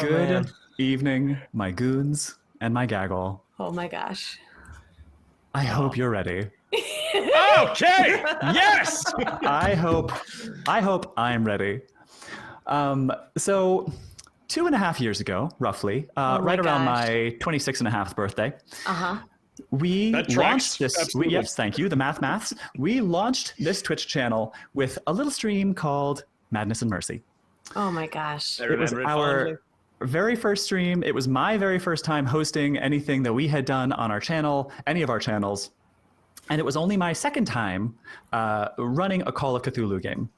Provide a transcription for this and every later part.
Good evening, my goons and my gaggle. Oh my gosh. I hope you're ready. Okay. Yes. I hope I'm ready. So 2.5 years ago, roughly, right around my 26.5th birthday, we launched this. Yes, thank you. The maths. We launched this Twitch channel with a little stream called Madness and Mercy. Oh my gosh. It was our very first stream. It was my very first time hosting anything that we had done on our channel, any of our channels. And it was only my second time running a Call of Cthulhu game.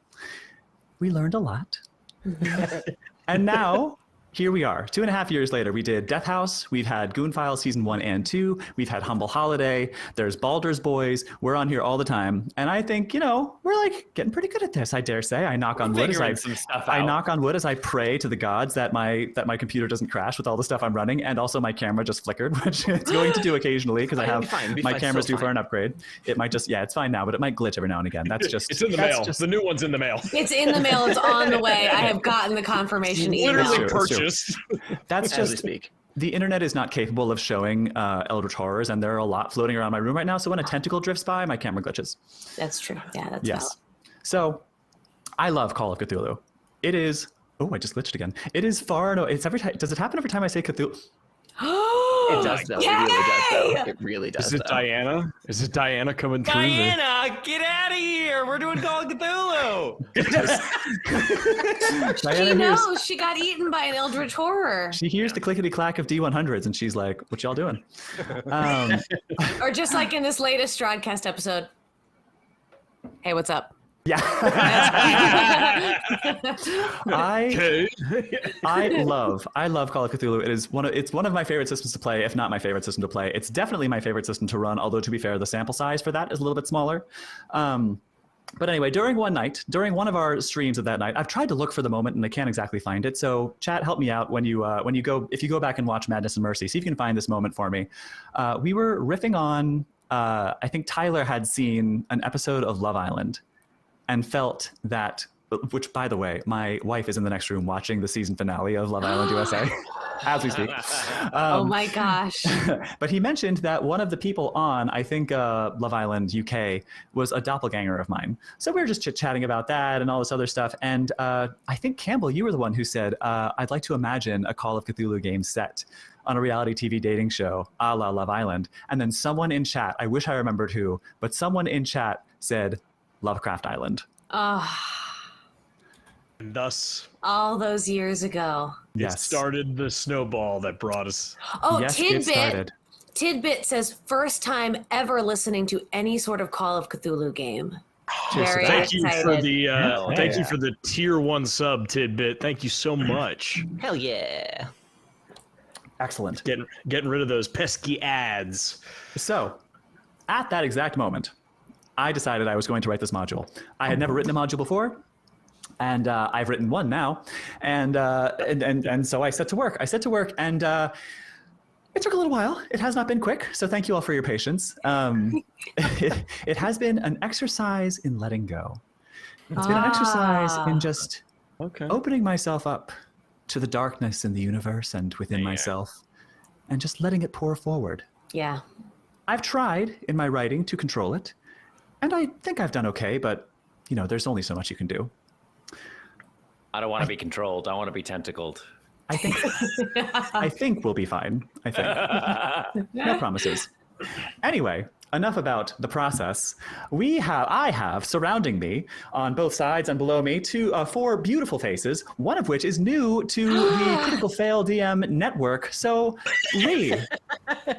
We learned a lot. And now, here we are. 2.5 years later, we did Death House. We've had Goon Files Season 1 and 2. We've had Humble Holiday. There's Baldur's Boys. We're on here all the time. And I think, we're like getting pretty good at this, I dare say. I knock on wood as I pray to the gods that my computer doesn't crash with all the stuff I'm running. And also my camera just flickered, which it's going to do occasionally because I have my camera's due for an upgrade. It might just, it's fine now, but it might glitch every now and again. That's just... It's in the mail. The new one's in the mail. It's in the mail. It's on the way. I have gotten the confirmation email. Literally purchased. That's just the internet is not capable of showing Eldritch horrors, and there are a lot floating around my room right now. So when a tentacle drifts by, my camera glitches. That's true. Yeah, that's yes. valid. So I love Call of Cthulhu. It is. Oh, I just glitched again. It is far. No, it's every time. Does it happen every time I say Cthulhu? It does though. It really does though. It really does. Is it Diana? Is it Diana coming through? Diana, get out of here! We're doing Call of Cthulhu. She knows she got eaten by an eldritch horror. She hears the clickety clack of D100s and she's like, "What y'all doing?" Or just like in this latest Strahdcast episode. Hey, what's up? Yeah. I love Call of Cthulhu. It's one of my favorite systems to play, if not my favorite system to play. It's definitely my favorite system to run, although to be fair, the sample size for that is a little bit smaller. But anyway, during one of our streams of that night, I've tried to look for the moment and I can't exactly find it. So chat, help me out if you go back and watch Madness and Mercy, see if you can find this moment for me. We were riffing on, I think Tyler had seen an episode of Love Island and felt that, which by the way, my wife is in the next room watching the season finale of Love Island USA as we speak. Oh my gosh. But he mentioned that one of the people on, I think Love Island UK, was a doppelganger of mine. So we were just chit-chatting about that and all this other stuff. And I think, Campbell, you were the one who said, I'd like to imagine a Call of Cthulhu game set on a reality TV dating show a la Love Island. And then someone in chat, I wish I remembered who, but someone in chat said, Lovecraft Island. And thus, all those years ago, it started the snowball that brought us. Oh, yes, Tidbit says first time ever listening to any sort of Call of Cthulhu game. Very thank you excited. for the thank you for the tier 1 sub, Tidbit. Thank you so much. Hell yeah. Excellent. Getting rid of those pesky ads. So, at that exact moment, I decided I was going to write this module. I had never written a module before, and I've written one now, and so I set to work. And it took a little while. It has not been quick, so thank you all for your patience. It has been an exercise in letting go. It's been an exercise in just opening myself up to the darkness in the universe and within myself, and just letting it pour forward. Yeah. I've tried in my writing to control it, and I think I've done okay, but, there's only so much you can do. I don't want to be controlled. I want to be tentacled. I think we'll be fine. I think. No promises. Anyway, enough about the process. I have surrounding me on both sides and below me 4 beautiful faces, one of which is new to the Critical Fayle DM network. So, Rhi,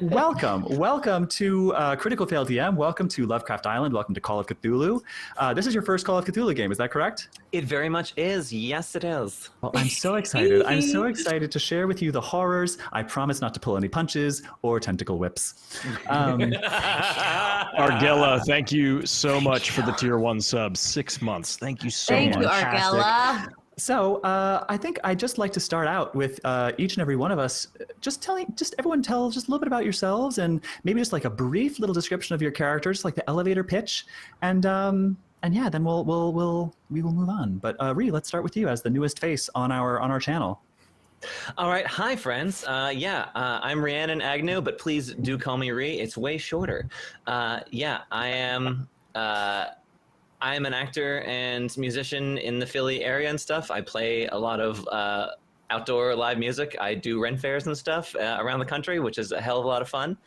welcome to Critical Fayle DM. Welcome to Lovecraft Island. Welcome to Call of Cthulhu. This is your first Call of Cthulhu game, is that correct? It very much is. Yes, it is. Well, I'm so excited. I'm so excited to share with you the horrors. I promise not to pull any punches or tentacle whips. Argella, thank you so much for the tier 1 sub. 6 months. Thank you so much. Thank you, Argella. So I think I'd just like to start out with each and every one of us everyone tell just a little bit about yourselves and maybe just like a brief little description of your characters, like the elevator pitch, and yeah, then we will move on. But Rhi, let's start with you as the newest face on our channel. All right, hi friends. I'm Rhiannon Agnew, but please do call me Rhi. It's way shorter. I am. I'm an actor and musician in the Philly area and stuff. I play a lot of outdoor live music. I do rent fairs and stuff around the country, which is a hell of a lot of fun.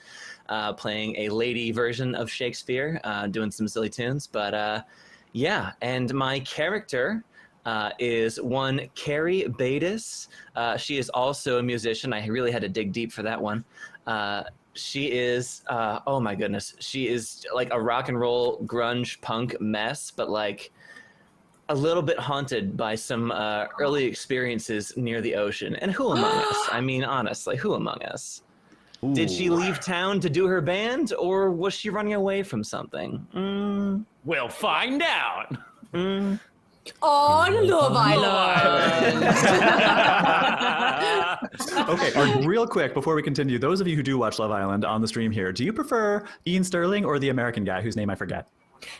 Playing a lady version of Shakespeare, doing some silly tunes. But and my character is one Carrie Badis. She is also a musician. I really had to dig deep for that one. She is, oh my goodness, she is like a rock and roll grunge punk mess, but like a little bit haunted by some early experiences near the ocean. And who among us? I mean, honestly, who among us? Ooh. Did she leave town to do her band, or was she running away from something? We'll find out. On Love Island. Okay, real quick before we continue, those of you who do watch Love Island on the stream here, do you prefer Ian Sterling or the American guy whose name I forget?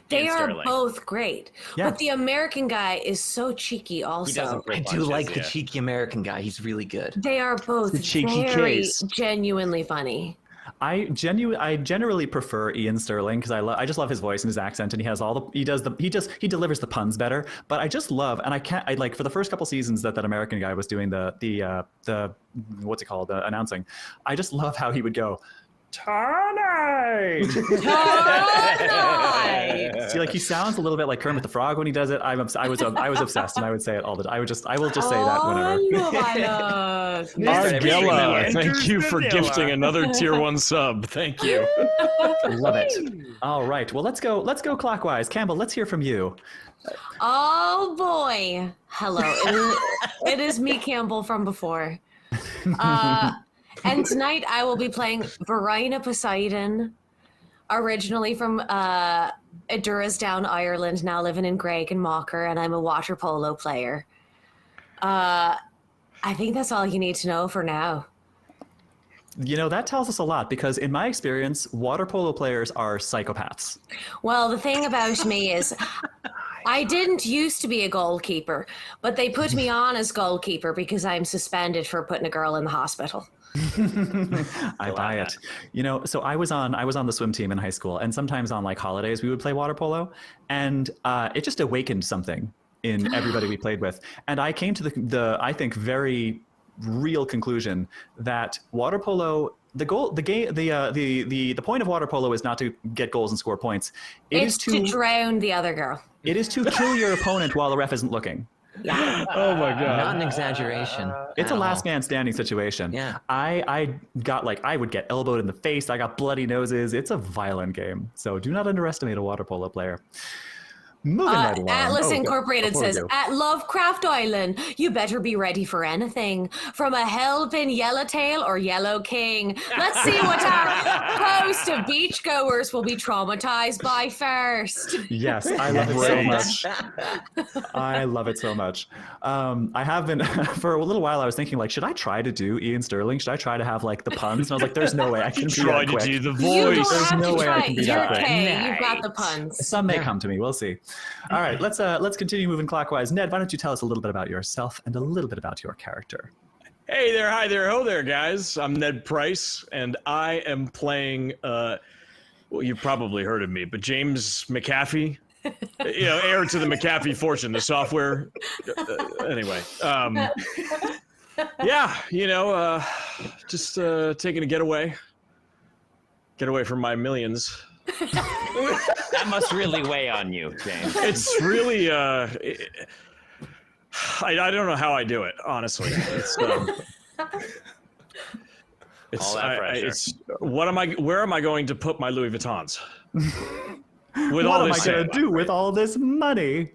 They Ian are Sterling. both great, but the American guy is so cheeky also. I do like the cheeky American guy. He's really good. They are both very genuinely funny. I generally prefer Ian Sterling because I just love his voice and his accent, and he delivers the puns better. But I just love, and I like for the first couple seasons that American guy was doing the what's it called, the announcing. I just love how he would go, Tonight. See, like he sounds a little bit like Kermit the Frog when he does it. I was obsessed, and I would say it all the time. I will just say that whenever. Argella, thank you for gifting another tier 1 sub. Thank you. Love it. All right. Well, let's go clockwise. Campbell, let's hear from you. Oh boy. Hello. It is me, Campbell, from before. And tonight I will be playing Verina Poseidon, originally from Down, Ireland, now living in Greg and Mocker, and I'm a water polo player. I think that's all you need to know for now. You know, that tells us a lot because in my experience, water polo players are psychopaths. Well, the thing about me is I didn't used to be a goalkeeper, but they put me on as goalkeeper because I'm suspended for putting a girl in the hospital. I buy it. You know, so I was on the swim team in high school, and sometimes on like holidays we would play water polo, and it just awakened something in everybody we played with. And I came to the I think very real conclusion that water polo, the point of water polo is not to get goals and score points. It's to drown the other girl. It is to kill your opponent while the ref isn't looking. Yeah. Oh my God. Not an exaggeration. It's a last man standing situation. Yeah. I would get elbowed in the face. I got bloody noses. It's a violent game. So do not underestimate a water polo player. Moving right along. Atlas Incorporated says, at Lovecraft Island, you better be ready for anything. From a helping yellowtail or yellow king. Let's see what our host of beachgoers will be traumatized by first. Yes, I love it so much. I love it so much. I have been, for a little while, I was thinking, like, should I try to do Ian Sterling? Should I try to have, like, the puns? And I was like, there's no way I can be that quick. Try to do the voice. There's no way I can be that quick. Okay, you've got the puns. Some may come to me. We'll see. All right, let's continue moving clockwise. Ned, why don't you tell us a little bit about yourself and a little bit about your character? Hey there, hi there, ho there, guys. I'm Ned Pryce, and I am playing, well, you've probably heard of me, but James Macaffey, heir to the Macaffey fortune, the software. Anyway, just taking a getaway from my millions. That must really weigh on you, James. It's really, I don't know how I do it, honestly. It's all that pressure. Where am I going to put my Louis Vuittons? What am I going to do with all this money?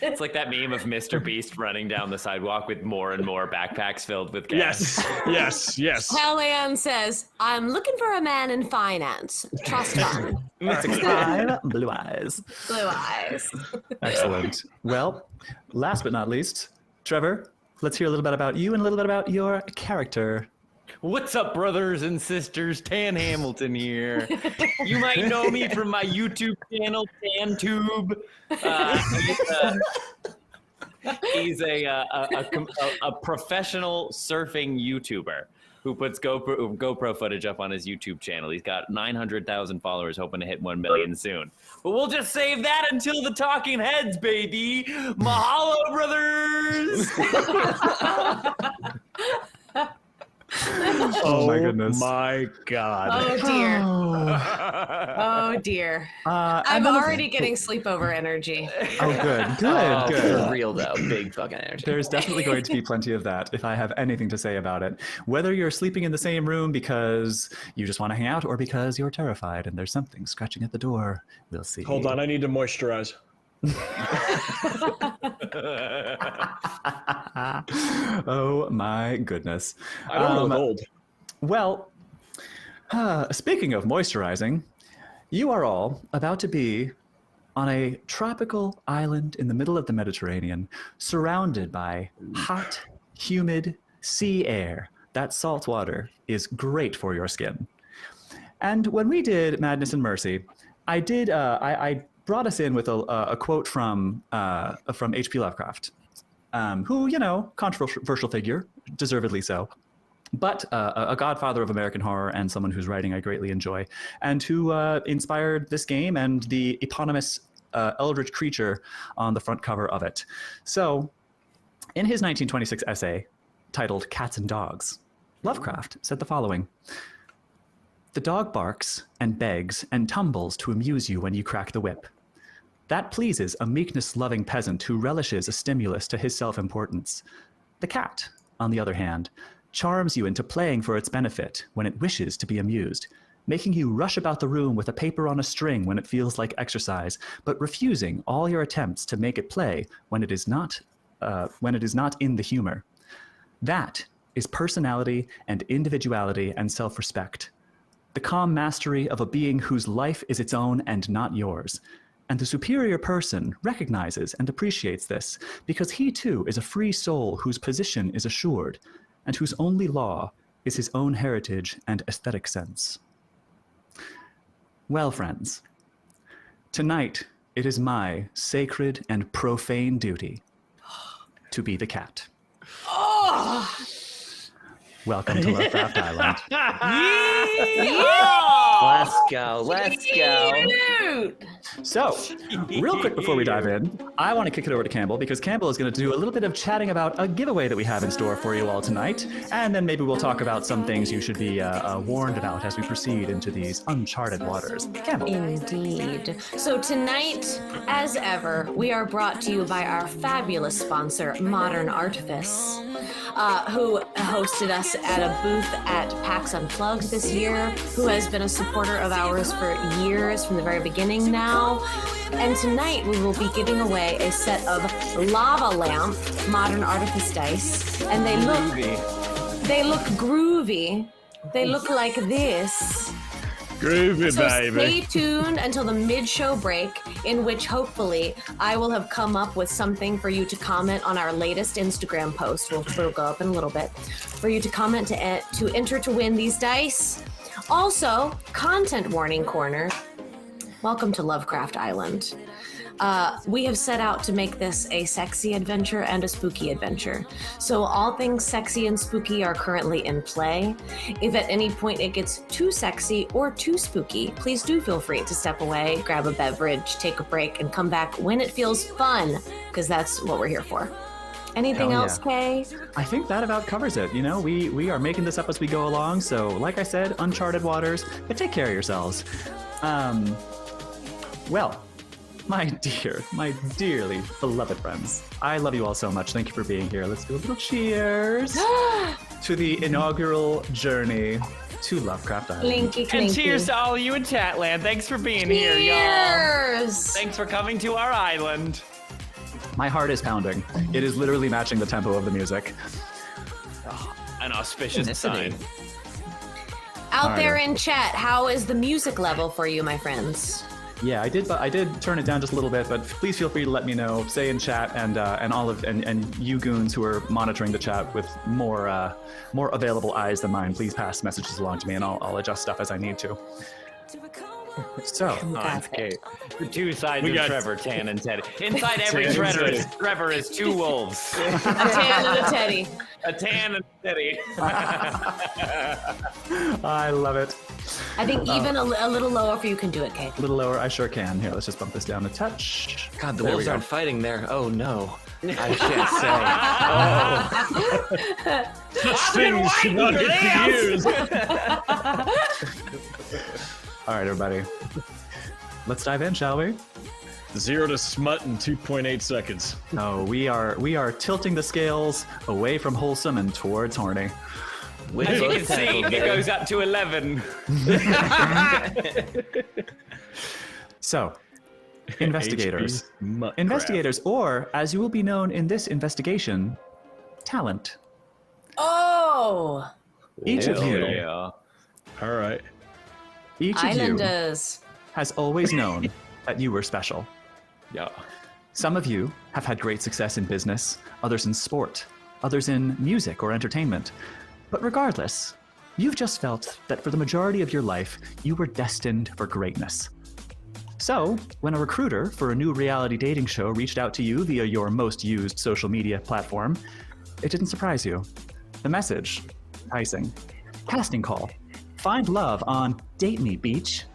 It's like that meme of Mr. Beast running down the sidewalk with more and more backpacks filled with gas. Yes. Kellyanne says, I'm looking for a man in finance. Trust fund. 6'5", blue eyes. Blue eyes. Excellent. Well, last but not least, Trevor, let's hear a little bit about you and a little bit about your character. What's up, brothers and sisters? Tan Hamilton here. You might know me from my YouTube channel, TanTube. He's a professional surfing YouTuber who puts GoPro footage up on his YouTube channel. He's got 900,000 followers, hoping to hit 1 million soon. But we'll just save that until the talking heads, baby. Mahalo, brothers! Oh my goodness. My God. Oh dear. Oh, Oh dear. and I'm then already getting sleepover energy. good, Oh, good. for real though, big fucking energy. There's definitely going to be plenty of that if I have anything to say about it. Whether you're sleeping in the same room because you just want to hang out or because you're terrified and there's something scratching at the door, we'll see. Hold on, I need to moisturize. Oh my goodness. I don't look old. Well, speaking of moisturizing, you are all about to be on a tropical island in the middle of the Mediterranean, surrounded by hot, humid sea air. That salt water is great for your skin. And when we did Madness and Mercy, I brought us in with a quote from H.P. Lovecraft, who, controversial figure, deservedly so, but a godfather of American horror and someone whose writing I greatly enjoy, and who inspired this game and the eponymous eldritch creature on the front cover of it. So, in his 1926 essay titled Cats and Dogs, Lovecraft said the following: "The dog barks and begs and tumbles to amuse you when you crack the whip. That pleases a meekness-loving peasant who relishes a stimulus to his self-importance. The cat, on the other hand, charms you into playing for its benefit when it wishes to be amused, making you rush about the room with a paper on a string when it feels like exercise, but refusing all your attempts to make it play when it is not in the humor. That is personality and individuality and self-respect. The calm mastery of a being whose life is its own and not yours. And the superior person recognizes and appreciates this because he too is a free soul whose position is assured and whose only law is his own heritage and aesthetic sense." Well, friends, tonight it is my sacred and profane duty to be the cat. Oh! Welcome to Lovecraft Island. Let's go. Dude! So, real quick before we dive in, I want to kick it over to Campbell because Campbell is going to do a little bit of chatting about a giveaway that we have in store for you all tonight, and then maybe we'll talk about some things you should be warned about as we proceed into these uncharted waters. Campbell. Indeed. So tonight, as ever, we are brought to you by our fabulous sponsor, Modern Artifice, who hosted us at a booth at PAX Unplugged this year, who has been a supporter of ours for years from the very beginning now. And tonight we will be giving away a set of Lava Lamp Modern Artifice dice, and they look groovy. They look like this. Groovy, So baby. stay tuned until the mid-show break, in which hopefully I will have come up with something for you to comment on our latest Instagram post, which will go up in a little bit, for you to comment to enter to win these dice. Also, content warning corner. Welcome to Lovecraft Island. We have set out to make this a sexy adventure and a spooky adventure. So all things sexy and spooky are currently in play. If at any point it gets too sexy or too spooky, please do feel free to step away, grab a beverage, take a break, and come back when it feels fun, because that's what we're here for. Anything Hell else, Kay? I think that about covers it. You know, we are making this up as we go along, so like I said, uncharted waters, but take care of yourselves. Well, my dearly beloved friends, I love you all so much. Thank you for being here. Let's do a little cheers to the inaugural journey to Lovecraft Island. Linky clinky. And cheers to all of you in Chatland. Thanks for being here, y'all. Cheers! Thanks for coming to our island. My heart is pounding. It is literally matching the tempo of the music. An auspicious sign. Out there in chat, how is the music level for you, my friends? Yeah, I did turn it down just a little bit, but please feel free to let me know. Say in chat, and you goons who are monitoring the chat with more available eyes than mine, please pass messages along to me, and I'll adjust stuff as I need to. So, That's great. The two sides We of got- Trevor, Tan and Teddy. Inside every Tan and Trevor is two wolves. A tan and a teddy. A Tan and a Teddy. I love it. I think even a little lower for you can do it, Kate. A little lower, I sure can. Here, let's just bump this down a touch. God, the There we wolves go. aren't fighting there. Oh no. I can't say. Such things should not be confused. All right, everybody. Let's dive in, shall we? 0 to smut in 2.8 seconds. No, we are tilting the scales away from wholesome and towards horny. With As you both can see, tentacles it there. goes up to 11. So, investigators. HP Muttcraft. Investigators, or as you will be known in this investigation, talent. Oh, Each of you, Yeah. All right. each of you Islanders. has always known that you were special. Yeah. Some of you have had great success in business, others in sport, others in music or entertainment. But regardless, you've just felt that for the majority of your life, you were destined for greatness. So, when a recruiter for a new reality dating show reached out to you via your most used social media platform, it didn't surprise you. The message, enticing. Casting call. Find love on Date Me Beach.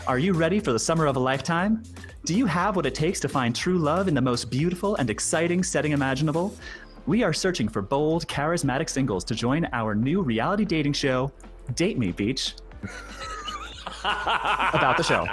Are you ready for the summer of a lifetime? Do you have what it takes to find true love in the most beautiful and exciting setting imaginable? We are searching for bold, charismatic singles to join our new reality dating show, Date Me Beach. About the show.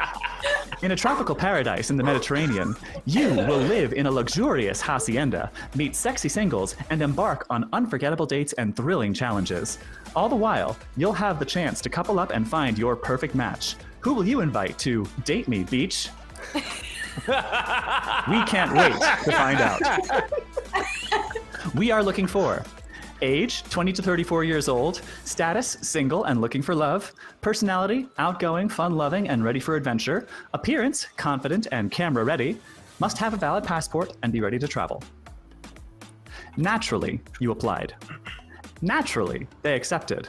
In a tropical paradise in the Mediterranean, you will live in a luxurious hacienda, meet sexy singles, and embark on unforgettable dates and thrilling challenges. All the while, you'll have the chance to couple up and find your perfect match. Who will you invite to Date Me Beach? We can't wait to find out. We are looking for age, 20 to 34 years old, status, single and looking for love, personality, outgoing, fun-loving and ready for adventure, appearance, confident and camera-ready, must have a valid passport and be ready to travel. Naturally, you applied. Naturally, they accepted.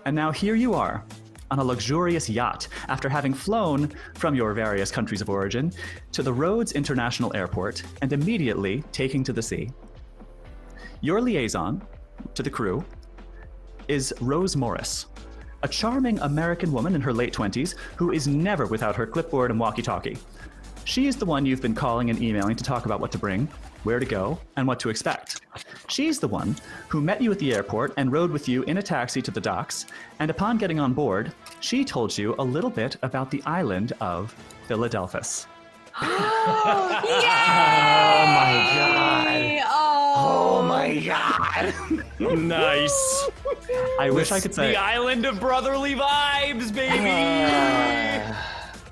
And now here you are, on a luxurious yacht after having flown from your various countries of origin to the Rhodes International Airport and immediately taking to the sea. Your liaison to the crew is Rose Morris, a charming American woman in her late 20s who is never without her clipboard and walkie-talkie. She is the one you've been calling and emailing to talk about what to bring, where to go, and what to expect. She's the one who met you at the airport and rode with you in a taxi to the docks, and upon getting on board, she told you a little bit about the island of Philadelphus. Oh, yay! Oh my god. Nice. I wish I could say The island of brotherly vibes, baby!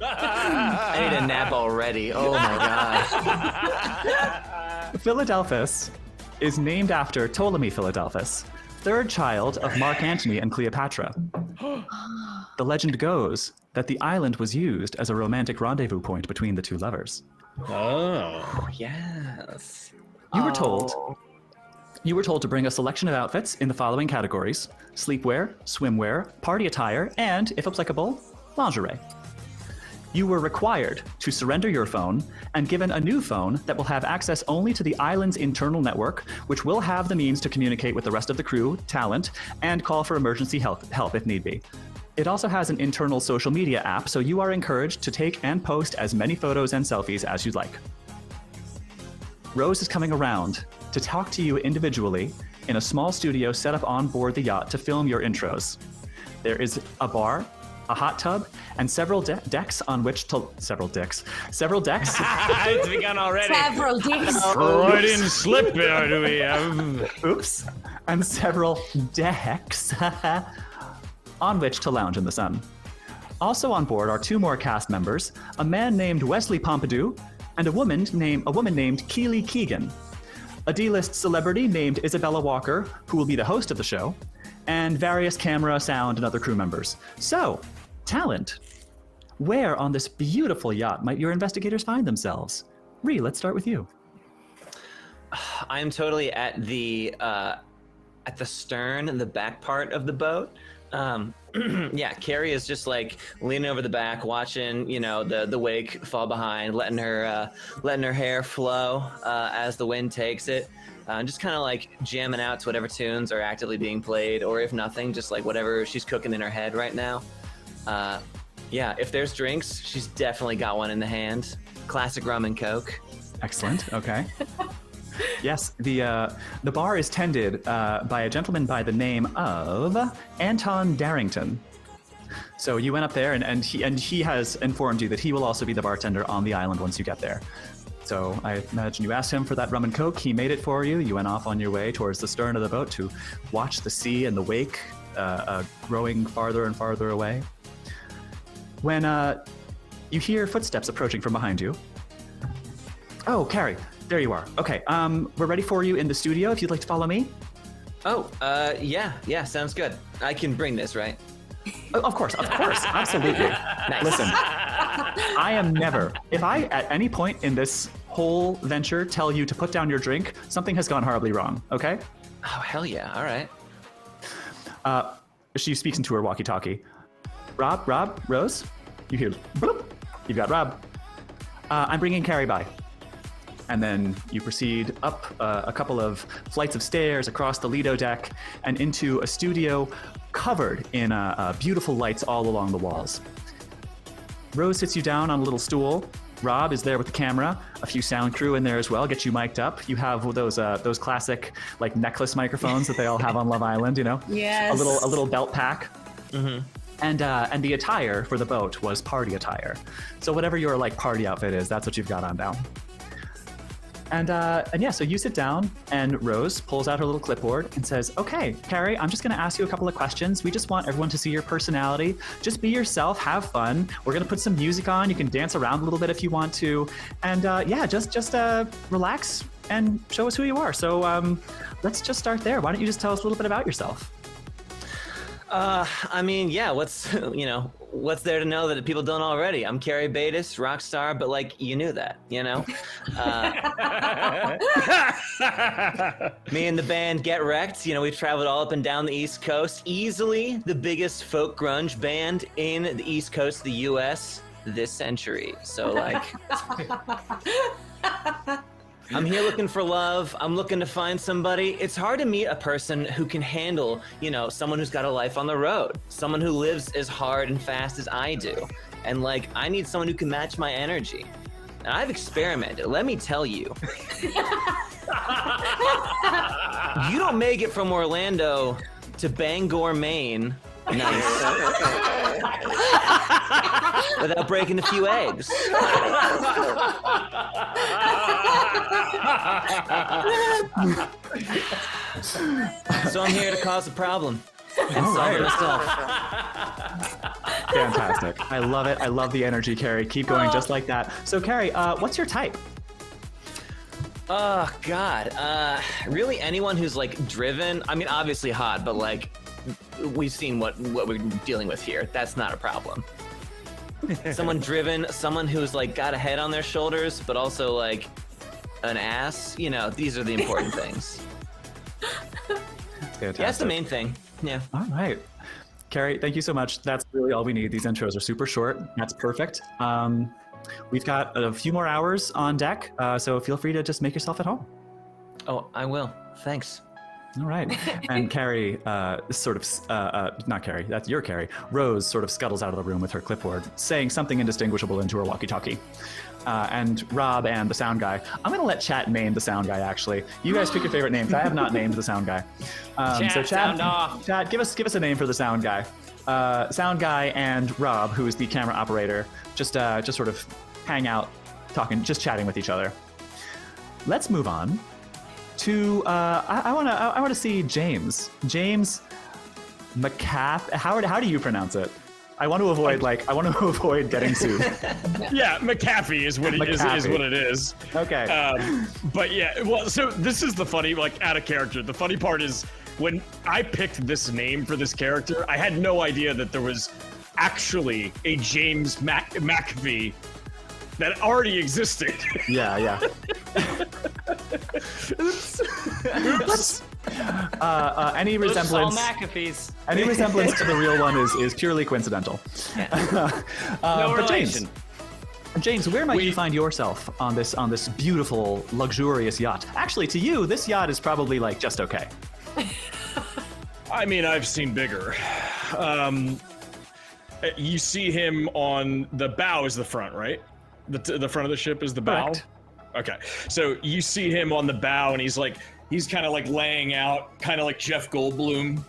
I need a nap already. Oh my god. Philadelphus is named after Ptolemy Philadelphus, third child of Mark Antony and Cleopatra. The legend goes that the island was used as a romantic rendezvous point between the two lovers. Oh. Yes. You were told to bring a selection of outfits in the following categories: sleepwear, swimwear, party attire, and, if applicable, lingerie. You were required to surrender your phone and given a new phone that will have access only to the island's internal network, which will have the means to communicate with the rest of the crew, talent, and call for emergency help if need be. It also has an internal social media app, so you are encouraged to take and post as many photos and selfies as you'd like. Rose is coming around to talk to you individually in a small studio set up on board the yacht to film your intros. There is a bar, a hot tub, and several decks on which to... Several decks. It's begun already. Several dicks. Freudian slip there, do we have? Oops. And several decks on which to lounge in the sun. Also on board are two more cast members, a man named Wesley Pompidou and a woman named Keely Keegan, a D-list celebrity named Isabella Walker, who will be the host of the show, and various camera, sound, and other crew members. So, talent. Where on this beautiful yacht might your investigators find themselves? Rhi, let's start with you. I'm totally at the stern, the back part of the boat. Yeah, Carrie is just like leaning over the back, watching, you know, the wake fall behind, letting her hair flow as the wind takes it, just kind of like jamming out to whatever tunes are actively being played, or if nothing, just like whatever she's cooking in her head right now. Yeah, if there's drinks, she's definitely got one in the hand. Classic rum and coke. Excellent. Okay. Yes, the bar is tended by a gentleman by the name of Anton Darrington. So you went up there, and he has informed you that he will also be the bartender on the island once you get there. So I imagine you asked him for that rum and coke. He made it for you. You went off on your way towards the stern of the boat to watch the sea and the wake growing farther and farther away. When you hear footsteps approaching from behind you. Oh, Carrie. There you are. Okay, we're ready for you in the studio if you'd like to follow me. Oh, yeah, sounds good. I can bring this, right? Oh, of course, absolutely. Nice. Listen, I am never, if I at any point in this whole venture tell you to put down your drink, something has gone horribly wrong, okay? Oh, hell yeah, all right. She speaks into her walkie-talkie. Rob, Rose, you hear, bloop. You've got Rob. I'm bringing Carrie by. And then you proceed up a couple of flights of stairs across the Lido deck and into a studio covered in beautiful lights all along the walls. Rose sits you down on a little stool. Rob is there with the camera. A few sound crew in there as well, get you mic'd up. You have those classic like necklace microphones that they all have on Love Island, you know? Yes. A little belt pack. Mm-hmm. And the attire for the boat was party attire. So whatever your like party outfit is, that's what you've got on now. And yeah, so you sit down, and Rose pulls out her little clipboard and says, "Okay, Carrie, I'm just going to ask you a couple of questions. We just want everyone to see your personality. Just be yourself, have fun. We're going to put some music on. You can dance around a little bit if you want to. And yeah, just relax and show us who you are. So let's just start there. Why don't you just tell us a little bit about yourself?" I mean, yeah, what's there to know that people don't already? I'm Carrie Badis, rock star, but like, you knew that, you know? Me and the band Get Wrecked, you know, we've traveled all up and down the East Coast, easily the biggest folk grunge band in the East Coast of the US this century. So like, I'm here looking for love. I'm looking to find somebody. It's hard to meet a person who can handle, you know, someone who's got a life on the road, someone who lives as hard and fast as I do. And like, I need someone who can match my energy. And I've experimented. Let me tell you. You don't make it from Orlando to Bangor, Maine. Nice. Without breaking a few eggs. So I'm here to cause a problem and solve it myself. Fantastic. I love it. I love the energy, Carrie. Keep going just like that. So Carrie, what's your type? Oh, God. Really anyone who's like driven. I mean, obviously hot, but like, we've seen what we're dealing with here. That's not a problem. Someone driven, someone who's like got a head on their shoulders, but also like an ass. You know, these are the important things. Fantastic. Yeah, that's the main thing. Yeah. All right. Carrie, thank you so much. That's really all we need. These intros are super short. That's perfect. We've got a few more hours on deck, so feel free to just make yourself at home. Oh, I will. Thanks. All right. And Carrie not Carrie, that's your Carrie. Rose sort of scuttles out of the room with her clipboard, saying something indistinguishable into her walkie-talkie. And Rob and the sound guy, I'm going to let Chat name the sound guy, actually. You guys pick your favorite names. I have not named the sound guy. So Chat, give us a name for the sound guy. Sound guy and Rob, who is the camera operator, just sort of hang out, talking, just chatting with each other. Let's move on to I want to see James Macaffey. How do you pronounce it? I want to avoid getting sued. Yeah, Macaffey is what it is. Okay. But yeah, well, so this is the funny, like, out of character. The funny part is when I picked this name for this character, I had no idea that there was actually a James Macaffey that already existed. Yeah. Oops. Any Those are all resemblance? Macaffeys. Any resemblance to the real one is purely coincidental. No But relation. James, where might you find yourself on this beautiful, luxurious yacht? Actually, to you, this yacht is probably like just okay. I mean, I've seen bigger. You see him on the bow is the front, right? The front of the ship is the bow. Correct. Okay, so you see him on the bow, and he's kind of like laying out, kind of like Jeff Goldblum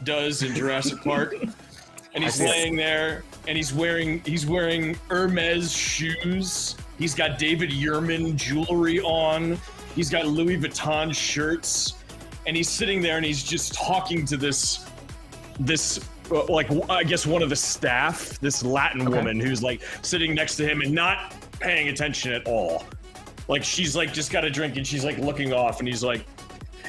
does in Jurassic Park, and he's laying there, and he's wearing Hermes shoes. He's got David Yurman jewelry on. He's got Louis Vuitton shirts, and he's sitting there, and he's just talking to this like I guess one of the staff, this Latin woman who's like sitting next to him and not paying attention at all. Like she's like just got a drink and she's like looking off, and he's like,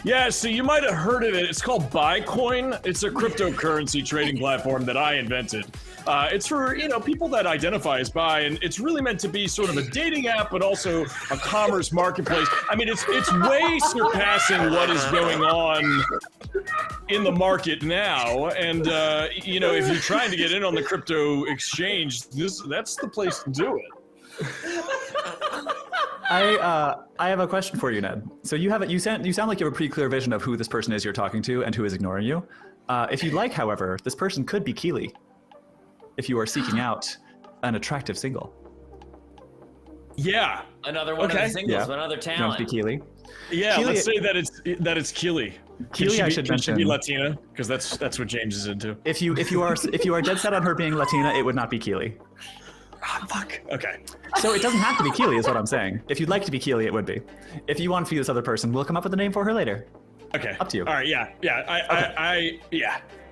yeah, so you might have heard of it. It's called Bitcoin. It's a cryptocurrency trading platform that I invented. It's for, people that identify as bi, and it's really meant to be sort of a dating app, but also a commerce marketplace. I mean, it's way surpassing what is going on in the market now. And, if you're trying to get in on the crypto exchange, that's the place to do it. I have a question for you, Ned. So you sound like you have a pretty clear vision of who this person is you're talking to and who is ignoring you. If you'd like, however, this person could be Keely, if you are seeking out an attractive single. Yeah. Another one of the singles, another You want talent. to be Keely? Yeah, Keely- let's say that it's Keely. Keely, I should Can she be mention. Latina? Because that's what James is into. If you are dead set on her being Latina, it would not be Keely. Ah, fuck. Okay. So it doesn't have to be Keely, is what I'm saying. If you'd like to be Keely, it would be. If you want to be this other person, we'll come up with a name for her later. Okay. Up to you. All right. Yeah. I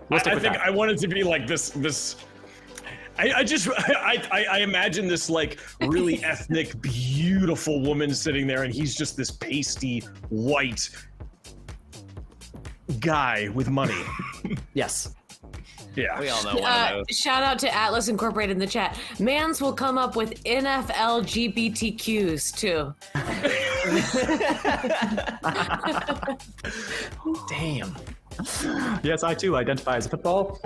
with think that. I wanted to be like this. I imagine this like really ethnic, beautiful woman sitting there, and he's just this pasty white guy with money. Yes. Yeah. We all know one of those. Shout out to Atlas Incorporated in the chat. Mans will come up with NFL GBTQs too. Damn. Yes, I too identify as a football.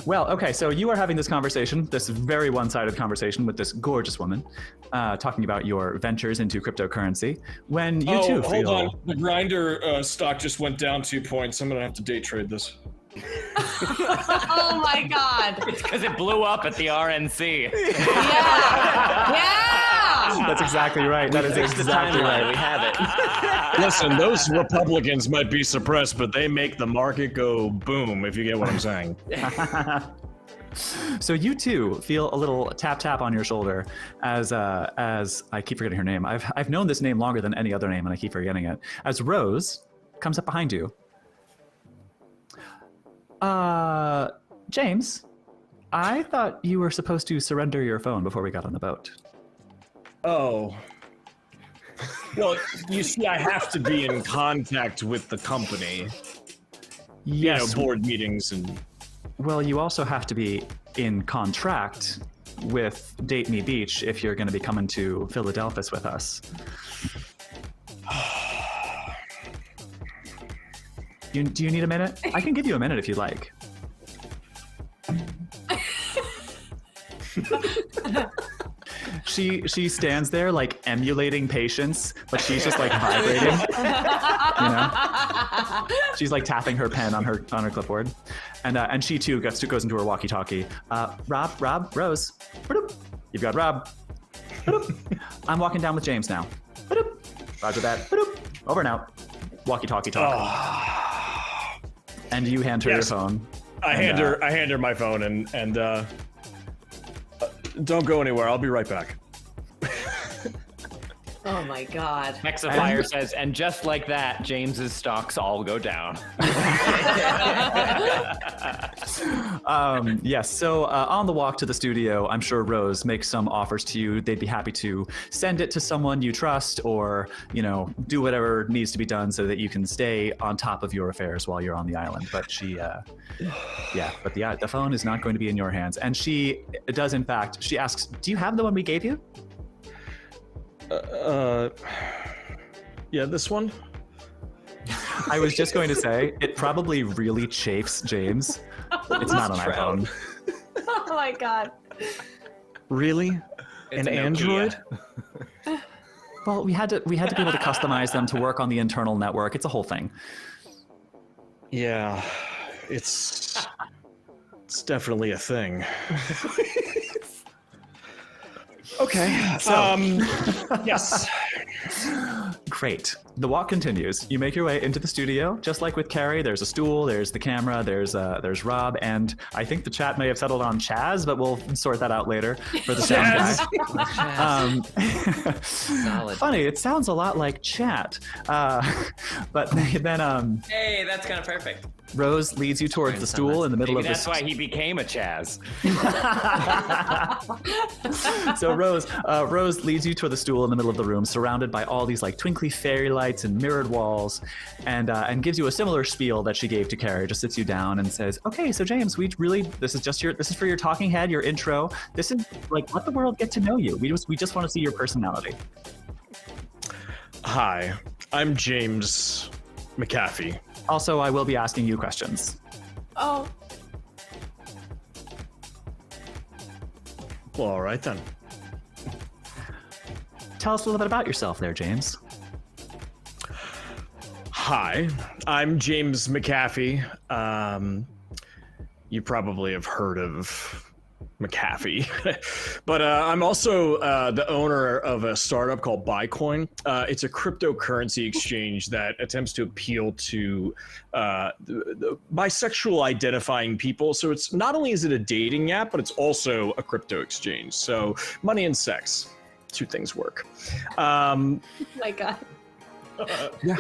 Well, okay, so you are having this conversation, this very one-sided conversation with this gorgeous woman, talking about your ventures into cryptocurrency. When you too hold feel... on. The grinder stock just went down 2 points. I'm gonna have to day trade this. Oh my god. It's because it blew up at the RNC. Yeah. That's exactly right. That is Fix the exactly timeline. right. We have it. Listen, those Republicans might be suppressed, but they make the market go boom, if you get what I'm saying. So you too feel a little tap on your shoulder as I keep forgetting her name. I've known this name longer than any other name, and I keep forgetting it. As Rose comes up behind you. James, I thought you were supposed to surrender your phone before we got on the boat. Oh. Well, you see, I have to be in contact with the company. Yes. Board meetings and... Well, you also have to be in contract with Date Me Beach if you're going to be coming to Philadelphia with us. Do you need a minute? I can give you a minute if you'd like. She stands there like emulating patience, but she's just like vibrating. She's like tapping her pen on her clipboard, and she too goes into her walkie-talkie. Rob, Rose, you've got Rob. I'm walking down with James now. Roger that. Over and out. Walkie-talkie talk. And you hand her your phone. I hand her my phone and don't go anywhere. I'll be right back. Oh my god. Hexafire says, and just like that, James's stocks all go down. Yes, so on the walk to the studio, I'm sure Rose makes some offers to you. They'd be happy to send it to someone you trust or, do whatever needs to be done so that you can stay on top of your affairs while you're on the island. But she, but the phone is not going to be in your hands. And she does, in fact, she asks, do you have the one we gave you? Yeah, this one? I was just going to say, it probably really chafes James. It's not an iPhone. Oh my god. Really? It's An a Nokia. Android? Well, we had to be able to customize them to work on the internal network. It's a whole thing. Yeah, it's definitely a thing. Okay. So- Yes. Great. The walk continues. You make your way into the studio, just like with Carrie. There's a stool, there's the camera, there's Rob, and I think the chat may have settled on Chaz, but we'll sort that out later for the sound guy. Solid. Funny, it sounds a lot like chat. But then Hey, that's kind of perfect. Rose leads you towards the stool in the middle Maybe of that's the why he became a Chaz. So Rose leads you to the stool in the middle of the room, surrounded by all these like twinkly fairy lights and mirrored walls, and gives you a similar spiel that she gave to Carrie. Just sits you down and says, "Okay, so James, this is for your talking head, your intro. This is like let the world get to know you. We just want to see your personality." Hi, I'm James Macaffey. Also, I will be asking you questions. Oh. Well, all right then. Tell us a little bit about yourself, there, James. Hi, I'm James Macaffey. You probably have heard of Macaffey, but I'm also the owner of a startup called Bitcoin. It's a cryptocurrency exchange that attempts to appeal to the bisexual identifying people. So it's not only is it a dating app, but it's also a crypto exchange. So money and sex, two things work. Oh my god. Yeah.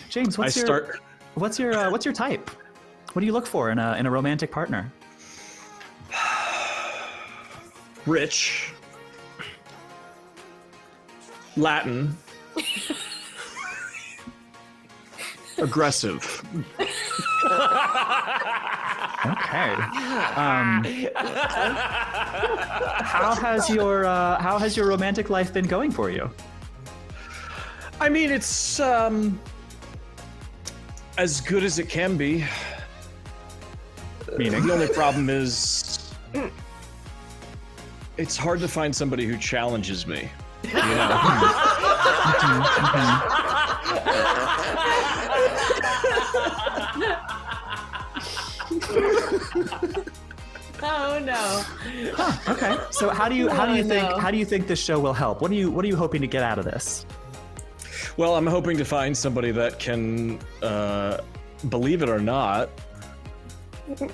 James, what's your type? What do you look for in a romantic partner? Rich, Latin, aggressive. Okay. How has your romantic life been going for you? I mean, it's as good as it can be. Meaning? The only problem is it's hard to find somebody who challenges me. You know? Oh no. Huh, okay. So how do you think this show will help? What are you hoping to get out of this? Well, I'm hoping to find somebody that can, believe it or not,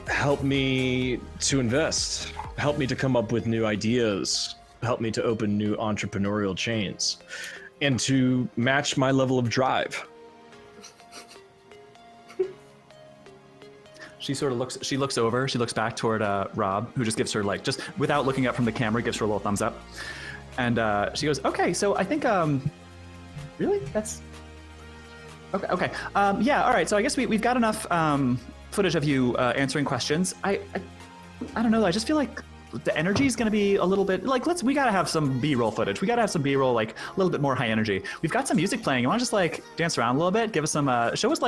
help me to invest, help me to come up with new ideas, help me to open new entrepreneurial chains, and to match my level of drive. She looks over, she looks back toward Rob, who just gives her just without looking up from the camera, gives her a little thumbs up. And she goes, okay, so I think, really? That's, okay. Yeah, all right, so I guess we've got enough footage of you answering questions. I don't know, I just feel like the energy is going to be a little bit, we got to have some B-roll footage. We got to have some B-roll, a little bit more high energy. We've got some music playing. You want to just dance around a little bit? Give us some, show us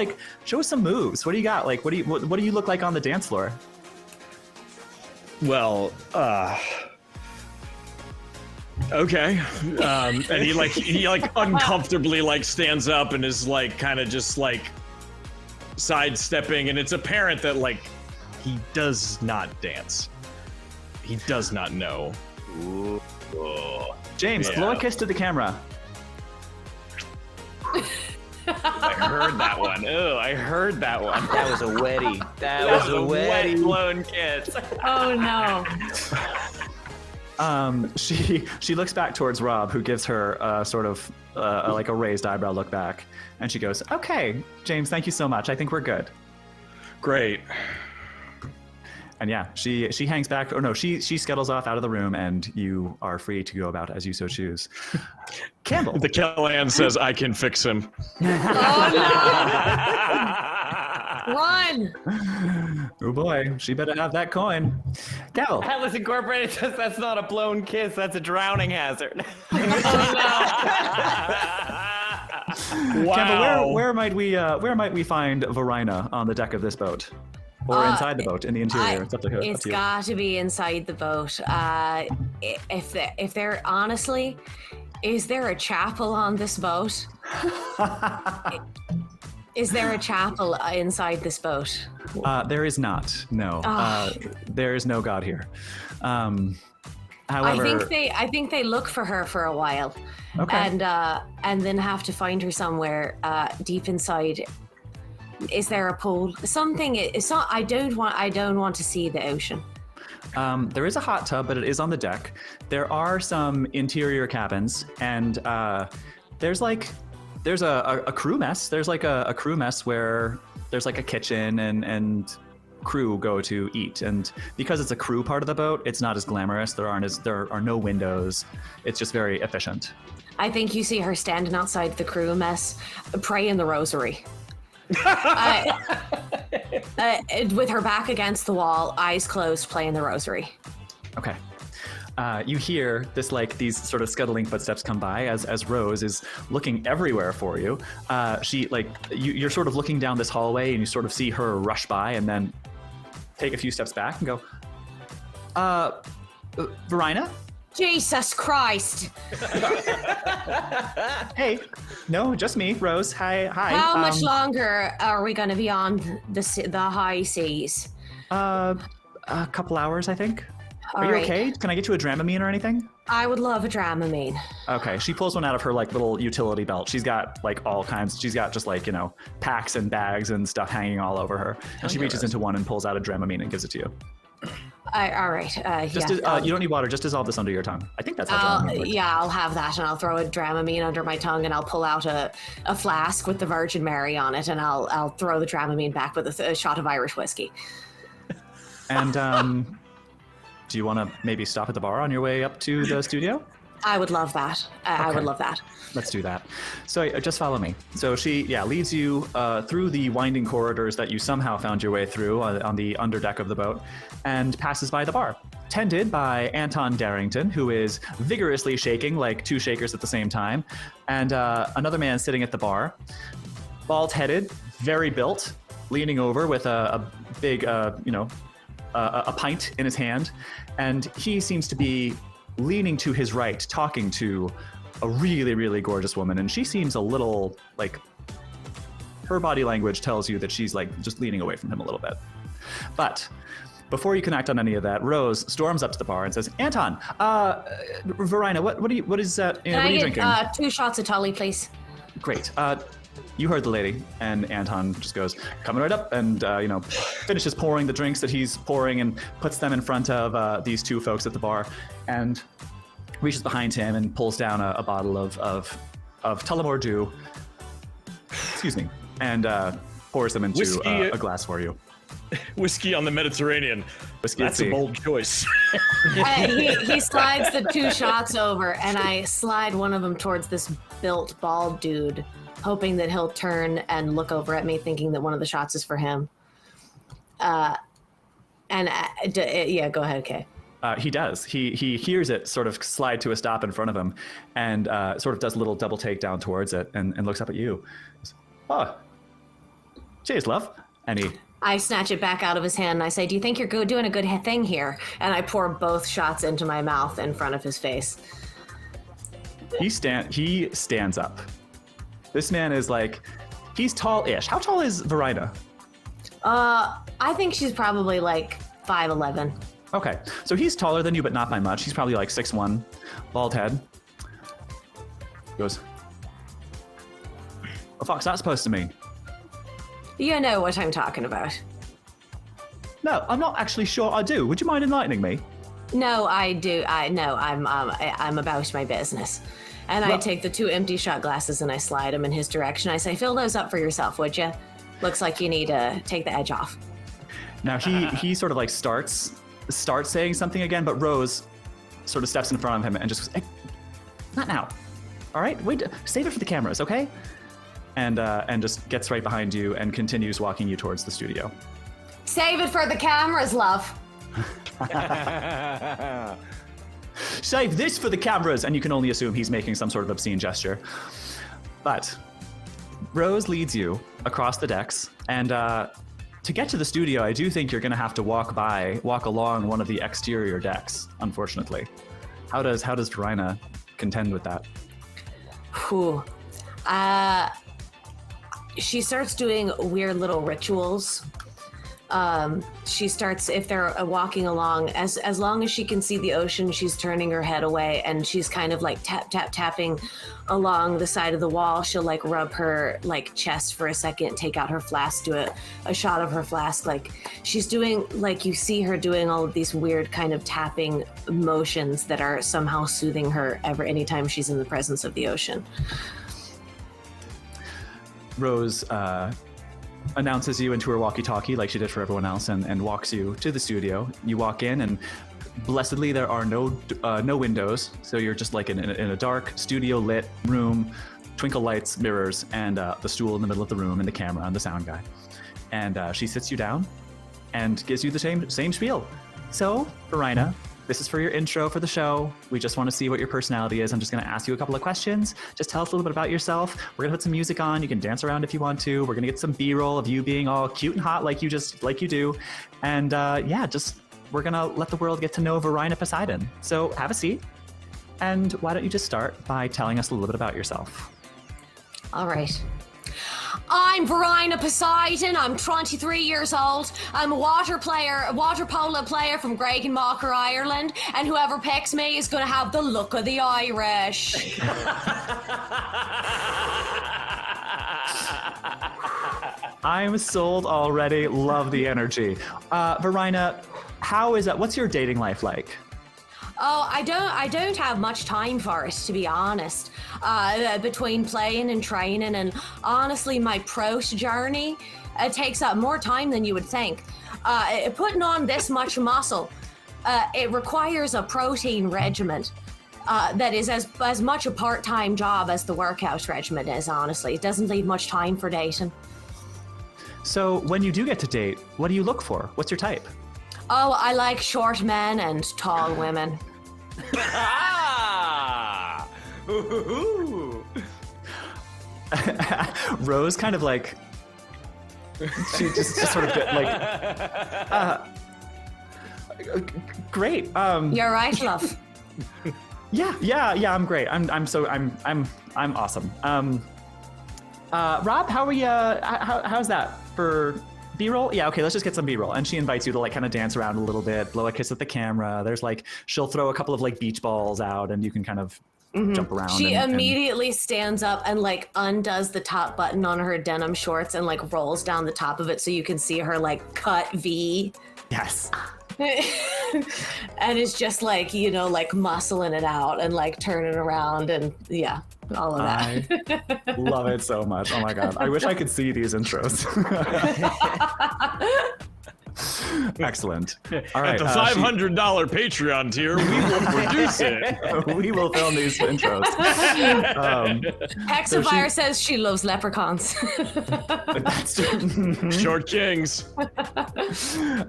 some moves. What do you got? What do you look like on the dance floor? Well, okay. And he uncomfortably stands up and is kind of just sidestepping, and it's apparent that he does not dance. He does not know. Ooh. James, Yeah. blow a kiss to the camera. I heard that one. Oh, I heard that one. That was a wetty. That was a wet wetty. blown kiss. Oh no. She looks back towards Rob, who gives her a raised eyebrow look back, and she goes, "Okay, James, thank you so much. I think we're good." Great. And yeah, she hangs back, or no, she scuttles off out of the room, and you are free to go about as you so choose. Campbell. The Kellyanne says, I can fix him. Oh no. Run. Oh boy, she better have that coin. Campbell. Atlas Incorporated says that's not a blown kiss, that's a drowning hazard. Wow. Campbell, where might we find Verina on the deck of this boat, or inside the boat in the interior? It's up to you. It's got to be inside the boat. If they're honestly, is there a chapel on this boat? Is there a chapel inside this boat? There is not. No. There is no god here. However, I think they look for her for a while, okay. and then have to find her somewhere deep inside. Is there a pool? Something. It's not. I don't want to see the ocean. There is a hot tub, but it is on the deck. There are some interior cabins, and there's a crew mess. There's like a crew mess where there's like a kitchen and crew go to eat. And because it's a crew part of the boat, it's not as glamorous. There are no windows. It's just very efficient. I think you see her standing outside the crew mess, praying the rosary. With her back against the wall, eyes closed, playing the rosary. Okay. You hear these sort of scuttling footsteps come by as Rose is looking everywhere for you. You're sort of looking down this hallway and you sort of see her rush by and then take a few steps back and go, Verina? Jesus Christ! Hey, no, just me, Rose. Hi. How much longer are we going to be on the high seas? A couple hours, I think. Are you okay? Can I get you a Dramamine or anything? I would love a Dramamine. Okay, she pulls one out of her little utility belt. She's got all kinds. She's got just packs and bags and stuff hanging all over her. And she reaches into one and pulls out a Dramamine and gives it to you. All right. You don't need water. Just dissolve this under your tongue. I think that's how Dramamine works. Yeah, I'll have that, and I'll throw a Dramamine under my tongue, and I'll pull out a flask with the Virgin Mary on it, and I'll throw the Dramamine back with a shot of Irish whiskey. And do you want to maybe stop at the bar on your way up to the studio? I would love that. I would love that. Let's do that. So just follow me. So she leads you through the winding corridors that you somehow found your way through on the underdeck of the boat and passes by the bar, tended by Anton Darrington, who is vigorously shaking like two shakers at the same time, and another man sitting at the bar, bald-headed, very built, leaning over with a big, a pint in his hand, and he seems to be leaning to his right, talking to a really, really gorgeous woman, and she seems a little her body language tells you that she's just leaning away from him a little bit. But before you can act on any of that, Rose storms up to the bar and says, "Anton, Verina, what are you drinking? Can I get 2 shots of Tully, please?" Great. You heard the lady, and Anton just goes, coming right up, and finishes pouring the drinks that he's pouring and puts them in front of these 2 folks at the bar, and reaches behind him and pulls down a bottle of Tullamore Dew, excuse me, and pours them into a glass for you. Whiskey on the Mediterranean. That's a bold choice. He slides the 2 shots over, and I slide one of them towards this built, bald dude, hoping that he'll turn and look over at me, thinking that one of the shots is for him. Go ahead, Kay. He does. He hears it sort of slide to a stop in front of him, and sort of does a little double take down towards it, and looks up at you. "Oh, cheers, love." And I snatch it back out of his hand, and I say, "Do you think you're doing a good thing here?" And I pour both shots into my mouth in front of his face. He stands up. This man is he's tall-ish. How tall is Verina? I think she's probably 5'11". Okay, so he's taller than you, but not by much. He's probably 6'1", bald head. Goes, "What the fuck's that supposed to mean?" You know what I'm talking about. No, I'm not actually sure I do. Would you mind enlightening me? No, I do. I'm about my business. And I take the 2 empty shot glasses and I slide them in his direction. I say, "Fill those up for yourself, would you? Looks like you need to take the edge off." Now he sort of starts saying something again, but Rose sort of steps in front of him and just goes, "Hey, not now. All right, wait, save it for the cameras, okay?" And just gets right behind you and continues walking you towards the studio. Save it for the cameras, love. Save this for the cameras, and you can only assume he's making some sort of obscene gesture. But Rose leads you across the decks, and to get to the studio, I do think you're going to have to walk along one of the exterior decks, unfortunately. How does Verina contend with that? Whew. She starts doing weird little rituals. She starts, if they're walking along, as long as she can see the ocean, she's turning her head away, and she's kind of like tapping along the side of the wall. She'll like rub her like chest for a second, take out her flask, do a shot of her flask. Like she's doing, like you see her doing all of these weird kind of tapping motions that are somehow soothing her anytime she's in the presence of the ocean. Rose announces you into her walkie-talkie like she did for everyone else, and walks you to the studio. You walk in, and blessedly there are no windows, so you're just like in a dark studio lit room, twinkle lights, mirrors, and the stool in the middle of the room, and the camera and the sound guy. And she sits you down and gives you the same spiel. So, Verina, this is for your intro for the show. We just want to see what your personality is. I'm just going to ask you a couple of questions. Just tell us a little bit about yourself. We're going to put some music on. You can dance around if you want to. We're going to get some B-roll of you being all cute and hot like you do. And we're going to let the world get to know Verina Poseidon. So have a seat. And why don't you just start by telling us a little bit about yourself? All right. I'm Verina Poseidon. I'm 23 years old. I'm a water polo player from Greg and Mocker, Ireland. And whoever picks me is going to have the look of the Irish. I'm sold already. Love the energy. Verina, how is that? What's your dating life like? Oh, I don't have much time for it, to be honest. Between playing and training, and honestly, my prose journey takes up more time than you would think. Putting on this much muscle, it requires a protein regimen that is as much a part-time job as the workout regimen is, honestly. It doesn't leave much time for dating. So when you do get to date, what do you look for? What's your type? Oh, I like short men and tall women. Rose kind of like, she just sort of great. You're right, love. Yeah, I'm great. I'm awesome. Rob, how are you? How's that for B-roll? Yeah, okay, let's just get some B-roll. And she invites you to like kind of dance around a little bit, blow a kiss at the camera. There's like, she'll throw a couple of like beach balls out, and you can kind of jump around. She immediately stands up and like undoes the top button on her denim shorts and like rolls down the top of it so you can see her like cut V. Yes. And it's just like, like muscling it out and like turning around, and yeah, all of that. I love it so much. Oh my God. I wish I could see these intros. Excellent. All right. At the $500 Patreon tier, we will produce it. We will film these intros. Hexafire says she loves leprechauns. Short kings.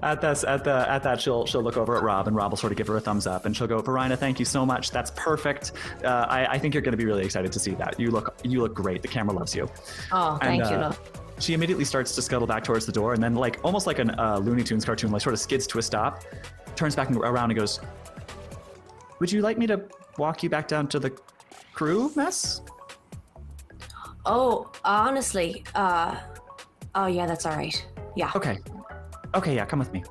At that, she'll look over at Rob, and Rob will sort of give her a thumbs up, and she'll go, Verina, thank you so much. That's perfect. I think you're going to be really excited to see that. You look great. The camera loves you. Oh, thank you, love. She immediately starts to scuttle back towards the door, and then like almost like a Looney Tunes cartoon, like sort of skids to a stop, turns back around and goes, would you like me to walk you back down to the crew mess? Oh, honestly, oh yeah, that's all right. Yeah. Okay, yeah, come with me.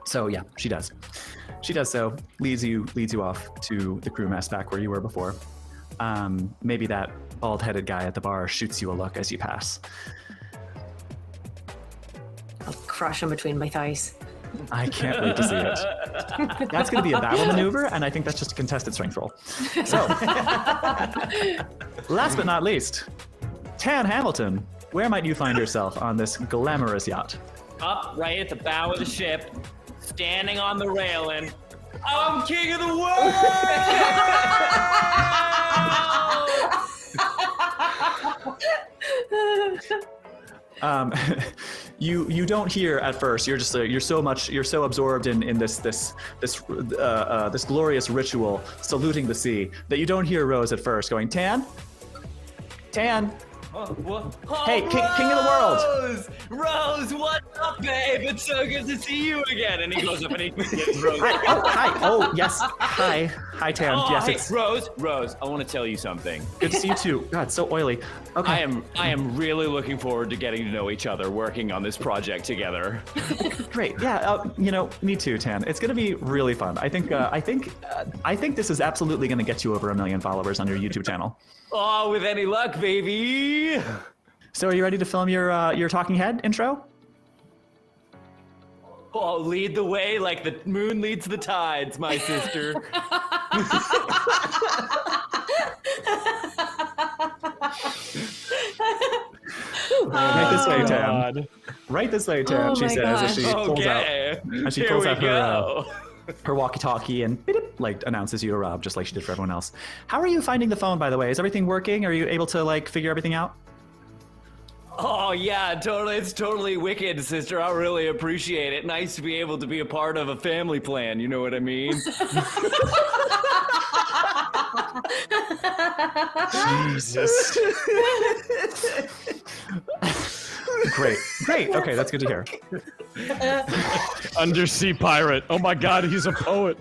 So yeah, she does. She does so, leads you off to the crew mess back where you were before. Maybe that bald-headed guy at the bar shoots you a look as you pass. I'll crush him between my thighs. I can't wait to see it. That's going to be a battle maneuver, and I think that's just a contested strength roll. So, last but not least, Tan Hamilton, where might you find yourself on this glamorous yacht? Up right at the bow of the ship, standing on the railing. I'm king of the world! You don't hear at first. You're just you're so absorbed in this glorious ritual saluting the sea that you don't hear Rose at first going, Tan, Tan. What? Hey, king of the world. Rose, what's up, babe? It's so good to see you again. And he goes up and he gets Rose. Hi. Oh, yes. Hi, Tan. Oh, yes, hey, it's Rose, I want to tell you something. good to see you too. God, so oily. Okay. I am really looking forward to getting to know each other, working on this project together. Great. Yeah. Me too, Tan. It's gonna be really fun. I think this is absolutely gonna get you over 1 million followers on your YouTube channel. Oh, with any luck, baby. So, are you ready to film your talking head intro? Oh, lead the way like the moon leads the tides, my sister. Right this way, Tan. God. Right this way, Tan. Oh she my says as she gosh. pulls out Okay. as she Here pulls we out go. her walkie-talkie and beep, like announces you to Rob, just like she did for everyone else. How are you finding the phone, by the way? Is everything working? Are you able to like figure everything out? Oh yeah, totally. It's totally wicked, sister. I really appreciate it. Nice to be able to be a part of a family plan. You know what I mean? Jesus. Great. Okay, that's good to hear. Undersea pirate. Oh my God, he's a poet.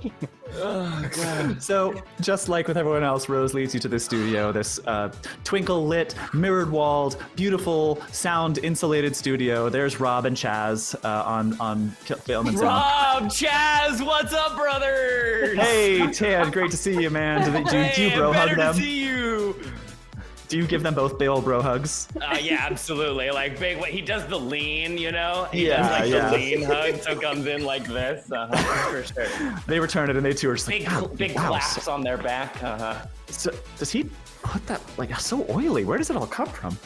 So, just like with everyone else, Rose leads you to this studio, this twinkle-lit, mirrored-walled, beautiful, sound-insulated studio. There's Rob and Chaz on film and sound. Rob, Chaz, what's up, brother? Hey, Tan, great to see you, man. Do you bro hug better them? to see you. Do you give them both big old bro hugs? Yeah, absolutely. Like big. He does the lean, you know. He Yeah, does like yeah. the lean hug, so comes in like this. For sure. They return it, and they too are just like, Big wow. claps on their back. So, does he put that like so oily? Where does it all come from?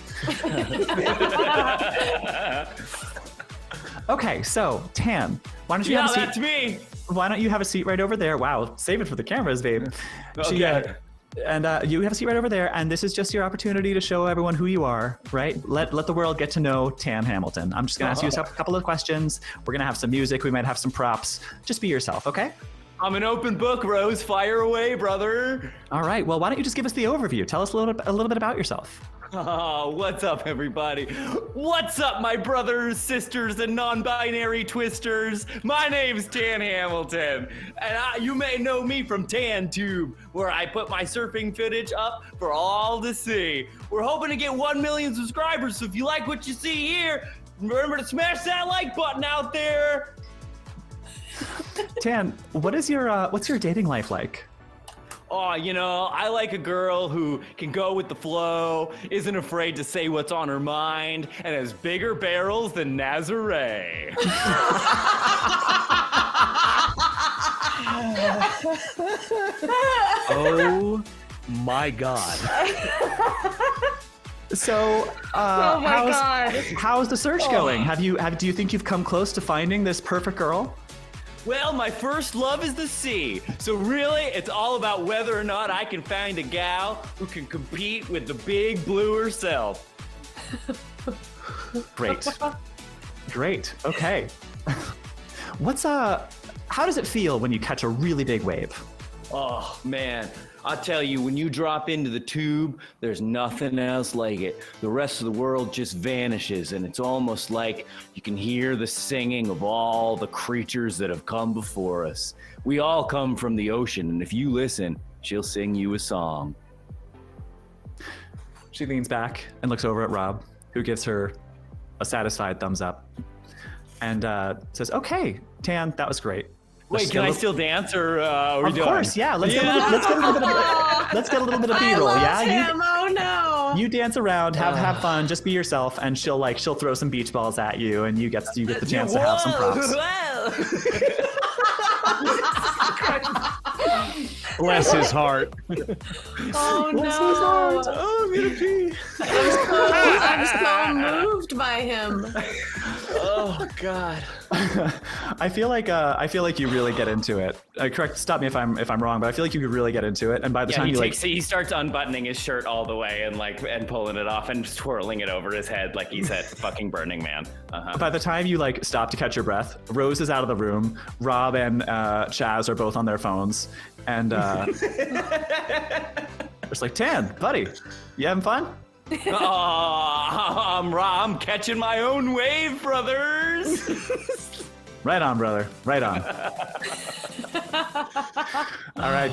Okay, so Tan, why don't you Yeah, have a seat? that's me. Why don't you have a seat right over there? Wow, save it for the cameras, babe. Okay. You have a seat right over there, and this is just your opportunity to show everyone who you are, right? Let the world get to know Tan Hamilton. I'm just gonna ask you a couple of questions. We're gonna have some music. We might have some props. Just be yourself, okay? I'm an open book, Rose. Fire away, brother. All right. Well, why don't you just give us the overview? Tell us a little bit about yourself. Oh, what's up, everybody? What's up, my brothers, sisters, and non-binary twisters? My name's Tan Hamilton, and you may know me from TanTube, where I put my surfing footage up for all to see. We're hoping to get 1 million subscribers, so if you like what you see here, remember to smash that like button out there. Tan, what's your dating life like? Oh, you know, I like a girl who can go with the flow, isn't afraid to say what's on her mind, and has bigger barrels than Nazare. Oh my God. So, Oh my God. how's the search going? Do you think you've come close to finding this perfect girl? Well, my first love is the sea. So really, it's all about whether or not I can find a gal who can compete with the big blue herself. Great. Okay. How does it feel when you catch a really big wave? Oh, man. I tell you, when you drop into the tube, there's nothing else like it. The rest of the world just vanishes, and it's almost like you can hear the singing of all the creatures that have come before us. We all come from the ocean, and if you listen, she'll sing you a song. She leans back and looks over at Rob, who gives her a satisfied thumbs up, and says, "Okay, Tan, that was great." Wait, can I still dance, or are we Of done? course, yeah. Let's get a little bit of B-roll. Yeah, Him. Oh no. you dance around, have fun, just be yourself, and she'll throw some beach balls at you, and you get the chance to have some props. Bless his heart. Oh no. Oh, I'm gonna pee. I'm so moved by him. Oh God. I feel like you really get into it. Correct. Stop me if I'm wrong, but I feel like you could really get into it. And by the time he starts unbuttoning his shirt all the way and pulling it off and twirling it over his head like he's at fucking Burning Man. by the time you stop to catch your breath, Rose is out of the room. Rob and Chaz are both on their phones, and it's like, Tan, buddy, you having fun? I'm catching my own wave, brothers. Right on, brother. Right on. All right.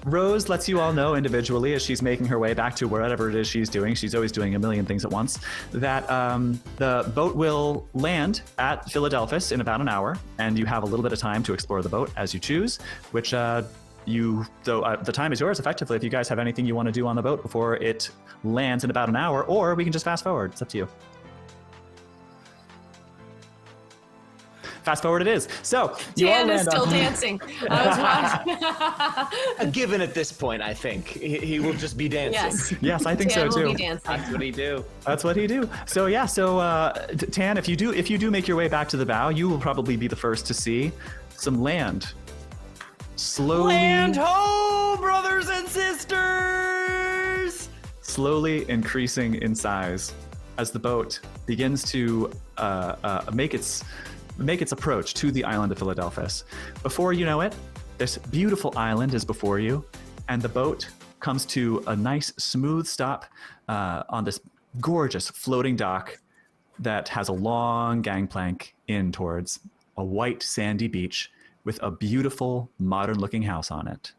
Rose lets you all know individually as she's making her way back to wherever it is she's doing. She's always doing a million things at once. That the boat will land at Philadelphus in about an hour, and you have a little bit of time to explore the boat as you choose. Which the time is yours effectively. If you guys have anything you want to do on the boat before it lands in about an hour, or we can just fast forward. It's up to you. Fast forward it is. So you all Dan is land still on. dancing. I was watching. Given at this point, I think he will just be dancing. Yes. Yes, I think Dan so will too. be dancing. That's what he do. That's what he do. So yeah, Tan, if you do make your way back to the bow, you will probably be the first to see some land. Slowly, Land ho, brothers and sisters! slowly increasing in size as the boat begins to make its approach to the island of Philadelphus. Before you know it, this beautiful island is before you, and the boat comes to a nice smooth stop on this gorgeous floating dock that has a long gangplank in towards a white sandy beach with a beautiful modern looking house on it.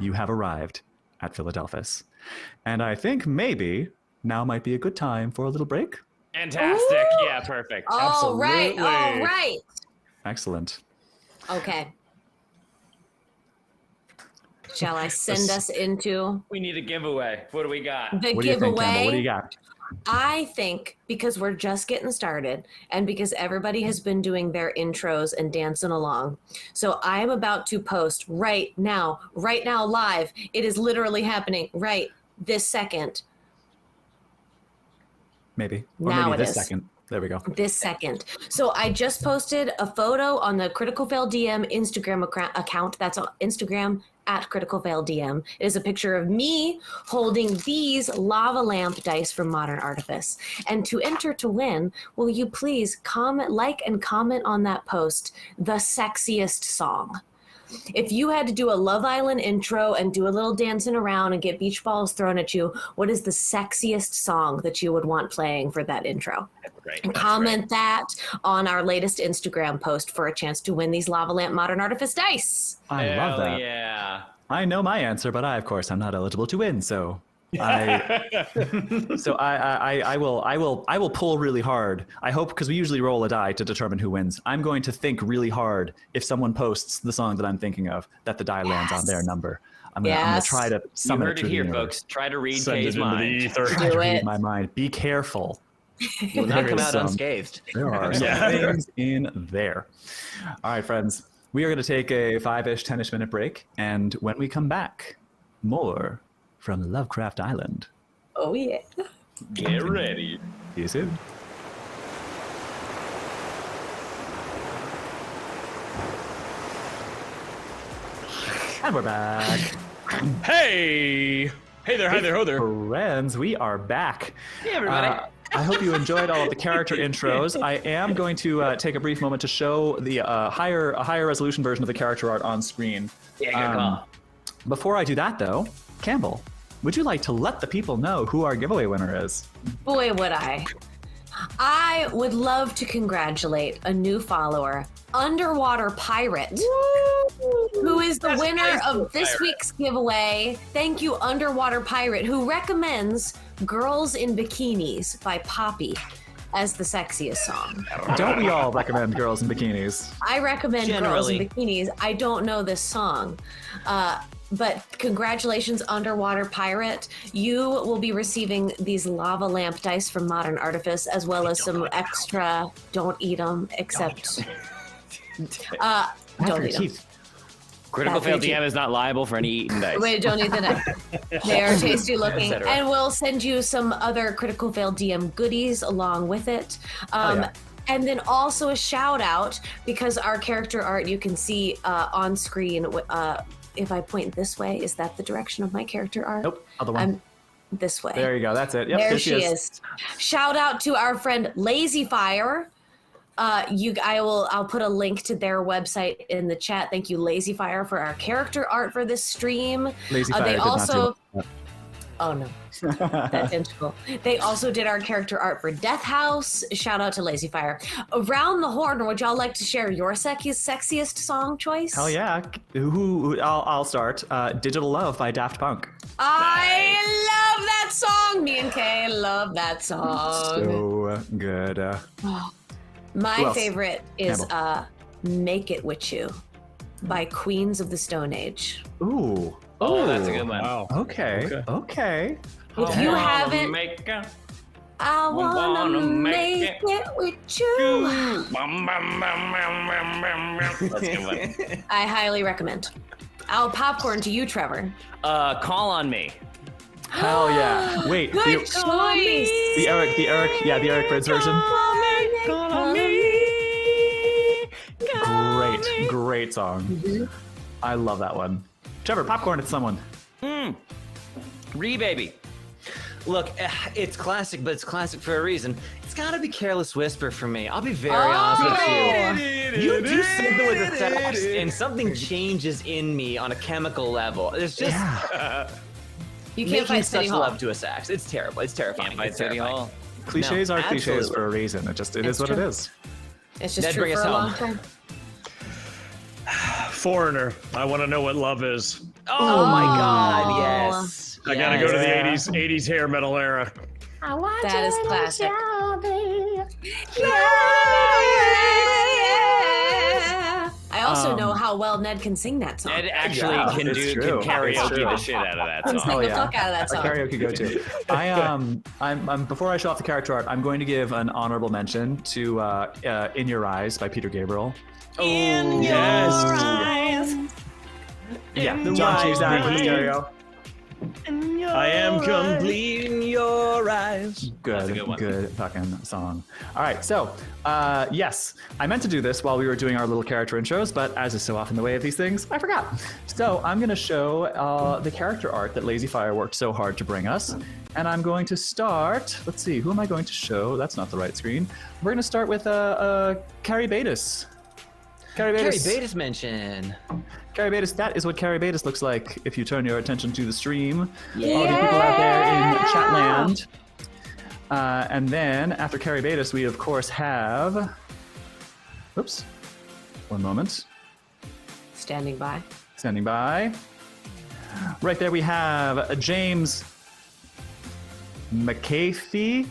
You have arrived at Philadelphus. And I think maybe now might be a good time for a little break. Fantastic. Ooh. Yeah, perfect. All right. Absolutely. All right. Excellent. Okay. Shall I send us into We need a giveaway. What do we got? the What do you think, Campbell? giveaway? What do you got? I think because we're just getting started and because everybody has been doing their intros and dancing along. So I'm about to post right now, live. It is literally happening right this second. Maybe. Or Now maybe it this is. second. There we go. This second. So I just posted a photo on the Critical Fail DM Instagram account. That's on Instagram at Critical Fail DM. It is a picture of me holding these lava lamp dice from Modern Artifice. And to enter to win, will you please like and comment on that post the sexiest song? If you had to do a Love Island intro and do a little dancing around and get beach balls thrown at you, what is the sexiest song that you would want playing for that intro? Great. And comment that on our latest Instagram post for a chance to win these Lava Lamp Modern Artifice dice. I love that. Yeah. I know my answer, but of course, I'm not eligible to win. So I will pull really hard. I hope, because we usually roll a die to determine who wins. I'm going to think really hard if someone posts the song that I'm thinking of, that the die lands on their number. I'm gonna try to You summon heard it it through here, the universe. folks. Try to read Send Kay's it into the mind. ether. Try to Do read it. my mind. Be careful. You will not There come is out some- unscathed. There are some things in there. All right, friends. We are going to take a 5-ish, 10-ish minute break. And when we come back, more from Lovecraft Island. Oh, yeah. Get ready. See you soon. And we're back. Hey! Hey there, hi there, ho there. Friends, we are back. Hey, everybody. I hope you enjoyed all of the character intros. I am going to take a brief moment to show the higher resolution version of the character art on screen. Yeah, good call. Before I do that, though, Campbell, would you like to let the people know who our giveaway winner is? Boy, would I. I would love to congratulate a new follower, Underwater Pirate, who is the winner of this week's giveaway. Thank you, Underwater Pirate, who recommends Girls in Bikinis by Poppy as the sexiest song. Don't we all recommend Girls in Bikinis? I recommend Generally. Girls in Bikinis. I don't know this song. But congratulations, Underwater Pirate. You will be receiving these lava lamp dice from Modern Artifice, as well as some extra, don't eat them, except... don't eat them. Critical Bad Fail for you. DM is not liable for any eaten dice. Wait, don't eat the dice. They are tasty looking. cetera. And we'll send you some other Critical Fail DM goodies along with it. yeah. And then also a shout out, because our character art you can see on screen. If I point this way, is that the direction of my character art? Nope, other one. I'm this way. There you go. That's it. Yep, There there she is. Shout out to our friend Lazy Fire. I'll put a link to their website in the chat. Thank you, Lazy Fire, for our character art for this stream. Lazy They Fire did not also do that. Oh no, identical. They also did our character art for Death House. Shout out to Lazy Fire. Around the horn, would y'all like to share your sexiest song choice? Hell yeah. I'll start. Digital Love by Daft Punk. I love that song. Me and Kay love that song. So good. My favorite is Campbell. Make It With You by Queens of the Stone Age. Ooh. Oh, that's a good one. Wow. Okay. If you haven't, I wanna make it with you. That's a good one. I highly recommend. I'll popcorn to you, Trevor. Call on Me. Hell yeah. Wait. Good choice. The Eric Bridge version. Call on me. Great song. I love that one. Trevor, popcorn at someone. Baby. Look, it's classic, but it's classic for a reason. It's gotta be Careless Whisper for me. I'll be very honest with you. You sing it with a sax, and something changes in me on a chemical level. It's just You can't making fight such City Hall. love to a sax. It's terrible. It's terrifying. Can't fight It's City terrifying. Hall. Cliches No, are cliches absolutely. for a reason. It is what it true. is. It's just Ned, true bring for us a home. long time. Foreigner. I want to know what love is. Oh my God! Yes. I gotta go to the 80s hair metal era. That is classic. I also know how well Ned can sing that song. Ed actually Yeah, can it's do true. can karaoke It's true. the shit out of that Can song. sing the fuck out of that A song. karaoke go-to. I'm before I show off the character art, I'm going to give an honorable mention to "In Your Eyes" by Peter Gabriel. In your eyes. Yeah, John Cusack with the stereo. I am complete in your eyes. Good, a good one. good fucking song. All right, so yes, I meant to do this while we were doing our little character intros, but as is so often the way of these things, I forgot. So I'm going to show the character art that Lazy Fire worked so hard to bring us, and I'm going to start. Let's see, who am I going to show? That's not the right screen. We're going to start with Carrie Badis. Carrie Badis. Carrie Badis mention. Carrie Badis, that is what Carrie Badis looks like if you turn your attention to the stream. All the people out there in Chatland. And then after Carrie Badis, we of course have. Oops. One moment. Standing by. Standing by. Right there we have James Macaffey.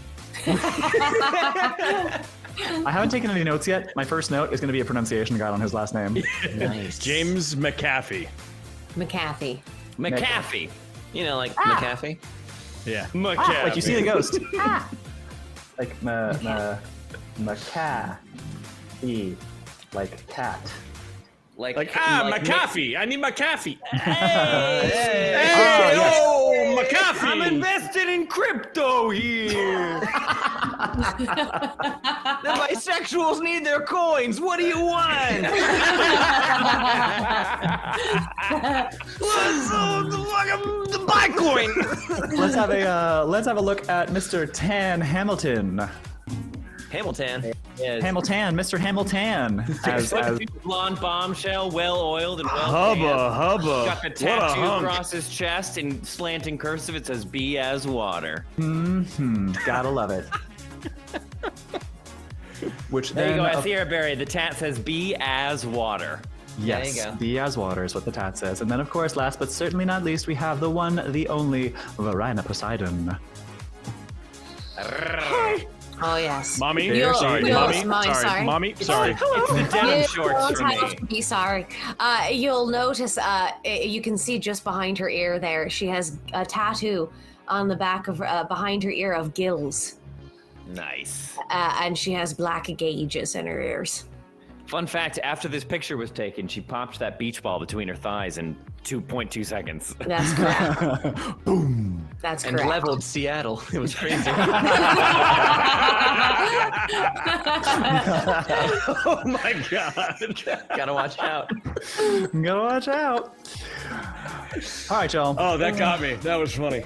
I haven't taken any notes yet. My first note is going to be a pronunciation guide on his last name. Nice. James Macaffey. Macaffey. Macaffey. You know, like Macaffey. Yeah. Ah, like you see the ghost. Like Macaffey. Like cat. Like Macaffey. I need Macaffey. Hey, Oh, Macaffey. I'm invested in crypto here. The bisexuals need their coins. What do you want? the Bitcoin. Let's have a look at Mr. Tan Hamilton. Hamilton. Yes. Hamilton, Mr. Hamilton. As Blonde bombshell, well oiled and well Hubba. got the What a tattoo hunk. across his chest in slanting cursive. It says "Be as water." gotta love it. Which There then, you go. I see her buried. The tat says "Be as water." yes, There you go. be as water is what the tat says. And then, of course, last but certainly not least, we have the one, the only Verina Poseidon. Oh yes. Mommy. You'll- Sorry. you'll- Mommy. Mommy, sorry. Mommy. Sorry. It's the denim You shorts don't for have me. to be sorry. You'll notice. You can see just behind her ear there. She has a tattoo on the back of behind her ear of gills, Nice. and she has black gauges in her ears. Fun fact: after this picture was taken, she popped that beach ball between her thighs in 2.2 seconds. That's correct. Boom. That's And correct. leveled Seattle. It was crazy. Oh my God. Gotta watch out. Gotta watch out. All right, y'all. Oh, that got me. That was funny.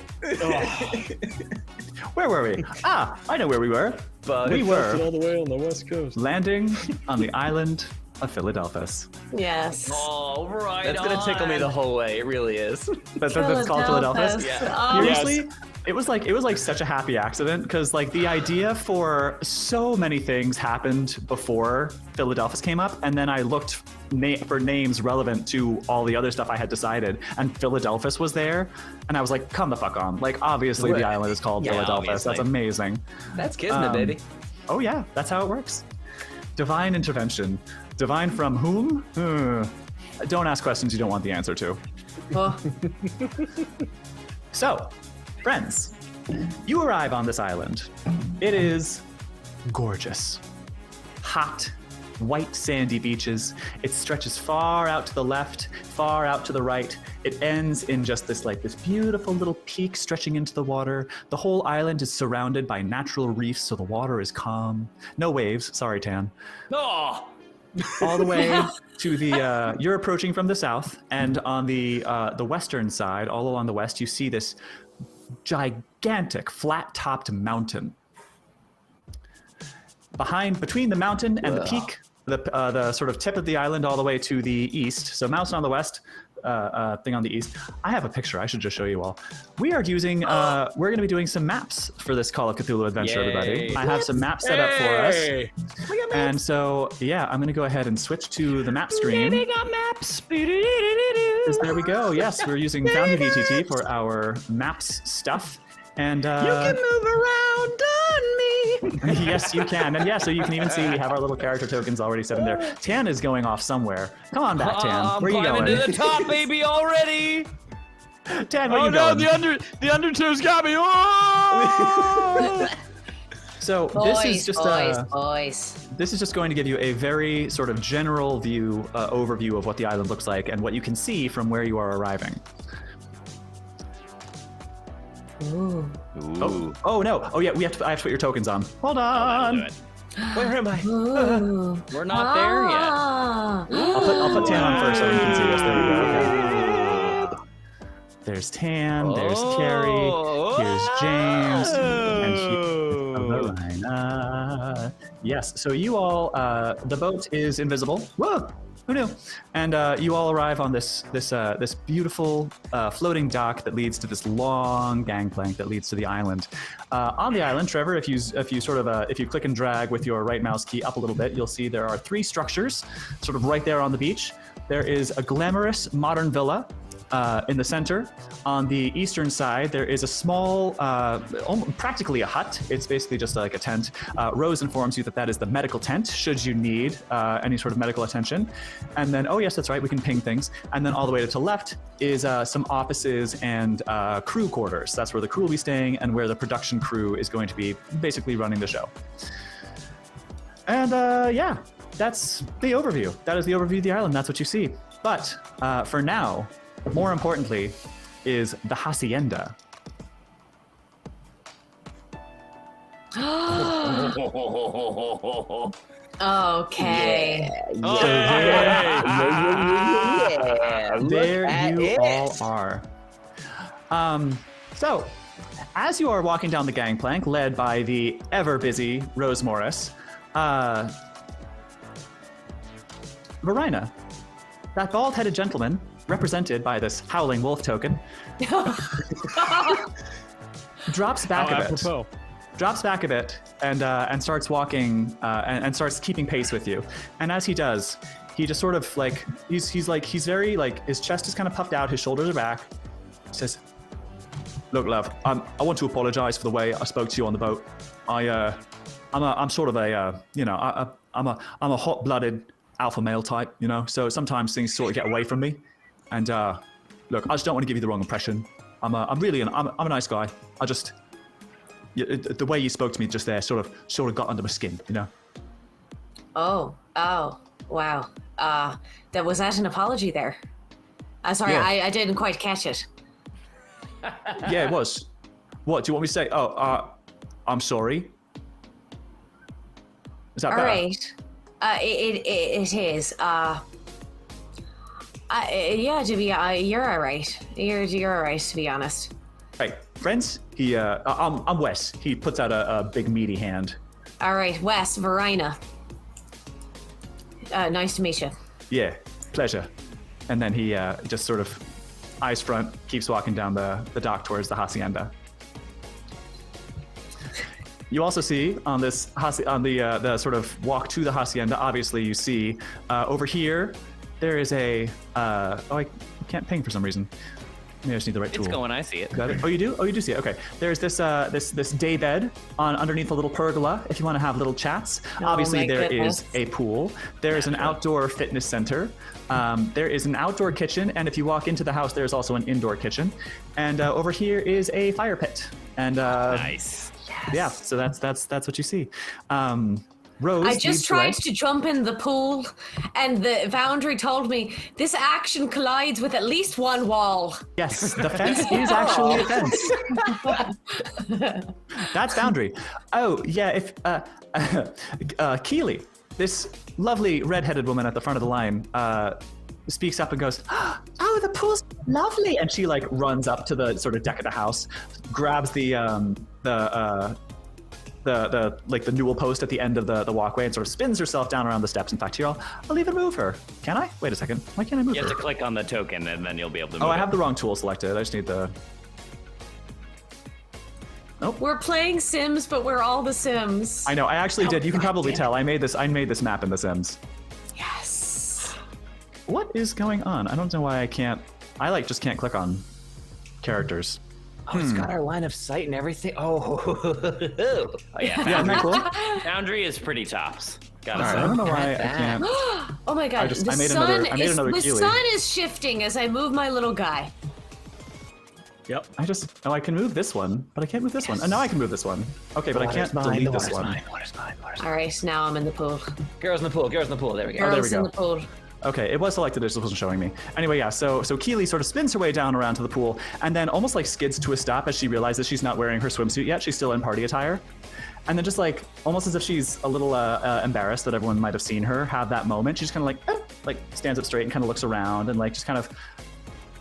Where were we? I know where we were. But We were all the way on the West Coast. landing on the island of Philadelphus. Yes. Oh, right. That's gonna tickle me the whole way. It really is. That's called Philadelphus. Yeah. Oh, Seriously, it was like such a happy accident because like the idea for so many things happened before Philadelphus came up, and then I looked for names relevant to all the other stuff I had decided, and Philadelphus was there, and I was like, come the fuck on! Like obviously the island is called Yeah, Philadelphus. obviously. That's amazing. That's kismet, baby. Oh yeah, that's how it works. Divine intervention. Divine from whom? Don't ask questions you don't want the answer to. Oh. So, friends, you arrive on this island. It is gorgeous. Hot, white sandy beaches. It stretches far out to the left, far out to the right. It ends in just this beautiful little peak stretching into the water. The whole island is surrounded by natural reefs, so the water is calm. No waves, sorry, Tan. Oh, All the way to the you're approaching from the south, and on the western side, all along the west, you see this gigantic flat-topped mountain. Between the mountain and the peak, the sort of tip of the island all the way to the east, so mountain on the west, thing on the east. I have a picture. I should just show you all. We are using. We're going to be doing some maps for this Call of Cthulhu adventure, Yay. everybody. I have some maps set up for us, Hey! and so yeah, I'm going to go ahead and switch to the map screen. got maps. 'Cause there we go. Yes, we're using Foundry VTT for our maps stuff, and Move around on me. yes, you can. And yeah, so you can even see we have our little character tokens already set in there. Tan is going off somewhere. Come on back, Tan. I'm Where are you climbing going? to the top, baby, already. Tan, where Oh you no, going? the undertow's got me. Oh! So this is just boys. this is just going to give you a very sort of general view, overview of what the island looks like and what you can see from where you are arriving. Ooh. Ooh. Oh no! Oh yeah, I have to put your tokens on. Hold I'll on. do it. Where am I? Ooh. We're not there yet. Ah. I'll put Tan on first so you can see us. There we go. Okay. There's Tan. There's Carrie. Here's James. And here's Verina. Yes. So you all, the boat is invisible. Whoa! Who knew? And you all arrive on this beautiful floating dock that leads to this long gangplank that leads to the island. On the island, Trevor, if you click and drag with your right mouse key up a little bit, you'll see there are 3 structures, sort of right there on the beach. There is a glamorous modern villa. In the center. On the eastern side, there is a small, practically a hut. It's basically just like a tent. Rose informs you that that is the medical tent, should you need any sort of medical attention. And then, oh yes, that's right, we can ping things. And then all the way to the left is some offices and crew quarters. That's where the crew will be staying and where the production crew is going to be basically running the show. And yeah, that's the overview. That is the overview of the island. That's what you see. But for now, more importantly, is the hacienda. Okay. There you all are. So, as you are walking down the gangplank, led by the ever-busy Rose Morris, Verina, that bald-headed gentleman, represented by this howling wolf token, drops back a bit. Apropos. Drops back a bit and starts walking and starts keeping pace with you. And as he does, he just sort of like he's very like his chest is kind of puffed out, his shoulders are back. He says, "Look, love, I want to apologize for the way I spoke to you on the boat. I'm sort of a I'm a hot-blooded alpha male type, you know. So sometimes things sort of get away from me. And look, I just don't want to give you the wrong impression. I'm a nice guy. I just the way you spoke to me just there sort of got under my skin, you know." Oh, wow. Was that an apology there? Sorry, Yeah. I didn't quite catch it. Yeah, it was. What do you want me to say? Oh, I'm sorry. Is that All better? right. It is. Yeah, to be, you're all right. You're all right, to be honest. Hey, friends. I'm Wes. He puts out a big meaty hand. All right, Wes, Verina. Nice to meet you. Yeah, pleasure. And then he just sort of eyes front, keeps walking down the dock towards the hacienda. You also see on this on the sort of walk to the hacienda. Obviously, you see over here there is a I can't ping for some reason. Maybe I just need the right tool. It's going. I see it. Is that it? Oh, you do? Oh, you do see it. Okay. There's this this day bed underneath a little pergola if you want to have little chats. Oh, Obviously, there goodness. is a pool. There is an outdoor fitness center. There is an outdoor kitchen, and if you walk into the house, there's also an indoor kitchen. And over here is a fire pit. And Nice. yeah, so that's what you see. Rose, I leads just the tried way. to jump in the pool, and the Foundry told me this action collides with at least one wall. Yes, the fence is actually a fence. That's Boundary. Oh, yeah, if Keely, this lovely redheaded woman at the front of the line, speaks up and goes, "Oh, the pool's lovely," and she like runs up to the sort of deck of the house, grabs the newel post at the end of the walkway and sort of spins herself down around the steps. In fact, here, I'll even move her. Can I? Wait a second. Why can't I move You her? have to click on the token, and then you'll be able to move Oh, I it. have the wrong tool selected. I just need the... We're playing Sims, but we're all the Sims. I know, I actually did. You can probably damn tell. I made this map in The Sims. Yes. What is going on? I don't know why I can't... I just can't click on characters. Oh, it's got our line of sight and everything. Oh, Oh, yeah. Yeah, isn't that cool? Boundary is pretty tops. Gotta All right, say. I don't know why I That. can't... Oh my god, I made another the Keely. sun is shifting as I move my little guy. Yep. I can move this one, but I can't move this one. And now I can move this one. Okay, but I can't delete this one. All right, now I'm in the pool. girls in the pool. Girls in the pool. There we go. there we Girls in go. the pool. Okay, it was selected, it just wasn't showing me. Anyway, yeah, so Keely sort of spins her way down around to the pool and then almost like skids to a stop as she realizes she's not wearing her swimsuit yet. She's still in party attire. And then just like, almost as if she's a little embarrassed that everyone might have seen her have that moment, she just kind of like stands up straight and kind of looks around and like just kind of,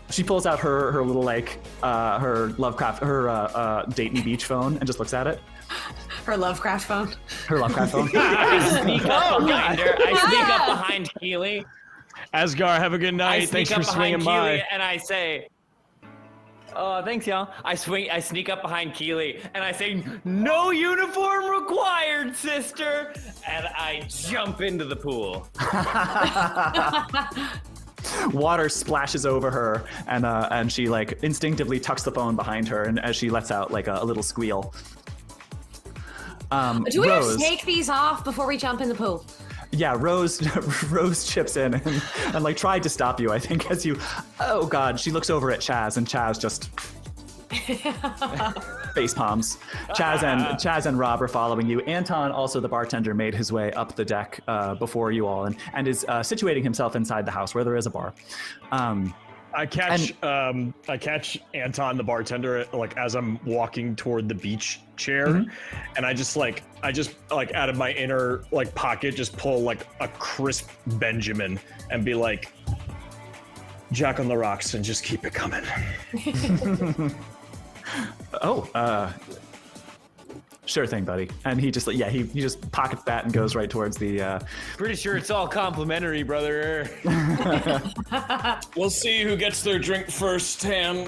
she pulls out her little like, her Lovecraft, her Dayton Beach phone and just looks at it. Her Lovecraft phone. Her Lovecraft phone. I sneak up behind her. I sneak up behind Keely. Asgar, have a good I night. sneak Thanks up for swinging behind Keely by. and I say, "Oh, thanks, y'all." I sneak up behind Keely and I say, "No uniform required, sister," and I jump into the pool. Water splashes over her, and she like instinctively tucks the phone behind her, and as she lets out like a little squeal. Do we have Rose, to take these off before we jump in the pool? yeah, Rose chips in and like tried to stop you. I think as you, oh god, she looks over at Chaz, and Chaz just face palms. Chaz and Rob are following you. Anton, also the bartender, made his way up the deck before you all, and is situating himself inside the house where there is a bar. I catch Anton, the bartender, like as I'm walking toward the beach chair, and I just out of my inner like pocket just pull like a crisp Benjamin and be like, "Jack on the rocks and just keep it coming." Sure thing, buddy. And he just he just pockets that and goes right towards the. Pretty sure it's all complimentary, brother. We'll see who gets their drink first, Tam.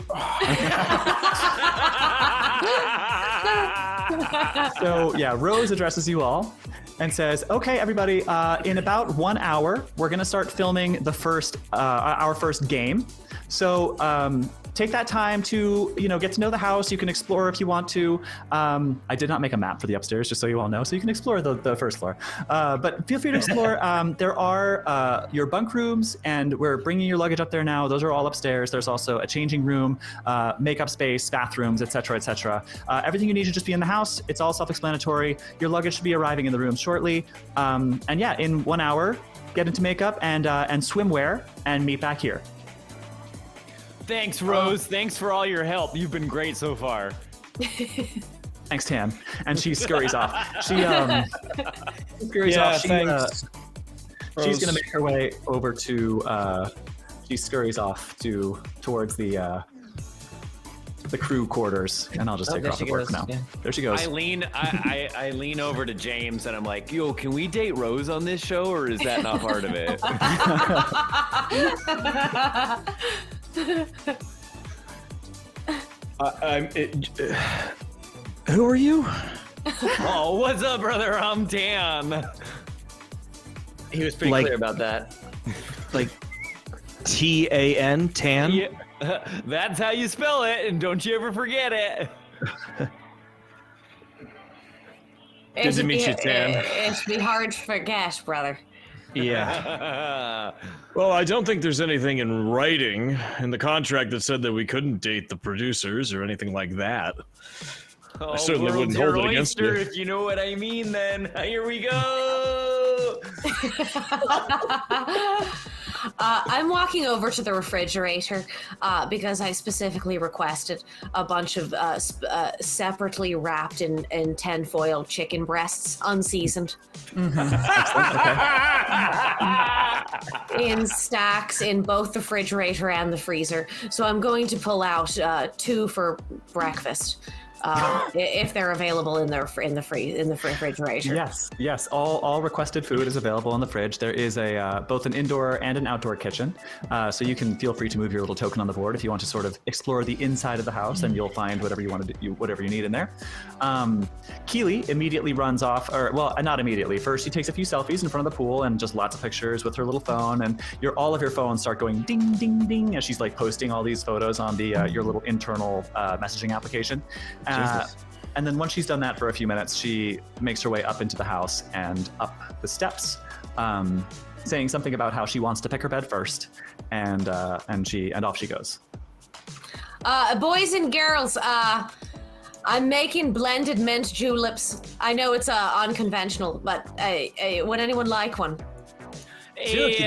So yeah, Rose addresses you all and says, "Okay, everybody, in about 1 hour, we're gonna start filming the first our first game. So take that time to get to know the house. You can explore if you want to. I did not make a map for the upstairs, just so you all know. So you can explore the first floor, but feel free to explore. There are your bunk rooms, and we're bringing your luggage up there now. Those are all upstairs. There's also a changing room, makeup space, bathrooms, etc., etc. Everything you need to just be in the house. It's all self-explanatory. Your luggage should be arriving in the room shortly. And yeah, in 1 hour, get into makeup and swimwear and meet back here." Thanks, Rose. Thanks for all your help. You've been great so far. Thanks, Tam. And she scurries off. She scurries off. Thanks. She's gonna make her way over to. She scurries off towards the the crew quarters, and I'll just take her off the board for now. Yeah. There she goes. I lean over to James and I'm like, yo, can we date Rose on this show, or is that not part of it? Who are you? Oh, what's up, brother? I'm Dan. He was pretty clear about that. Like T-A-N, tan? Yeah, that's how you spell it, and don't you ever forget it. Good to meet you, Tan. It'd be hard to forget, brother. Yeah. Well, I don't think there's anything in writing in the contract that said that we couldn't date the producers or anything like that. I certainly wouldn't hold it against you. If you know what I mean, then here we go. I'm walking over to the refrigerator because I specifically requested a bunch of separately wrapped in tinfoil chicken breasts, unseasoned. In stacks in both the refrigerator and the freezer. So I'm going to pull out 2 for breakfast. If they're available in the refrigerator. Yes. All requested food is available in the fridge. There is a both an indoor and an outdoor kitchen, so you can feel free to move your little token on the board if you want to sort of explore the inside of the house, and you'll find whatever you want to do, whatever you need in there. Keely immediately runs off, or well, not immediately. First, she takes a few selfies in front of the pool and just lots of pictures with her little phone, and all of your phones start going ding, ding, ding as she's like posting all these photos on the your little internal messaging application. And then once she's done that for a few minutes, she makes her way up into the house and up the steps, saying something about how she wants to pick her bed first, and off she goes. Boys and girls, I'm making blended mint juleps. I know it's unconventional, but would anyone like one? Hey,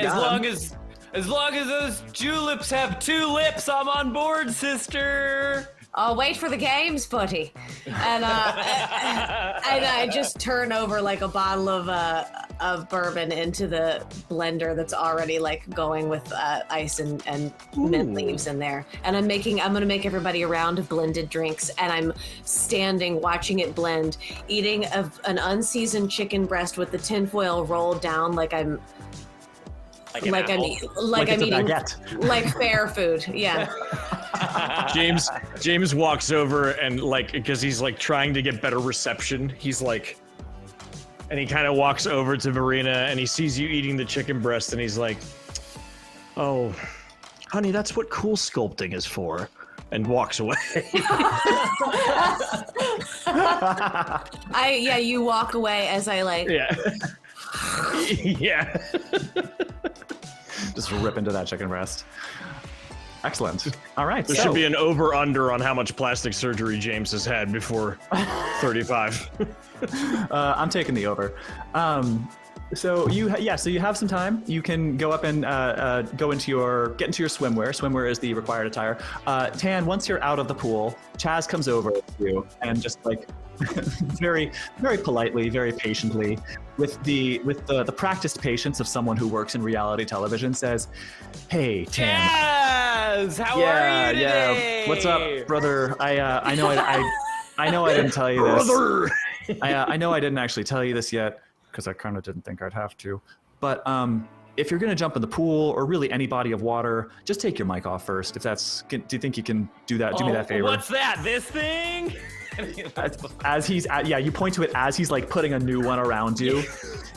as long as those juleps have 2 lips, I'm on board, sister. I'll wait for the games, buddy. And I just turn over like a bottle of bourbon into the blender that's already like going with ice and mint leaves in there. And I'm gonna make everybody a round of blended drinks, and I'm standing watching it blend, eating an unseasoned chicken breast with the tinfoil rolled down like I'm eating like fair food. Yeah. James walks over and like, because he's like trying to get better reception, he's like, and he kind of walks over to Verina and he sees you eating the chicken breast and he's like, oh, honey, that's what cool sculpting is for, and walks away. You walk away as I like. Yeah. Yeah. Just rip into that chicken breast. Excellent. All right. There should be an over-under on how much plastic surgery James has had before 35. I'm taking the over. So you have some time. You can go up and get into your swimwear. Swimwear is the required attire. Tan, once you're out of the pool, Chaz comes over to you and just like very, very politely, very patiently, with the practiced patience of someone who works in reality television, says, "Hey, Tan. Chaz, how are you today? Yeah. What's up, brother? I know I didn't tell you this. Brother. I know I didn't actually tell you this yet, because I kind of didn't think I'd have to. But if you're going to jump in the pool or really any body of water, just take your mic off first. Do you think you can do that? Do me that favor. What's that? This thing? You point to it as he's like putting a new one around you.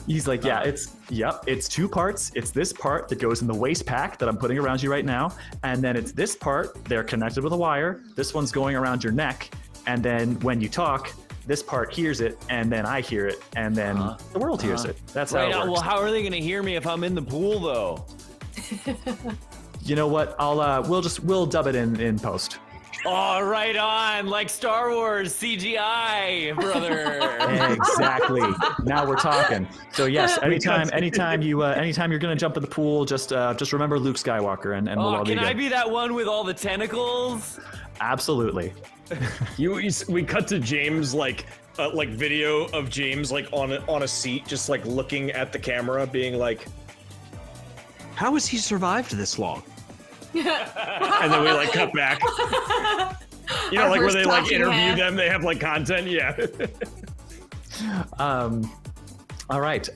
He's like, it's 2 parts. It's this part that goes in the waist pack that I'm putting around you right now. And then it's this part, they're connected with a wire. This one's going around your neck. And then when you talk, this part hears it, and then I hear it, and then the world hears it. That's how it works. Well, how are they going to hear me if I'm in the pool, though? You know what? We'll dub it in post. Oh, right on, like Star Wars CGI, brother. Exactly. Now we're talking. So yes, anytime you're gonna jump in the pool, just remember Luke Skywalker, and we'll all be good. Can I be that one with all the tentacles? Absolutely. We cut to James like video of James like on a seat, just like looking at the camera, being like, "How has he survived this long?" And then we like cut back. You know, Our like where first they like talking interview head. them, they have like content. Yeah. All right.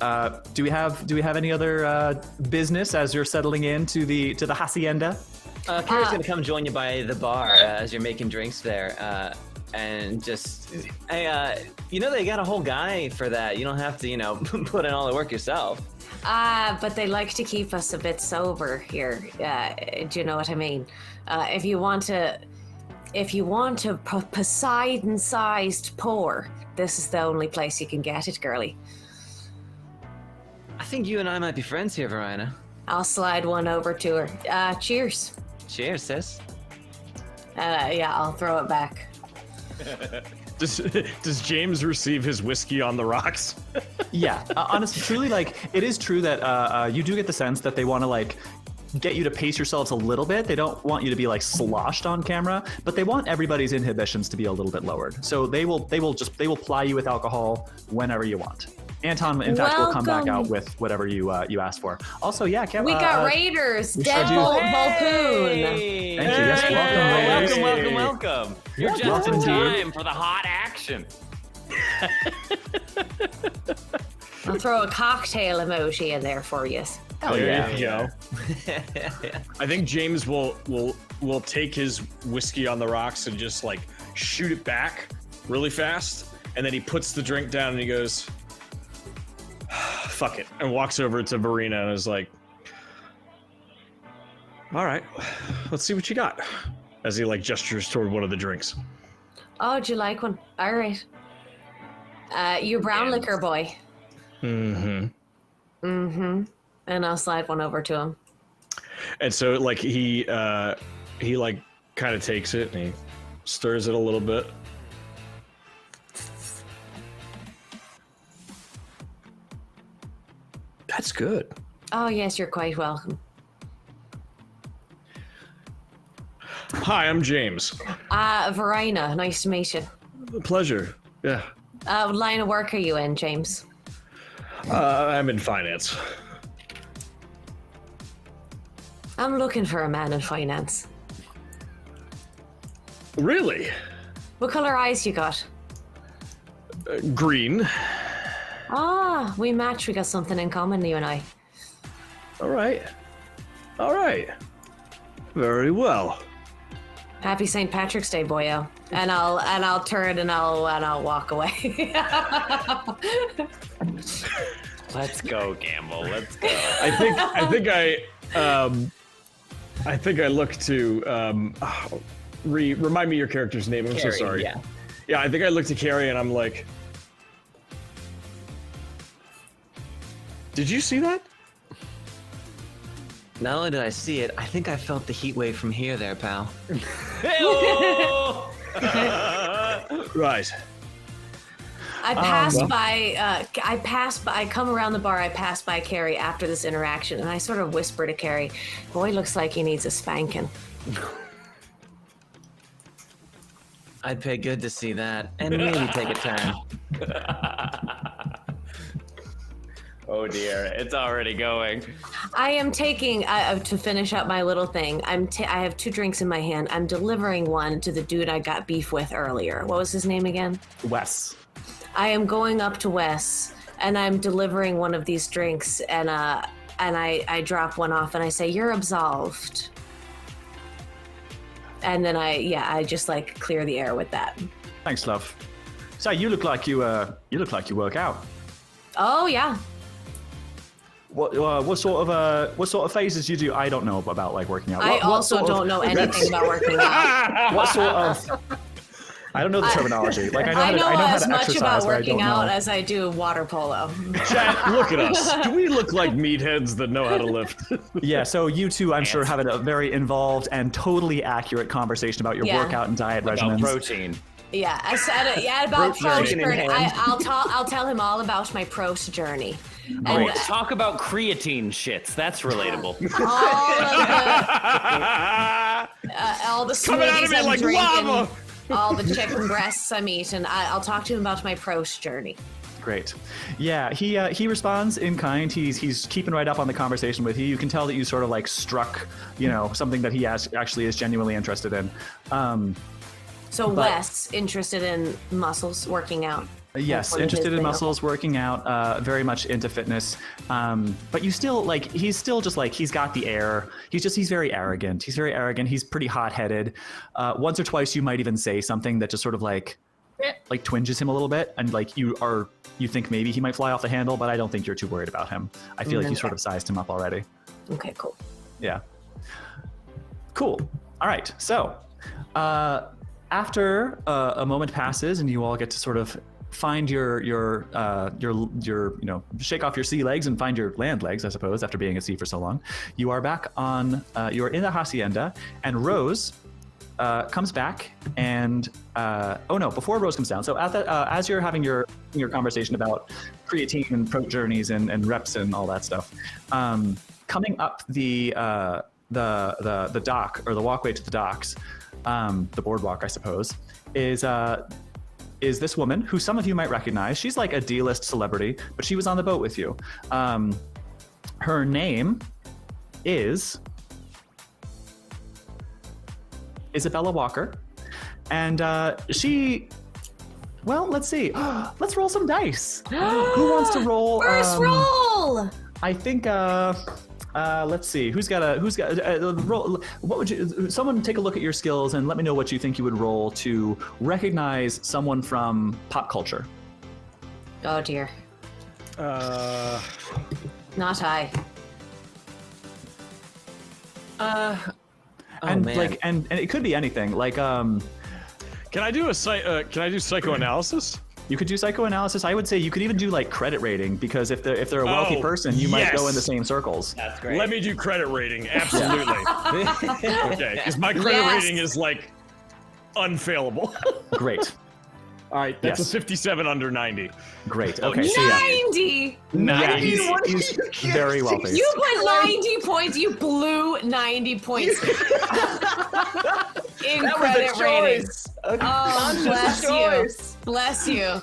Do we have any other business as you're settling into the hacienda? Carrie's gonna come join you by the bar as you're making drinks there, and just, hey, you know they got a whole guy for that. You don't have to, put in all the work yourself. But they like to keep us a bit sober here. Do you know what I mean? If you want a Poseidon-sized pour, this is the only place you can get it, girly. I think you and I might be friends here, Verina. I'll slide one over to her. Cheers. Cheers, sis. Yeah, I'll throw it back. Does James receive his whiskey on the rocks? Yeah, honestly, truly, like, it is true that you do get the sense that they want to, like, get you to pace yourselves a little bit. They don't want you to be, like, sloshed on camera, but they want everybody's inhibitions to be a little bit lowered. So they will ply you with alcohol whenever you want. Anton, in fact, will come back out with whatever you asked for. Also, yeah, We got Raiders, Deadbolt Volpoon. Thank you. Yes, welcome, Raiders. Welcome. You're just welcome, in dude. time for the hot action. I'll throw a cocktail emoji in there for you. Hell There yeah. you go. I think James will take his whiskey on the rocks and just like shoot it back really fast, and then he puts the drink down and he goes, "Fuck it," and walks over to Verina and is like, "All right, let's see what you got," as he like gestures toward one of the drinks. Oh, do you like one? All right. You brown liquor boy. Mm-hmm. Mm-hmm. And I'll slide one over to him. And so like he like kind of takes it and he stirs it a little bit. That's good. Oh, yes, you're quite welcome. Hi, I'm James. Varina, nice to meet you. Pleasure. Yeah. What line of work are you in, James? I'm in finance. I'm looking for a man in finance. Really? What color eyes you got? Green. Ah, we match. We got something in common, you and I. All right. All right. Very well. Happy St. Patrick's Day, boyo. And I'll turn and I'll walk away. Let's go, Campbell. Let's go. I think I look to remind me your character's name. I'm Carrie, so sorry. yeah. Yeah, I think I look to Carrie and I'm like, did you see that? Not only did I see it, I think I felt the heat wave from here there, pal. Hey-oh! Right. I come around the bar, I pass by Carrie after this interaction, and I sort of whisper to Carrie, boy looks like he needs a spanking. I'd pay good to see that, and maybe take a turn. Oh dear, it's already going. I am taking, to finish up my little thing, I have 2 drinks in my hand. I'm delivering one to the dude I got beef with earlier. What was his name again? Wes. I am going up to Wes, and I'm delivering one of these drinks, and I drop one off, and I say, "You're absolved." And then I just like clear the air with that. Thanks, love. So you look like you work out. Oh yeah. What sort of phases do you do? I don't know about like working out. I also don't know anything about working out. What sort of? I don't know the terminology. Like I know how as to much exercise, about but I working don't out know. as I do water polo. Chat, look at us. Do we look like meatheads that know how to lift? Yeah, so you two, I'm sure, have a very involved and totally accurate conversation about your Yeah. workout and diet About regimens. protein. Yeah, I said about pro Chicken in journey. hand. I'll tell him all about my pro journey. And Great. Talk about creatine shits. That's relatable. all the Coming out smoothies of me I'm like drinking, lava. all the chicken breasts I'm eating. I'll talk to him about my pro journey. Great. Yeah, he responds in kind. He's keeping right up on the conversation with you. You can tell that you sort of like struck, something that he actually is genuinely interested in. So Wes interested in muscles, working out. Yes, One of interested his in things. muscles, working out, very much into fitness. But you still like he's still just like he's got the air. He's very arrogant. He's pretty hot-headed. Once or twice you might even say something that just sort of like twinges him a little bit, and like you think maybe he might fly off the handle, but I don't think you're too worried about him. I feel like you sort of sized him up already. Okay, cool. Yeah. Cool. All right. So after a moment passes and you all get to sort of find your shake off your sea legs and find your land legs, I suppose, after being at sea for so long, you are back on you are in the hacienda, and Rose comes back and before Rose comes down. So as you're having your conversation about creatine and pro journeys and reps and all that stuff, coming up the dock, or the walkway to the docks, the boardwalk, I suppose, is this woman who some of you might recognize. She's like a D-list celebrity, but she was on the boat with you. Her name is Isabella Walker, and let's see. Let's roll some dice. Who wants to roll? First roll! I think. Let's see. Who's got roll? What would you? Someone take a look at your skills and let me know what you think you would roll to recognize someone from pop culture. Oh dear. Not I. And man. like, and it could be anything. Like, Can I do psychoanalysis? you could do psychoanalysis. I would say you could even do like credit rating, because if they're a wealthy person, you might go in the same circles. That's great. Let me do credit rating. Absolutely. Okay, because my credit rating is like unfailable. Great. All right, that's Yes. a 57 under 90. Great. Okay. So yeah. 90! Yeah, he's very wealthy. You put 90 points, you blew 90 points. In credit rating. Oh, bless you. Bless you.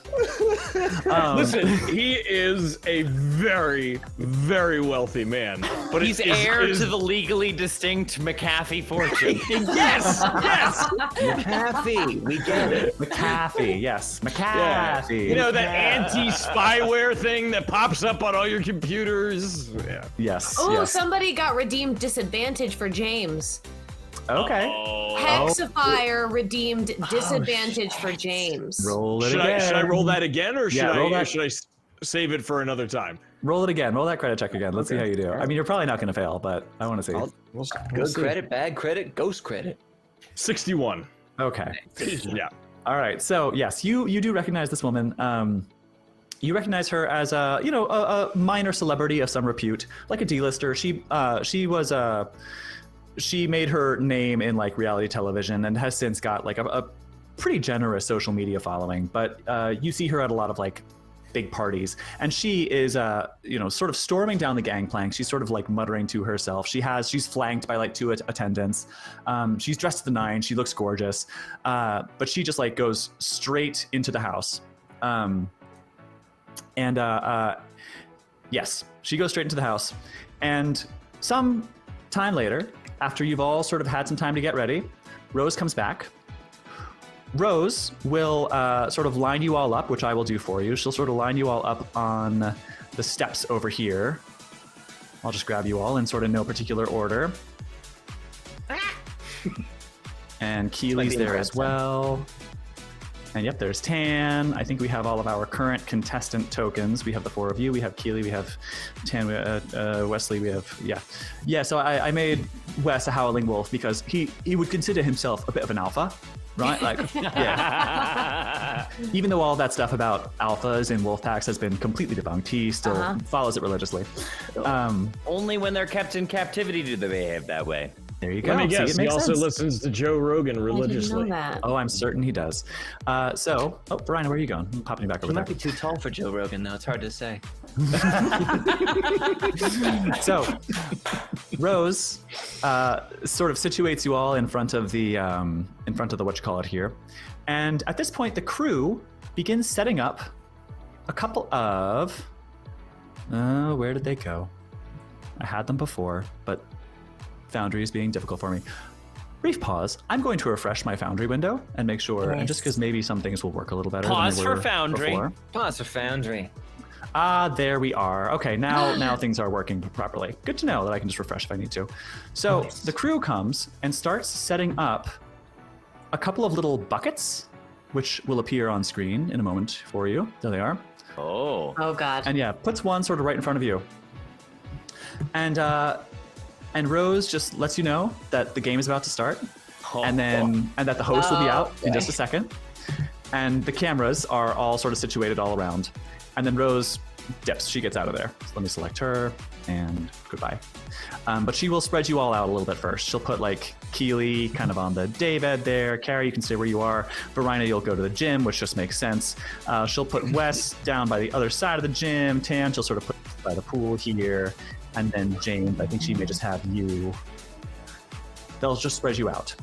Listen, he is a very, very wealthy man. But He's heir to the legally distinct Macaffey fortune. Yes, yes. Macaffey, we get it. Macaffey. Yes. Yeah. Macaffey. You know, that anti-spyware thing that pops up on all your computers. Yeah. Yes. Oh, yes. somebody got redeemed disadvantage for James. Okay. Hexifier redeemed disadvantage for James. Roll it Should again. I roll that again, or should roll that. should I save it for another time? Roll it again. Roll that credit check again. Let's see how you do. I mean, you're probably not going to fail, but I want to see. We'll Good see. credit, bad credit, ghost credit. 61. Okay. Yeah. All right. So yes, you do recognize this woman. You recognize her as a minor celebrity of some repute, like a D-lister. She made her name in like reality television and has since got like a pretty generous social media following. But you see her at a lot of like big parties, and she is sort of storming down the gangplank. She's sort of like muttering to herself. She's flanked by like 2 attendants. She's dressed to the nines. She looks gorgeous, but she just like goes straight into the house. Yes, she goes straight into the house, and some time later, after you've all sort of had some time to get ready, Rose comes back. Rose will sort of line you all up, which I will do for you. She'll sort of line you all up on the steps over here. I'll just grab you all in sort of no particular order. And Keely's there as well. And yep, there's Tan. I think we have all of our current contestant tokens. We have the 4 of you. We have Keely. We have Tan. Wesley. We have yeah. So I made Wes a howling wolf because he would consider himself a bit of an alpha, right? Like yeah. Even though all that stuff about alphas and wolf packs has been completely debunked, he still follows it religiously. Only when they're kept in captivity do they behave that way. There you go. Let me See, guess, it he makes also sense. listens to Joe Rogan I didn't religiously. know that. Oh, I'm certain he does. Verina, where are you going? I'm popping you back He over might there. be too tall for Joe Rogan, though. It's hard to say. So, Rose sort of situates you all in front of the whatchamacallit here, and at this point, the crew begins setting up a couple of. Where did they go? I had them before, but Foundry is being difficult for me. brief pause. I'm going to refresh my Foundry window and make sure, and just because maybe some things will work a little better. Pause than they for were Foundry. Before. Pause for Foundry. There we are. Okay, now things are working properly. Good to know that I can just refresh if I need to. So the crew comes and starts setting up a couple of little buckets, which will appear on screen in a moment for you. There they are. Oh. Oh God. And yeah, puts one sort of right in front of you. And Rose just lets you know that the game is about to start, and that the host will be out in just a second. And the cameras are all sort of situated all around. And then Rose dips. She gets out of there. So let me select her, and goodbye. But she will spread you all out a little bit first. She'll put like Keely kind of on the day bed there. Carrie, you can stay where you are. Verina, you'll go to the gym, which just makes sense. She'll put Wes down by the other side of the gym. Tan, she'll sort of put by the pool here. And then James, I think she may just have you. They'll just spread you out.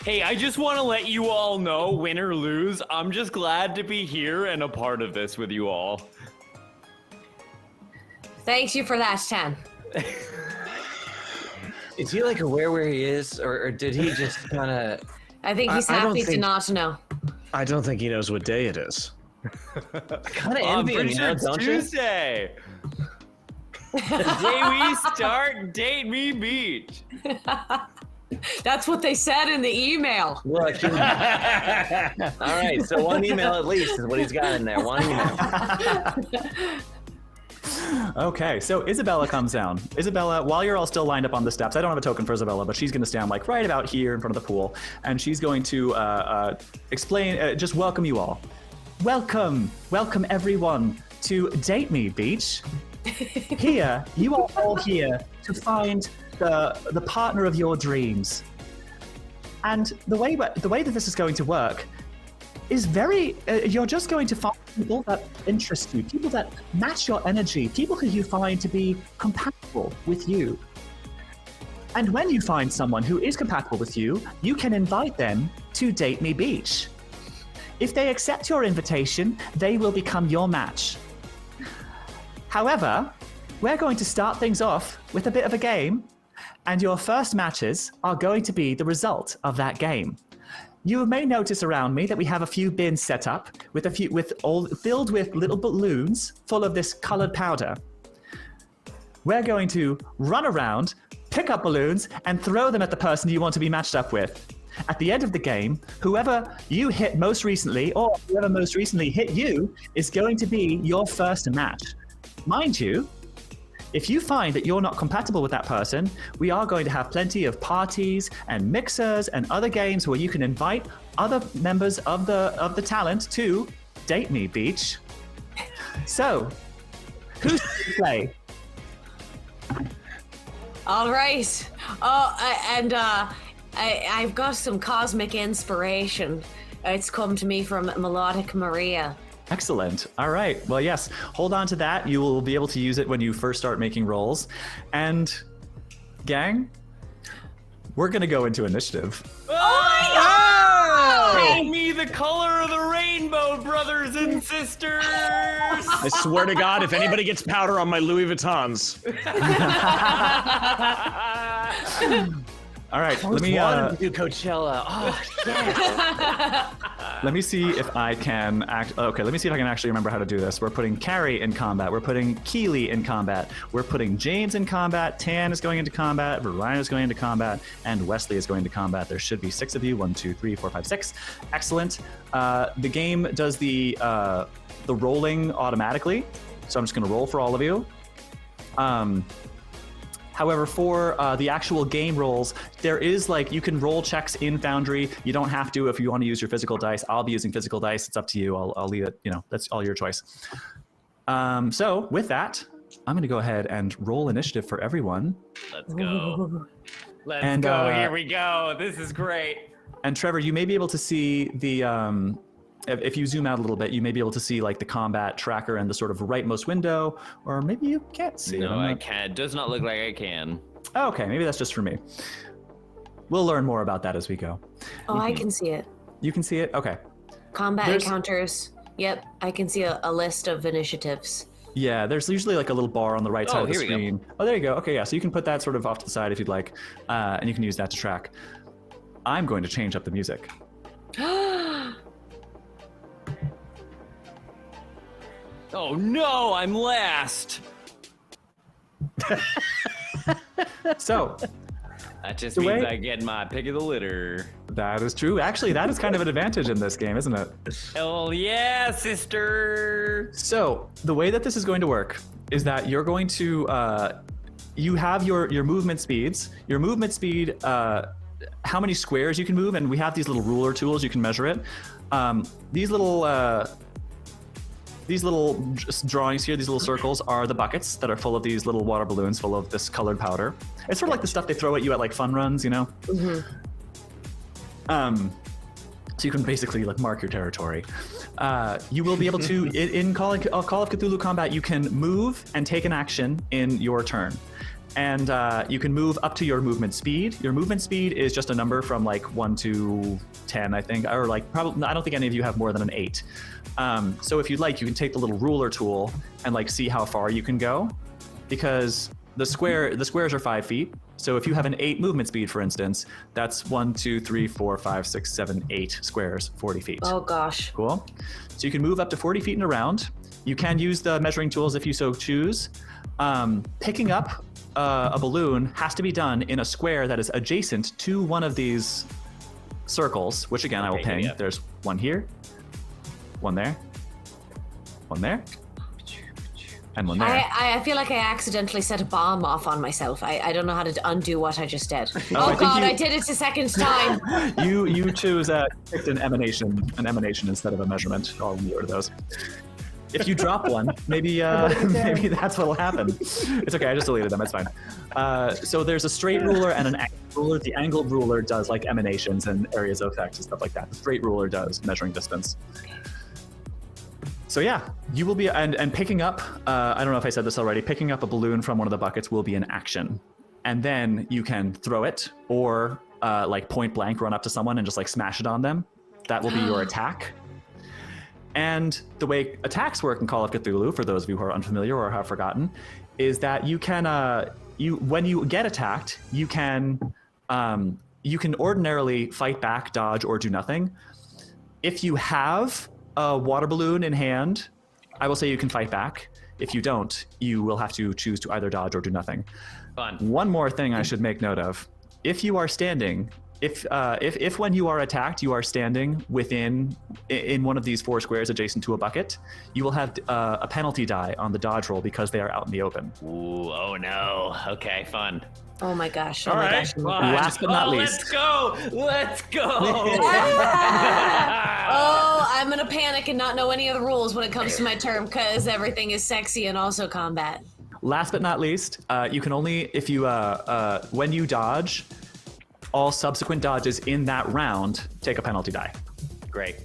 Hey, I just want to let you all know, win or lose, I'm just glad to be here and a part of this with you all. Thanks you for that, Tan. Is he like aware where he is, or did he just kind of? I think he's I don't happy to think- not know. I don't think he knows what day it is. Kind of I'm envy him, pretty you sure know, it's don't you? Tuesday. The day we start Date Me Beach. That's what they said in the email. Look. All right, so one email at least is what he's got in there. One email. Okay, so Isabella comes down. Isabella, while you're all still lined up on the steps, I don't have a token for Isabella, but she's going to stand like right about here in front of the pool, and she's going to explain, just welcome you all. Welcome everyone to Date Me Beach. Here, you are all here to find the partner of your dreams. And the way that this is going to work is very, you're just going to find people that interest you, people that match your energy, people who you find to be compatible with you. And when you find someone who is compatible with you, you can invite them to Date Me Beach. If they accept your invitation, they will become your match. However, we're going to start things off with a bit of a game, and your first matches are going to be the result of that game. You may notice around me that we have a few bins set up filled with little balloons full of this colored powder. We're going to run around, pick up balloons, and throw them at the person you want to be matched up with. At the end of the game, whoever you hit most recently, or whoever most recently hit you, is going to be your first match. Mind you, if you find that you're not compatible with that person, we are going to have plenty of parties and mixers and other games where you can invite other members of the talent to Date Me Beach. So, who's going to play? All right. I've got some cosmic inspiration. It's come to me from Melodic Maria. Excellent. All right. Well, yes. Hold on to that. You will be able to use it when you first start making rolls. And, gang, we're going to go into initiative. Oh my God! Paint me the color of the rainbow, brothers and sisters! I swear to God, if anybody gets powder on my Louis Vuittons. All right. I wanted to do Coachella. Oh, yeah. Let me see if I can let me see if I can actually remember how to do this. We're putting Carrie in combat. We're putting Keely in combat. We're putting James in combat. Tan is going into combat. Verina is going into combat. And Wesley is going into combat. There should be 6 of you. 1, 2, 3, 4, 5, 6. Excellent. The game does the rolling automatically. So I'm just going to roll for all of you. However, for the actual game rolls, there is you can roll checks in Foundry. You don't have to if you want to use your physical dice. I'll be using physical dice. It's up to you. I'll leave it, that's all your choice. So with that, I'm going to go ahead and roll initiative for everyone. Let's go. And, Here we go. This is great. And Trevor, you may be able to see the, if you zoom out a little bit, you may be able to see the combat tracker and the sort of rightmost window, or maybe you can't see it. No, I can't. Does not look like I can. Oh, okay, maybe that's just for me. We'll learn more about that as we go. Oh, I can see it. You can see it? Okay. Combat There's- encounters. Yep, I can see a list of initiatives. Yeah, there's usually a little bar on the right side of the here we go. screen. Oh, there you go. Okay, yeah, so you can put that sort of off to the side if you'd like, and you can use that to track. I'm going to change up the music. Oh no, I'm last. So That just The means way- I get my pick of the litter. that is true. Actually, that is kind of an advantage in this game, isn't it? Hell yeah, sister. So the way that this is going to work is that you're going to you have your movement speeds. Your movement speed, how many squares you can move, and we have these little ruler tools you can measure it. These little drawings here, these little circles, are the buckets that are full of these little water balloons full of this colored powder. It's sort of like the stuff they throw at you at like fun runs, you know? So you can basically like mark your territory. You will be able to, in Call of Cthulhu combat, you can move and take an action in your turn. And you can move up to your movement speed. Your movement speed is just a number from like 1 to 10, I think, or like probably, I don't think any of you have more than an 8. So if you'd like, you can take the little ruler tool and like see how far you can go, because the squares are 5 feet. So if you have an 8 movement speed, for instance, that's 1, 2, 3, 4, 5, 6, 7, 8 squares, 40 feet. Oh gosh. Cool. So you can move up to 40 feet and around. You can use the measuring tools if you so choose. Picking up a balloon has to be done in a square that is adjacent to one of these circles, which again I will ping. yeah. There's one here, one there, one there, and one there. I feel like I accidentally set a bomb off on myself. I don't know how to undo what I just did. I Oh think god, you- I did it a second time. You choose picked an emanation instead of a measurement. I'll reword those. If you drop one, maybe maybe that's what'll happen. It's okay, I just deleted them. It's fine. So there's a straight ruler and an angled ruler. The angled ruler does like emanations and areas of effect and stuff like that. The straight ruler does measuring distance. So yeah, you will be and picking up. I don't know if I said this already. Picking up a balloon from one of the buckets will be an action, and then you can throw it or like point blank run up to someone and just like smash it on them. That will be your attack. And the way attacks work in Call of Cthulhu, for those of you who are unfamiliar or have forgotten, is that you can when you get attacked, you can ordinarily fight back, dodge, or do nothing. If you have a water balloon in hand, I will say you can fight back. If you don't, you will have to choose to either dodge or do nothing. Fun. One more thing I should make note of: if you are standing, if when you are attacked, you are standing in one of these 4 squares adjacent to a bucket, you will have a penalty die on the dodge roll because they are out in the open. Ooh, oh no. Okay, fun. Oh my gosh. Oh All my right. gosh. Fun. Last but not least. Let's go. Let's go. Oh, I'm gonna panic and not know any of the rules when it comes to my term because everything is sexy and also combat. Last but not least, you can only, if you when you dodge, all subsequent dodges in that round take a penalty die. Great.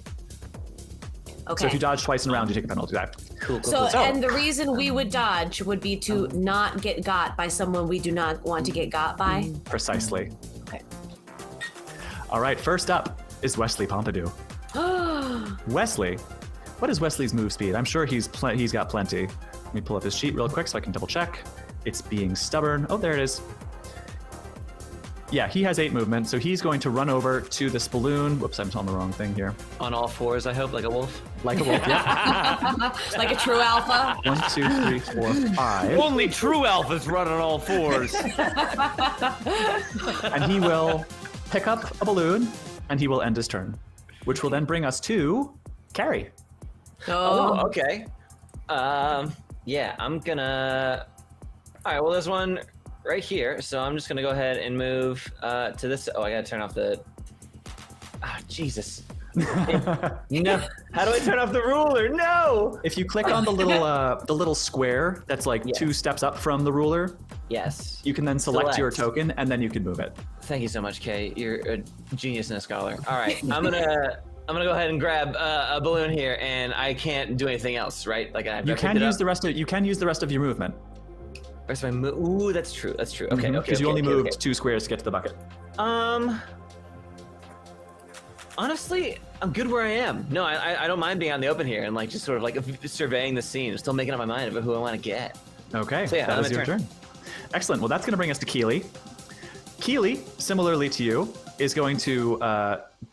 Okay. So if you dodge twice in a round, you take a penalty die. Cool. So, and the reason we would dodge would be to not get got by someone we do not want to get got by. Precisely. Okay. All right, first up is Wesley Pompidou. Wesley, what is Wesley's move speed? I'm sure he's got plenty. Let me pull up his sheet real quick so I can double check. It's being stubborn. Oh, there it is. Yeah, he has 8 movement, so he's going to run over to this balloon. Whoops, I'm on the wrong thing here. On all 4s, I hope, like a wolf. Like a wolf, yeah. Like a true alpha. 1, 2, 3, 4, 5. Only true alphas run on all 4s. And he will pick up a balloon, and he will end his turn, which will then bring us to Carrie. Oh, okay. Yeah, I'm gonna. All right. Well, there's one right here, so I'm just gonna go ahead and move to this. Oh, I gotta turn off the. Ah, Jesus. No. How do I turn off the ruler? No. If you click on the little square that's like Yes. 2 steps up from the ruler, Yes. you can then select your Select. token, and then you can move it. Thank you so much, Kay. You're a genius and a scholar. All right, I'm gonna go ahead and grab a balloon here, and I can't do anything else, right? Like I have You to can pick it use up. the rest of your movement. Rest of my Ooh, that's true. That's true. Okay, okay. Because you only moved 2 squares to get to the bucket. Honestly, I'm good where I am. No, I don't mind being on the open here and like just sort of like surveying the scene. I'm still making up my mind about who I want to get. Okay, So yeah, that I'm is in your turn. turn. Excellent. Well, that's going to bring us to Keely. Keely, similarly to you, is going to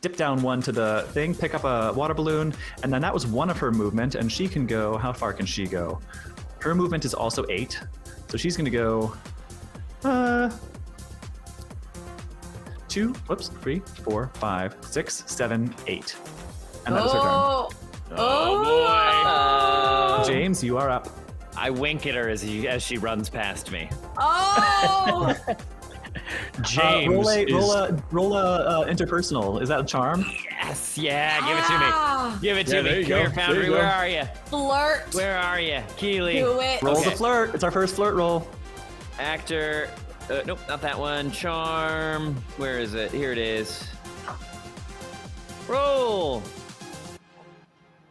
dip down one to the thing, pick up a water balloon, and then that was one of her movement, and she can go, how far can she go? Her movement is also 8, so she's going to go 2, 3, 4, 5, 6, 7, 8. And that was her turn. Oh boy! James, you are up. I wink at her as she runs past me. Oh! James roll a interpersonal. Is that a charm? Yes, yeah, give it to me. Give it to me. there you Come here, go. Foundry. There you Where go. are you? Flirt. Where are you? Keely. Do it. Roll Okay. the flirt. It's our first flirt roll. Actor. Nope, not that one. Charm. Where is it? Here it is. Roll.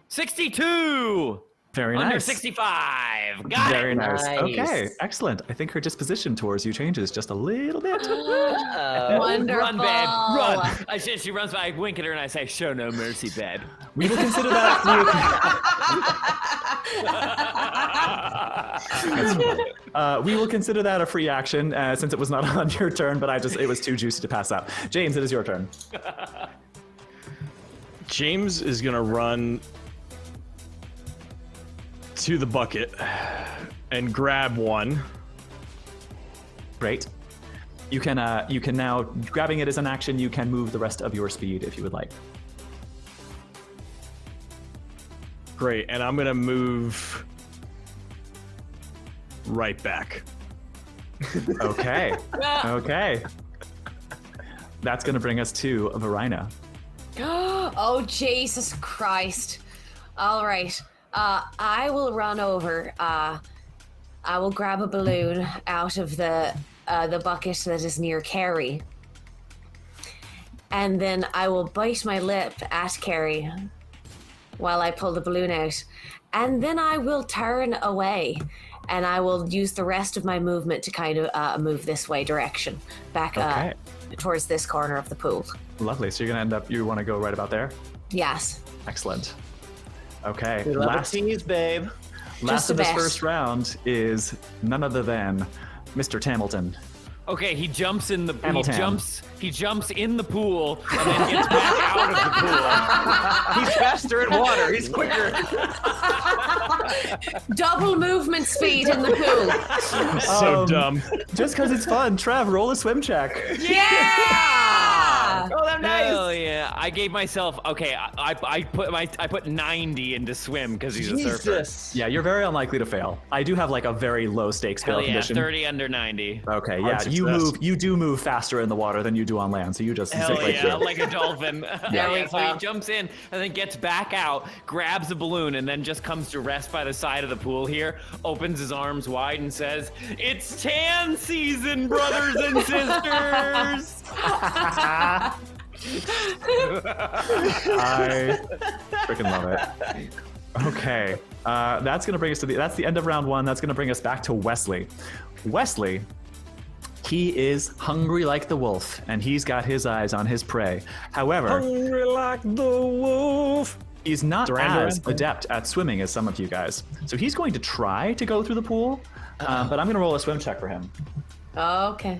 62. Very Under nice. 65. Got Very it. nice. Nice. Okay, excellent. I think her disposition towards you changes just a little bit. Wonderful. Run, babe. Run. She runs by. I wink at her and I say, "Show no mercy, babe." We will consider that. We will consider that a free action since it was not on your turn, but it was too juicy to pass up. James, it is your turn. James is gonna run to the bucket and grab one. Great. You can now, grabbing it as an action, you can move the rest of your speed if you would like. Great, and I'm gonna move right back. Okay. Okay. That's going to bring us to Verina. Oh, Jesus Christ. All right. I will run over. I will grab a balloon out of the bucket that is near Carrie. And then I will bite my lip at Carrie while I pull the balloon out. And then I will turn away. And I will use the rest of my movement to kind of move this way direction, back Okay. towards this corner of the pool. Lovely. So you're going to you want to go right about there? Yes. Excellent. Okay. We love Last a tease, babe. of the this best. first round is none other than Mr. Tamilton. Okay, he jumps in the Hamilton. he jumps in the pool and then gets back out of the pool. He's faster in water. He's quicker. Double movement speed in the pool. So dumb. Just because it's fun. Trev, roll a swim check. Yeah! Oh, that's nice. Hell yeah! I gave myself I put 90 into swim because he's a surfer. Jesus. Yeah, you're very unlikely to fail. I do have like a very low stakes fail Hell yeah! condition. 30 under 90. Okay, Hard yeah, success. You do move faster in the water than you do on land, so you just Hell stick yeah, like like a dolphin. There we So go. he jumps in and then gets back out, grabs a balloon, and then just comes to rest by the side of the pool here, opens his arms wide and says, "It's tan season, brothers and sisters!" I freaking love it. Okay, that's gonna bring us to that's the end of round one. That's gonna bring us back to Wesley. Wesley, he is hungry like the wolf, and he's got his eyes on his prey. However, Hungry like the wolf. he's not Duran, as Duran. adept at swimming as some of you guys. So he's going to try to go through the pool, but I'm gonna roll a swim check for him. Okay.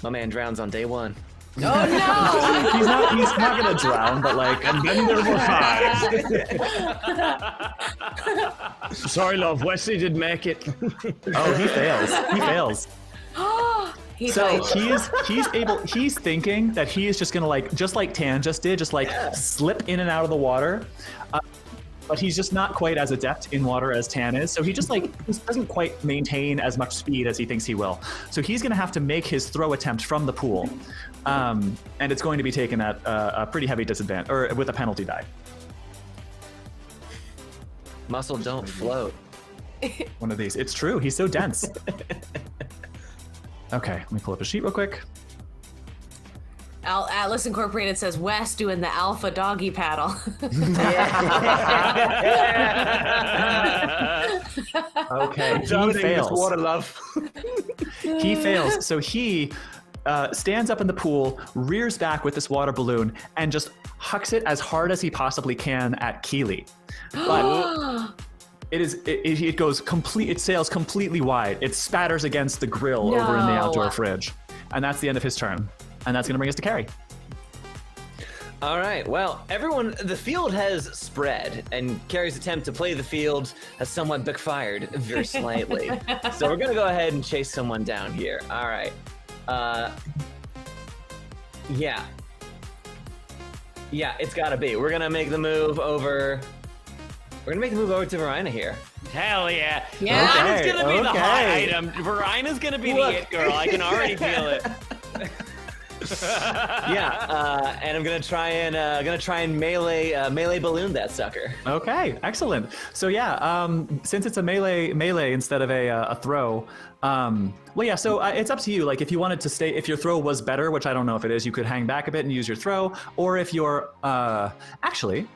My man drowns on day one. Oh no! He's not gonna drown, but like, And then there were 5. Sorry, love. Wesley did make it. oh, he fails. He fails. He's So like, he's thinking that he is just gonna just like Tan just did, slip in and out of the water. But he's just not quite as adept in water as Tan is. So he just doesn't quite maintain as much speed as he thinks he will. So he's gonna have to make his throw attempt from the pool. And it's going to be taken at a pretty heavy disadvantage, or with a penalty die. Muscle don't float. One of these. It's true, he's so dense. Okay, let me pull up a sheet real quick. Atlas Incorporated says Wes doing the alpha doggy paddle. Okay, he Dominating this fails. water, love. He fails. So he stands up in the pool, rears back with this water balloon, and just hucks it as hard as he possibly can at Keely. But it goes complete. It sails completely wide. It spatters against the grill over in the No. outdoor fridge, and that's the end of his turn. And that's going to bring us to Carrie. All right. Well, everyone, the field has spread, and Carrie's attempt to play the field has somewhat backfired very slightly. So we're gonna go ahead and chase someone down here. All right. Yeah. Yeah, it's gotta be. We're gonna make the move over. We're gonna make the move over to Verina here. Hell yeah. Yeah. Verina's gonna be the hot Okay. item. Verina's gonna be the it girl. I can already feel it. Yeah, and I'm gonna try and melee balloon that sucker. Okay, excellent. So yeah, since it's a melee instead of a throw, well yeah, so it's up to you. Like if you wanted to stay, if your throw was better, which I don't know if it is, you could hang back a bit and use your throw, or if you're actually.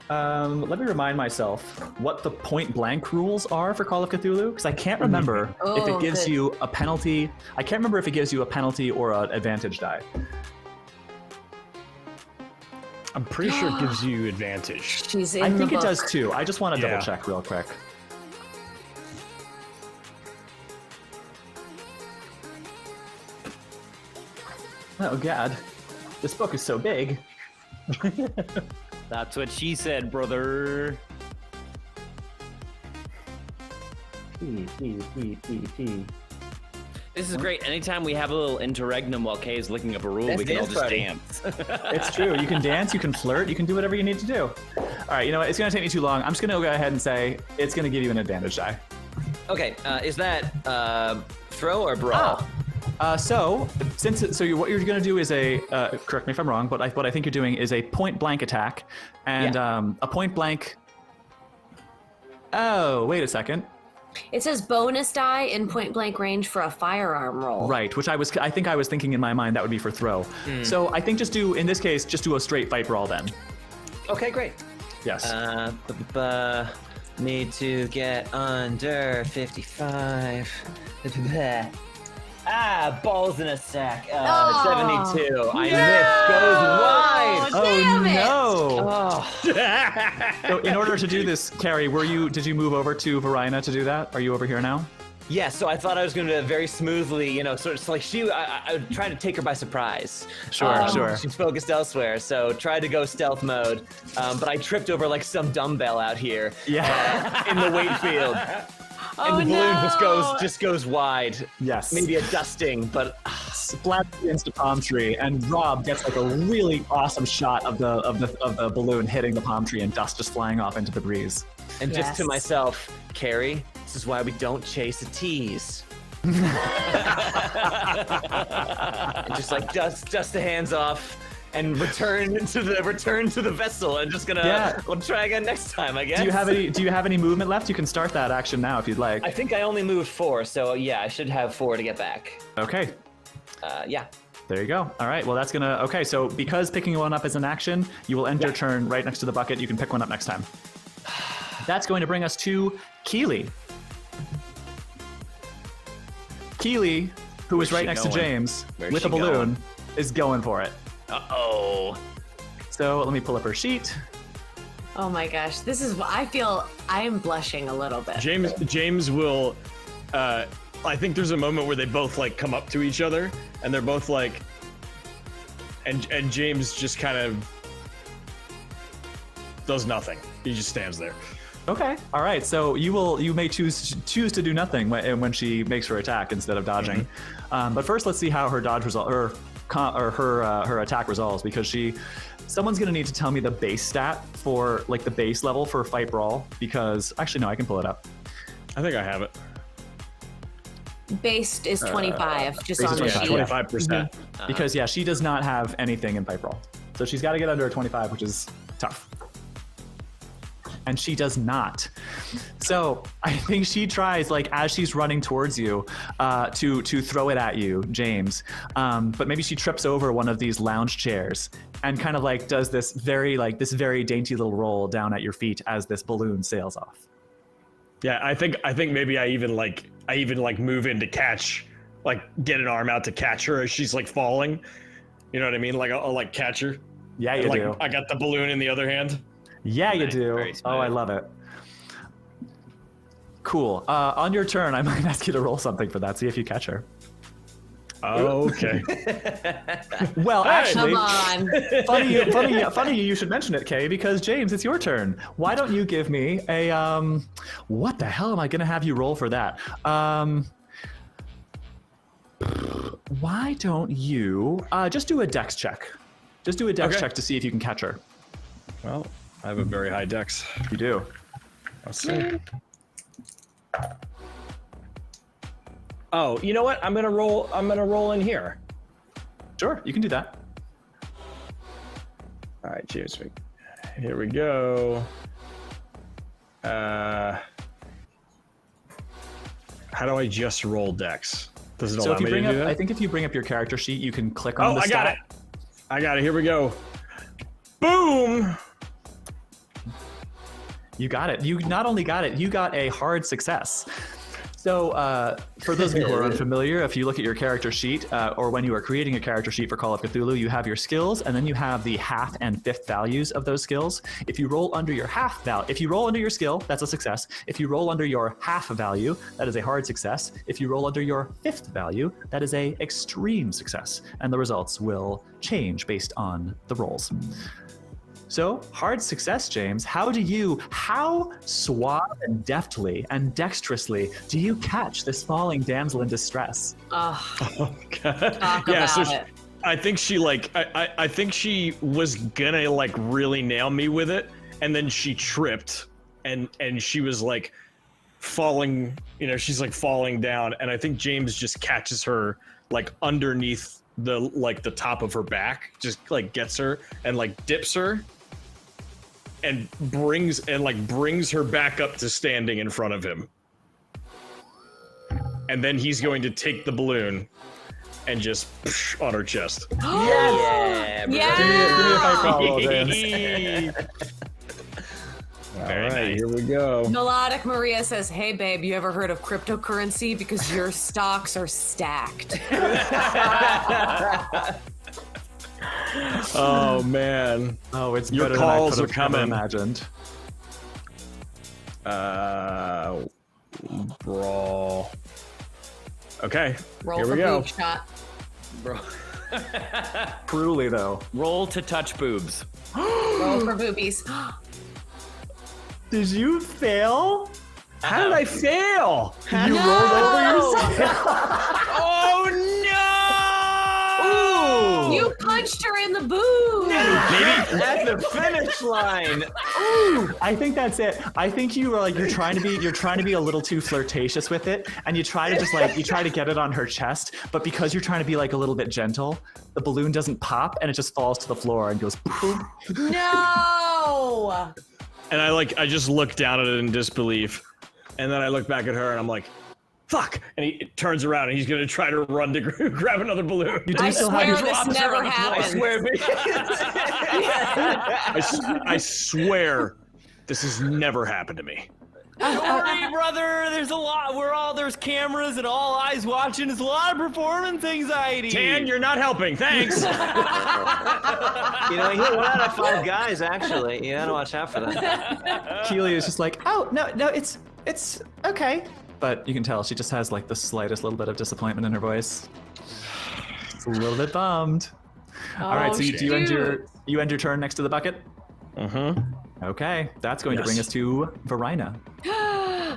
Let me remind myself what the point blank rules are for Call of Cthulhu, because I can't remember if it gives you a penalty. I can't remember if it gives you a penalty or an advantage die. I'm pretty sure it gives you advantage. She's in I the think it book. does too. I just want to Yeah. double check real quick. Oh god, this book is so big. That's what she said, brother. This is great. Anytime we have a little interregnum while Kay is looking up a rule, Let's we can all dance, just buddy. dance. It's true. You can dance, you can flirt, you can do whatever you need to do. All right, you know what? It's going to take me too long. I'm just going to go ahead and say it's going to give you an advantage die. Okay, is that throw or brawl? So what you're going to do is a correct me if I'm wrong, but what I think you're doing is a point blank attack, and a point blank. Oh, wait a second. It says bonus die in point blank range for a firearm roll. Right, which I think I was thinking in my mind that would be for throw. So I think in this case, just do a straight fight brawl then. Okay, great. Yes. Need to get under 55. Balls in a sack. 72. I missed. Goes wide. Damn it. No! Oh. So in order to do this, Carrie, did you move over to Varina to do that? Are you over here now? Yeah, so I thought I was going to very smoothly, sort of like I was trying to take her by surprise. Sure. She's focused elsewhere, so tried to go stealth mode, but I tripped over like some dumbbell out here Yeah. in the weight field. And the balloon just goes wide. Yes. Maybe a dusting, but Splash against a palm tree, and Rob gets like a really awesome shot of the balloon hitting the palm tree and dust just flying off into the breeze. and just to Yes. myself, Carrie, this is why we don't chase a tease. And just like dust the hands off and return to the vessel. And just gonna we'll try again next time, I guess. Do you have any movement left? You can start that action now if you'd like. I think I only moved 4, so yeah, I should have 4 to get back. Okay. Yeah. There you go. All right. Well, that's gonna. Okay. So because picking one up is an action, you will end your turn right next to the bucket. You can pick one up next time. That's going to bring us to Keely. Keely, who is right next to James with a balloon, is going for it. Uh-oh. So let me pull up her sheet. Oh my gosh, this is. I feel I am blushing a little bit. James will. I think there's a moment where they both like come up to each other, and they're both like, and James just kind of does nothing. He just stands there. Okay. All right. So you may choose to do nothing when she makes her attack instead of dodging. But first, let's see how her dodge result or her attack resolves, because someone's gonna need to tell me the base stat for like the base level for fight brawl, because actually no, I can pull it up. I think I have it. Based is 25, just base on is the 25. sheet. 25%. Because she does not have anything in fight brawl, so she's got to get under a 25, which is tough. And she does not. So I think she tries, like as she's running towards you, to throw it at you, James. But maybe she trips over one of these lounge chairs and kind of like does this very dainty little roll down at your feet as this balloon sails off. Yeah, I think maybe I even move in to catch, like get an arm out to catch her as she's like falling. You know what I mean? Like I'll like catch her. Yeah, And, you like, do. I got the balloon in the other hand. Yeah, you Nice, do. very Oh, I smooth. love it. Cool. On your turn, I might ask you to roll something for that. See if you catch her. Oh, okay. Well, actually, Come on. funny you should mention it, Kay, because James, it's your turn. Why don't you give me a what the hell am I gonna have you roll for that? Why don't you just do a dex check? Just do a dex check to see if you can catch her. Well, I have a very high dex. You do. Let's see. Oh, you know what? I'm gonna roll in here. Sure, you can do that. All right, cheers. Here we go. How do I just roll dex? Does it So allow if you me to bring do up, that? I think if you bring up your character sheet, you can click on the I got stat. it. I got it. Here we go. Boom. You got it. You not only got it, you got a hard success. So for those of you who are unfamiliar, if you look at your character sheet, or when you are creating a character sheet for Call of Cthulhu, you have your skills, and then you have the half and fifth values of those skills. If you roll under your if you roll under your skill, that's a success. If you roll under your half value, that is a hard success. If you roll under your fifth value, that is a extreme success, and the results will change based on the rolls. So, hard success, James. How suave and deftly and dexterously do you catch this falling damsel in distress? Oh God. Talk Yeah, so about it. I think she I think she was gonna like really nail me with it, and then she tripped, and she was like falling. You know, she's like falling down, and I think James just catches her like underneath the top of her back, just like gets her and like dips her. And brings her back up to standing in front of him. And then he's going to take the balloon and just on her chest. Yeah. Give me a fight roll, James. All right, here we go. Melodic Maria says, "Hey babe, you ever heard of cryptocurrency? Because your stocks are stacked." Oh man. Oh, it's Your better calls than I are could have ever coming. imagined. Brawl. Okay. Roll here for we go. boob shot. Bro. Truly, though. Roll to touch boobs. Roll for boobies. Did you fail? How did I fail? You rolled over yourself. Oh no! You punched her in the boob. Maybe at the finish line. I think that's it. I think you were like you're trying to be a little too flirtatious with it, and you try to get it on her chest, but because you're trying to be like a little bit gentle, the balloon doesn't pop and it just falls to the floor and goes poof. No. And I just look down at it in disbelief, and then I look back at her and I'm like, "Fuck!" And he turns around and he's gonna try to run to grab another balloon. You do I still have swear your this never happened. I swear, this has never happened to me. Don't worry, brother. There's a lot. There's cameras and all eyes watching. There's a lot of performance anxiety. Tan, you're not helping. Thanks. You know, he hit 1 out of 5 guys, actually. You gotta watch out for that. Keely is just like, oh no, it's okay. But you can tell she just has like the slightest little bit of disappointment in her voice. It's a little bit bummed. All right, so do you end your turn next to the bucket? Mm-hmm. Okay, that's going to bring us to Verina.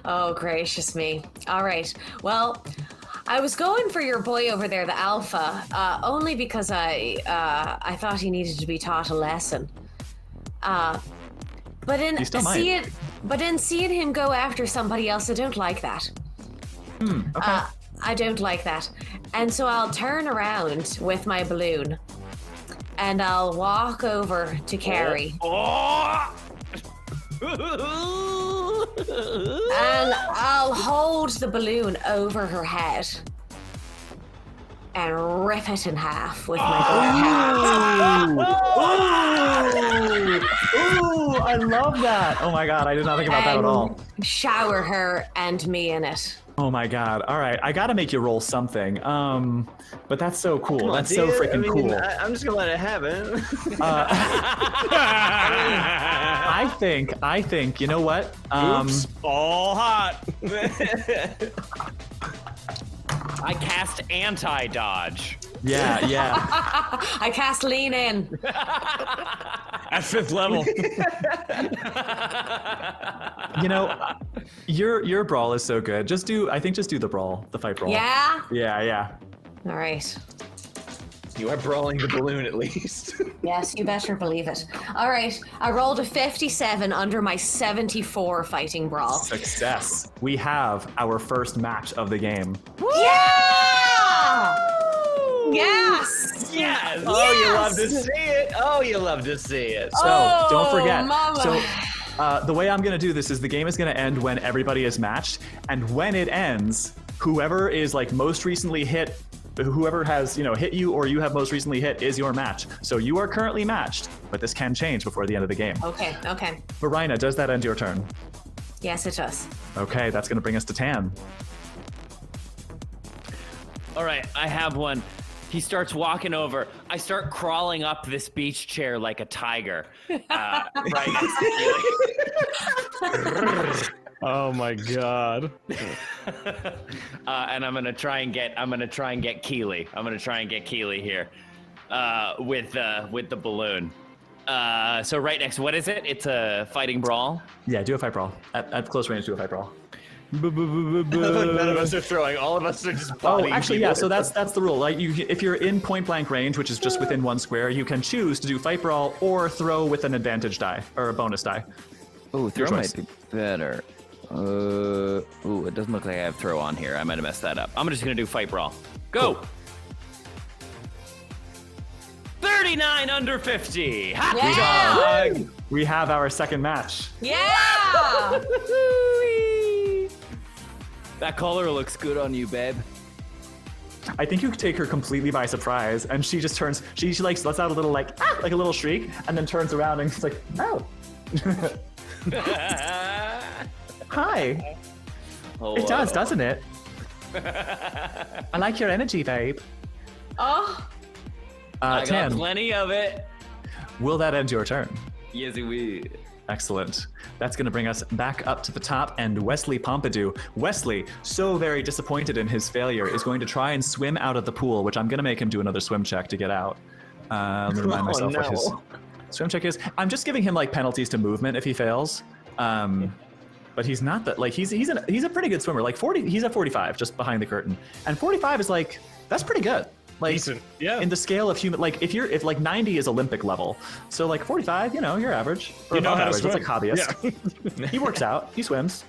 Oh, gracious me. All right. Well, I was going for your boy over there, the alpha, only because I thought he needed to be taught a lesson. But in seeing him go after somebody else, I don't like that. Okay. I don't like that. And so I'll turn around with my balloon and I'll walk over to Carrie. And I'll hold the balloon over her head and rip it in half with my bare hands. Ooh, I love that. Oh my god, I did not think about that at all. Shower her and me in it. Oh my god. All right, I gotta make you roll something. But that's so cool. Come on, That's so dude. freaking cool. I'm just gonna let it happen. I think, you know what? Oops, all hot. I cast anti-dodge. Yeah, yeah. I cast lean in. At 5th level. You know, your brawl is so good. Just do the brawl, the fight brawl. Yeah? Yeah. All right. You are brawling the balloon at least. Yes, you better believe it. All right. I rolled a 57 under my 74 fighting brawl. Success. We have our first match of the game. Yeah! Yes! Yes. Oh, you love to see it. Oh, you love to see it. So don't forget. Mama. So the way I'm gonna do this is the game is gonna end when everybody is matched, and when it ends, whoever is like most recently hit, whoever has hit you or you have most recently hit is your match. So you are currently matched, but this can change before the end of the game. Okay. Verina, does that end your turn? Yes, it does. Okay, that's gonna bring us to Tan. All right, I have one. He starts walking over. I start crawling up this beach chair like a tiger. Right next to Oh my god. and I'm gonna try and get Keely. I'm gonna try and get Keely here with the balloon. So right next, what is it? It's a fighting brawl. Yeah, do a fight brawl. At close range, do a fight brawl. None of us are throwing. All of us are just Oh, bodying actually, people. yeah. So that's the rule. Like, if you're in point blank range, which is just within 1 square, you can choose to do fight brawl or throw with an advantage die or a bonus die. Oh, throw Your choice. might be better. Ooh, it doesn't look like I have throw on here. I might have messed that up. I'm just gonna do fight brawl. Go. Cool. 39 under 50. Happy Yeah! dog. We have our second match. Yeah! That color looks good on you, babe. I think you could take her completely by surprise, and she just turns. She like lets out a little like a little shriek, and then turns around and she's like, "Oh, hi." It does, doesn't it? I like your energy, babe. Oh, I got Tan, plenty of it. will that end your turn? Yes, we. Excellent. That's going to bring us back up to the top, and Wesley Pompidou. Wesley, so very disappointed in his failure, is going to try and swim out of the pool, which I'm going to make him do another swim check to get out. Let me remind myself what his swim check is. I'm just giving him like penalties to movement if he fails. But he's not that, like, he's a pretty good swimmer. Like 40, he's at 45, just behind the curtain. And 45 is like, that's pretty good. Like, Decent, yeah. in the scale of human, like if like 90 is Olympic level, so like 45, you're average. Or You know above how to average. That's like swim. hobbyist. Yeah. He works out, he swims.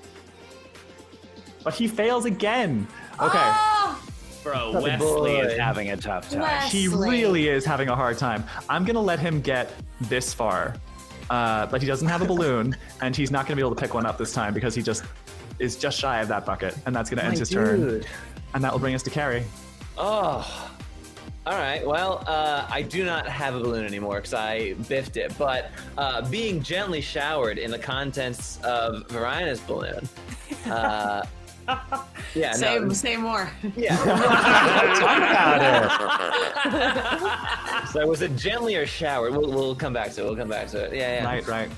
But he fails again. Okay. Oh, Bro, That's a Wesley is boy. having a tough time. He Wesley. really is having a hard time. I'm gonna let him get this far. But he doesn't have a balloon, and he's not gonna be able to pick one up this time because he is just shy of that bucket, and that's gonna end his turn. And that will bring us to Carrie. Oh. All right. Well, I do not have a balloon anymore because I biffed it. But being gently showered in the contents of Verina's balloon. Yeah. say more. Yeah. Talk about it. So was it gently or showered? We'll come back to it. Yeah. Right.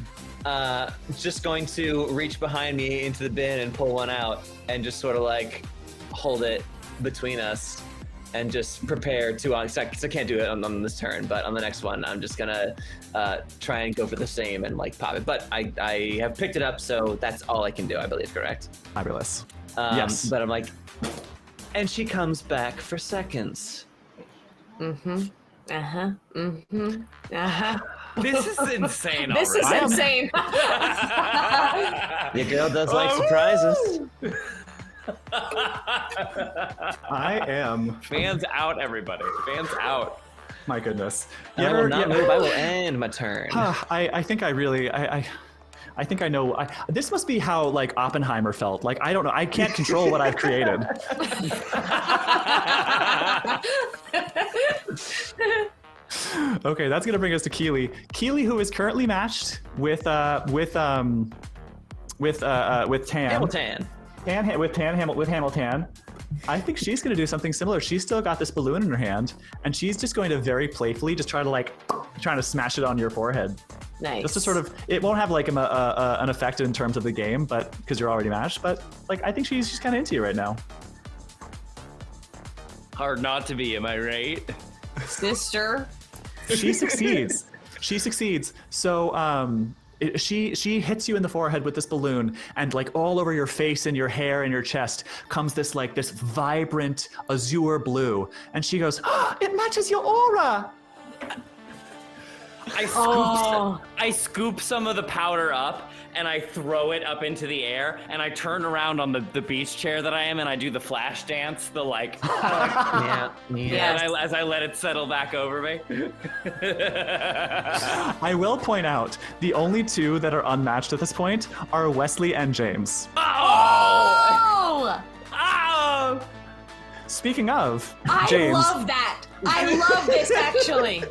Just going to reach behind me into the bin and pull one out and just sort of like hold it between us and just prepare to, because I can't do it on this turn, but on the next one, I'm just gonna try and go for the same and like pop it. But I have picked it up, so that's all I can do, I believe, correct? Fabulous. Yes. But I'm like, and she comes back for seconds. Mm-hmm. Uh-huh. Mm-hmm. Uh-huh. This is insane This is already. insane. Your girl does like surprises. I am. Fans out, everybody. Fans out. My goodness. I will not move. I will end my turn. I think I really. I think I know. This must be how like Oppenheimer felt. Like I don't know. I can't control what I've created. Okay, that's gonna bring us to Keely. Keely, who is currently matched with Tan. Hamilton. With Hamilton. I think she's going to do something similar. She's still got this balloon in her hand, and she's just going to very playfully just trying to smash it on your forehead. Nice. Just to sort of, it won't have like an effect in terms of the game, but because you're already matched. But like, I think she's kind of into you right now. Hard not to be, am I right? Sister. She succeeds. She succeeds. So she hits you in the forehead with this balloon, and like all over your face and your hair and your chest comes this vibrant azure blue. And she goes, oh, "It matches your aura." I scoop some of the powder up and I throw it up into the air and I turn around on the beach chair that I am and I do the flash dance, the like, Yeah. Yes. and as I let it settle back over me. I will point out the only two that are unmatched at this point are Wesley and James. Oh! Oh! Speaking of I James, love that. I love this, actually.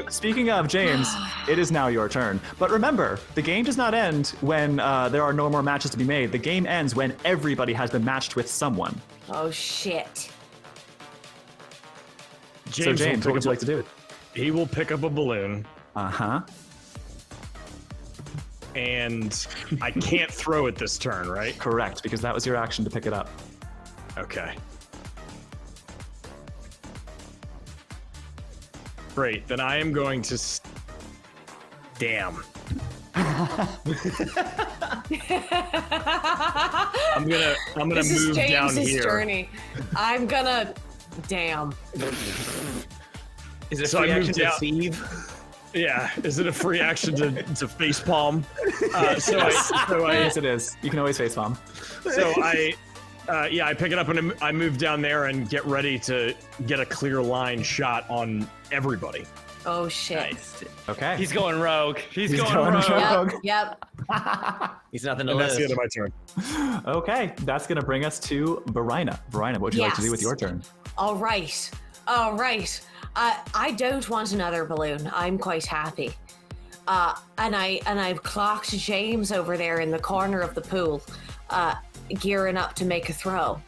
speaking of James, it is now your turn. But remember, the game does not end when there are no more matches to be made. The game ends when everybody has been matched with someone. Oh, shit. So James, what would you like to do? He will pick up a balloon, Uh-huh. and I can't throw it this turn, right? Correct, because that was your action to pick it up. Okay. Great. Then I am going to. Damn. I'm gonna This is move down James's here. journey. I'm gonna. Damn. Is it a So I free action moved to out. thieve? Yeah. Is it a free action to face palm? So I Yes, it is. You can always face palm. I pick it up and I move down there and get ready to get a clear line shot on everybody. Oh, shit. Nice. Okay. He's going rogue. He's going going rogue. rogue. Yep. He's nothing to And that's lose. the end of my turn. Okay, that's gonna bring us to Verina. Verina, what would you like to do with your turn? All right. All right. I don't want another balloon. I'm quite happy. And I've clocked James over there in the corner of the pool, gearing up to make a throw.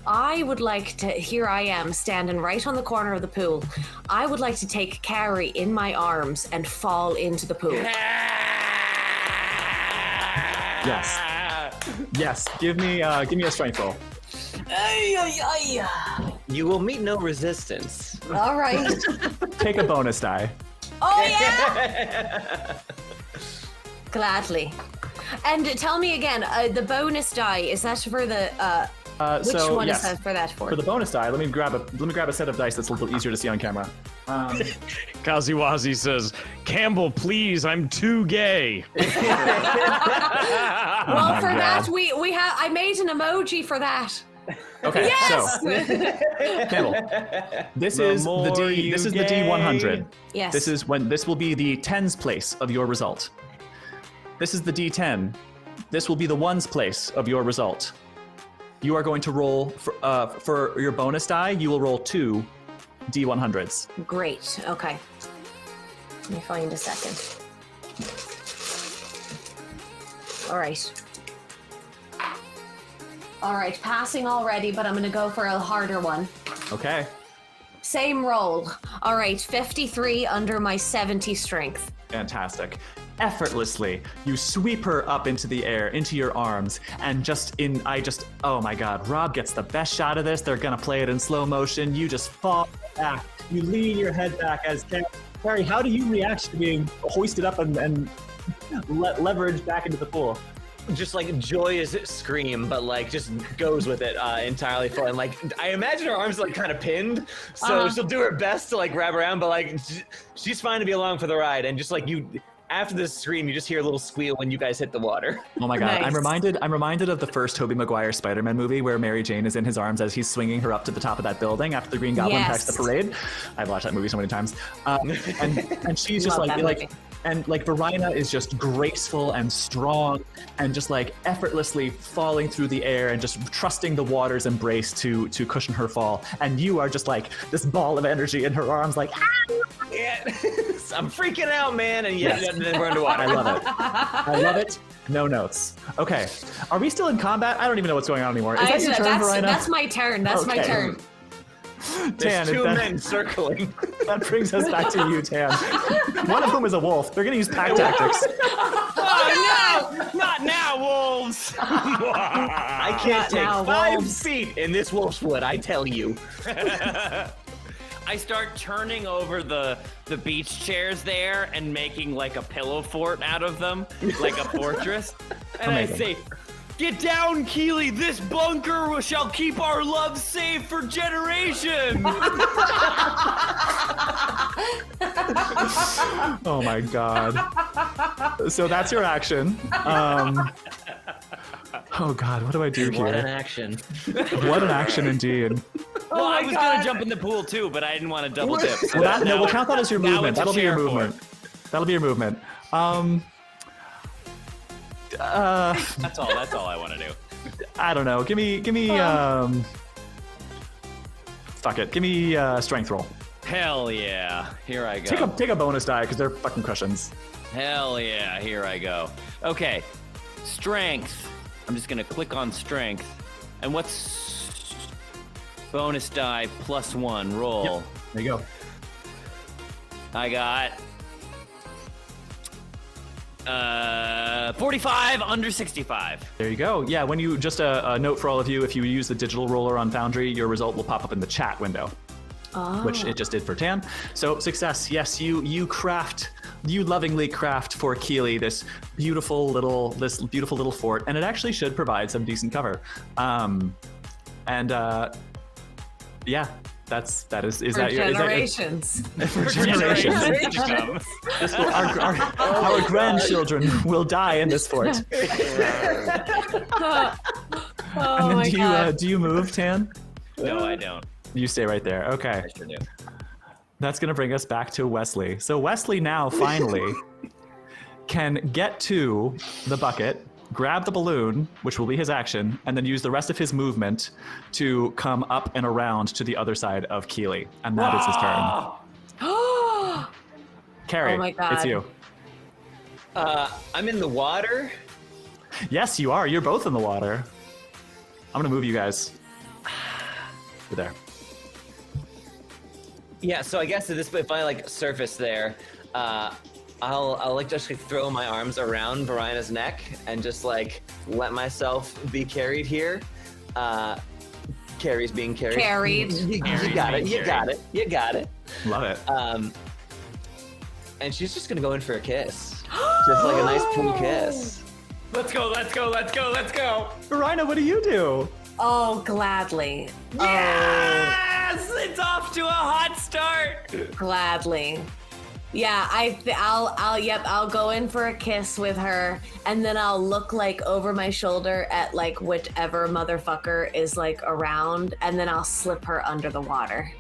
I would like to, here I am standing right on the corner of the pool. I would like to take Carrie in my arms and fall into the pool. Yes. Yes. Give me a strength roll. You will meet no resistance. All right. Take a bonus die. Oh, yeah. Gladly. And tell me again, the bonus die, is that for the, which So, one yes. is that for that for? For the bonus die, let me grab a set of dice that's a little easier to see on camera. Kaziwazi says, "Campbell, please, I'm too gay." Well, for God. that, we have, I made an emoji for that. Okay, Yes! so Campbell, this is the D100. Yes. This will be the tens place of your result. This is the D10. This will be the ones place of your result. You are going to roll for your bonus die. You will roll 2 D100s. Great. Okay. Let me find a second. All right. All right. Passing already, but I'm going to go for a harder one. Okay. Same roll. All right. 53 under my 70 strength. Fantastic. Effortlessly, you sweep her up into the air, into your arms, and oh my God, Rob gets the best shot of this. They're gonna play it in slow motion. You just fall back. You lean your head back as Carrie, how do you react to being hoisted up and leveraged back into the pool? Just like joyous scream, but like just goes with it entirely full. And like I imagine her arms like kind of pinned, so she'll do her best to like grab around, but like she's fine to be along for the ride. And just like you, after this scream, you just hear a little squeal when you guys hit the water. Oh my God, Nice. I'm reminded of the first Tobey Maguire Spider-Man movie where Mary Jane is in his arms as he's swinging her up to the top of that building after the Green Goblin Yes. packs the parade. I've watched that movie so many times. And she's just Love like that movie. and like Verina is just graceful and strong and just like effortlessly falling through the air and just trusting the water's embrace to cushion her fall. And you are just like this ball of energy in her arms, like, ah! Yeah. I'm freaking out, man. And yeah, Yes. and then we're underwater. I love it. I love it. No notes. Okay. Are we still in combat? I don't even know what's going on anymore. Is that your turn, Verina? That's my turn. That's my Okay. turn. There's two that, men circling. that brings us back to you, Tan. One of whom is a wolf. They're going to use pack tactics. Oh no! Not now, wolves! I can't take now, 5 wolves. feet in this wolf's foot, I tell you. I start turning over the beach chairs there and making like a pillow fort out of them, like a fortress. And Amazing. I say, "Get down, Keely! This bunker shall keep our love safe for generations!" Oh my god. So that's your action. Oh god, what do I do What an here? action. What an action indeed. Well, I was gonna jump in the pool too, but I didn't want to double dip. So Well, that, no, now- we'll count that as your now movement. it's a That'll be your chair fort. movement. That'll be your movement. That's all I want to do. I don't know. Give me fuck it. Give me strength roll. Hell yeah! Here I go. Take a bonus die because they're fucking cushions. Hell yeah! Here I go. Okay, strength. I'm just gonna click on strength, and what's bonus die +1 roll? There you go. I got 45 under 65. There you go. Yeah, when you just a note for all of you, if you use the digital roller on Foundry, your result will pop up in the chat window, which it just did for Tan. So success. Yes, you lovingly craft for Keely this beautiful little fort, and it actually should provide some decent cover. Yeah, that is For that your generations. for generations? Generations to come. This will, our grandchildren will die in this fort. Oh And my then god. do you move, Tan? No, I don't. You stay right there. Okay. I sure do. That's going to bring us back to Wesley. So Wesley now finally can get to the bucket, grab the balloon, which will be his action, and then use the rest of his movement to come up and around to the other side of Keely. And that is his turn. Carrie, Oh my God. it's you. I'm in the water. Yes, you are. You're both in the water. I'm going to move you guys. You're there. Yeah, so I guess at this point, if I like surface there, I'll like just like, throw my arms around Verina's neck and just like let myself be carried here. Carrie's being carried. Carried. You Carrie's got it. being You got it. You got it. Love it. And she's just gonna go in for a kiss, just like a nice pool kiss. Let's go, let's go, let's go, let's go. Verina, what do you do? Oh, gladly. Yes! It's off to a hot start. Gladly. Yeah, I'll go in for a kiss with her, and then I'll look like over my shoulder at like whichever motherfucker is like around, and then I'll slip her under the water.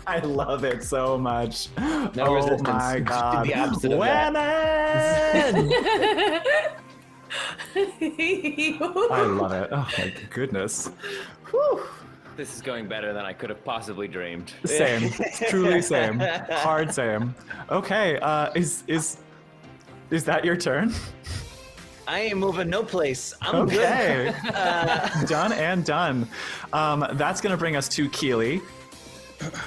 I love it so much. No oh resistance. my She did god. the opposite of that. Women! I love it. Oh my goodness. Whew. This is going better than I could have possibly dreamed. Same. Truly same. Hard same. Okay, is that your turn? I ain't moving no place. I'm Okay. Done and done. That's gonna bring us to Keely.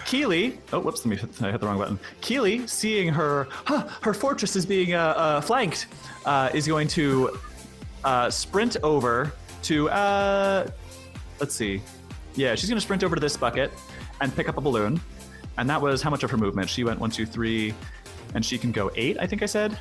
Keely, oh whoops, I hit the wrong button. Keely, seeing her fortress is being flanked, is going to sprint over to let's see. Yeah, she's gonna sprint over to this bucket and pick up a balloon. And that was how much of her movement? She went 1, 2, 3, and she can go 8, I think I said.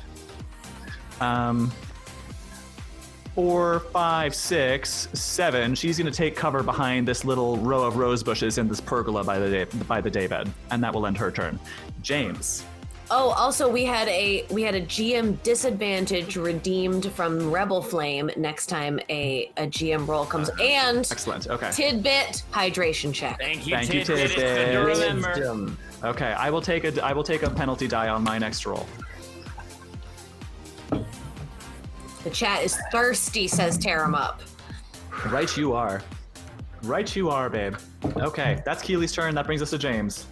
4, 5, 6, 7. She's going to take cover behind this little row of rose bushes in this pergola by the daybed, and that will end her turn. James. Oh, also we had a GM disadvantage redeemed from Rebel Flame next time a GM roll comes, and Excellent. Okay. tidbit hydration check. Thank you, Thank you, Tidbit. It's good to Tidbit. remember. Okay. I will take a penalty die on my next roll. The chat is thirsty, says tear 'em up. Right, you are. Right, you are, babe. Okay. That's Keely's turn. That brings us to James.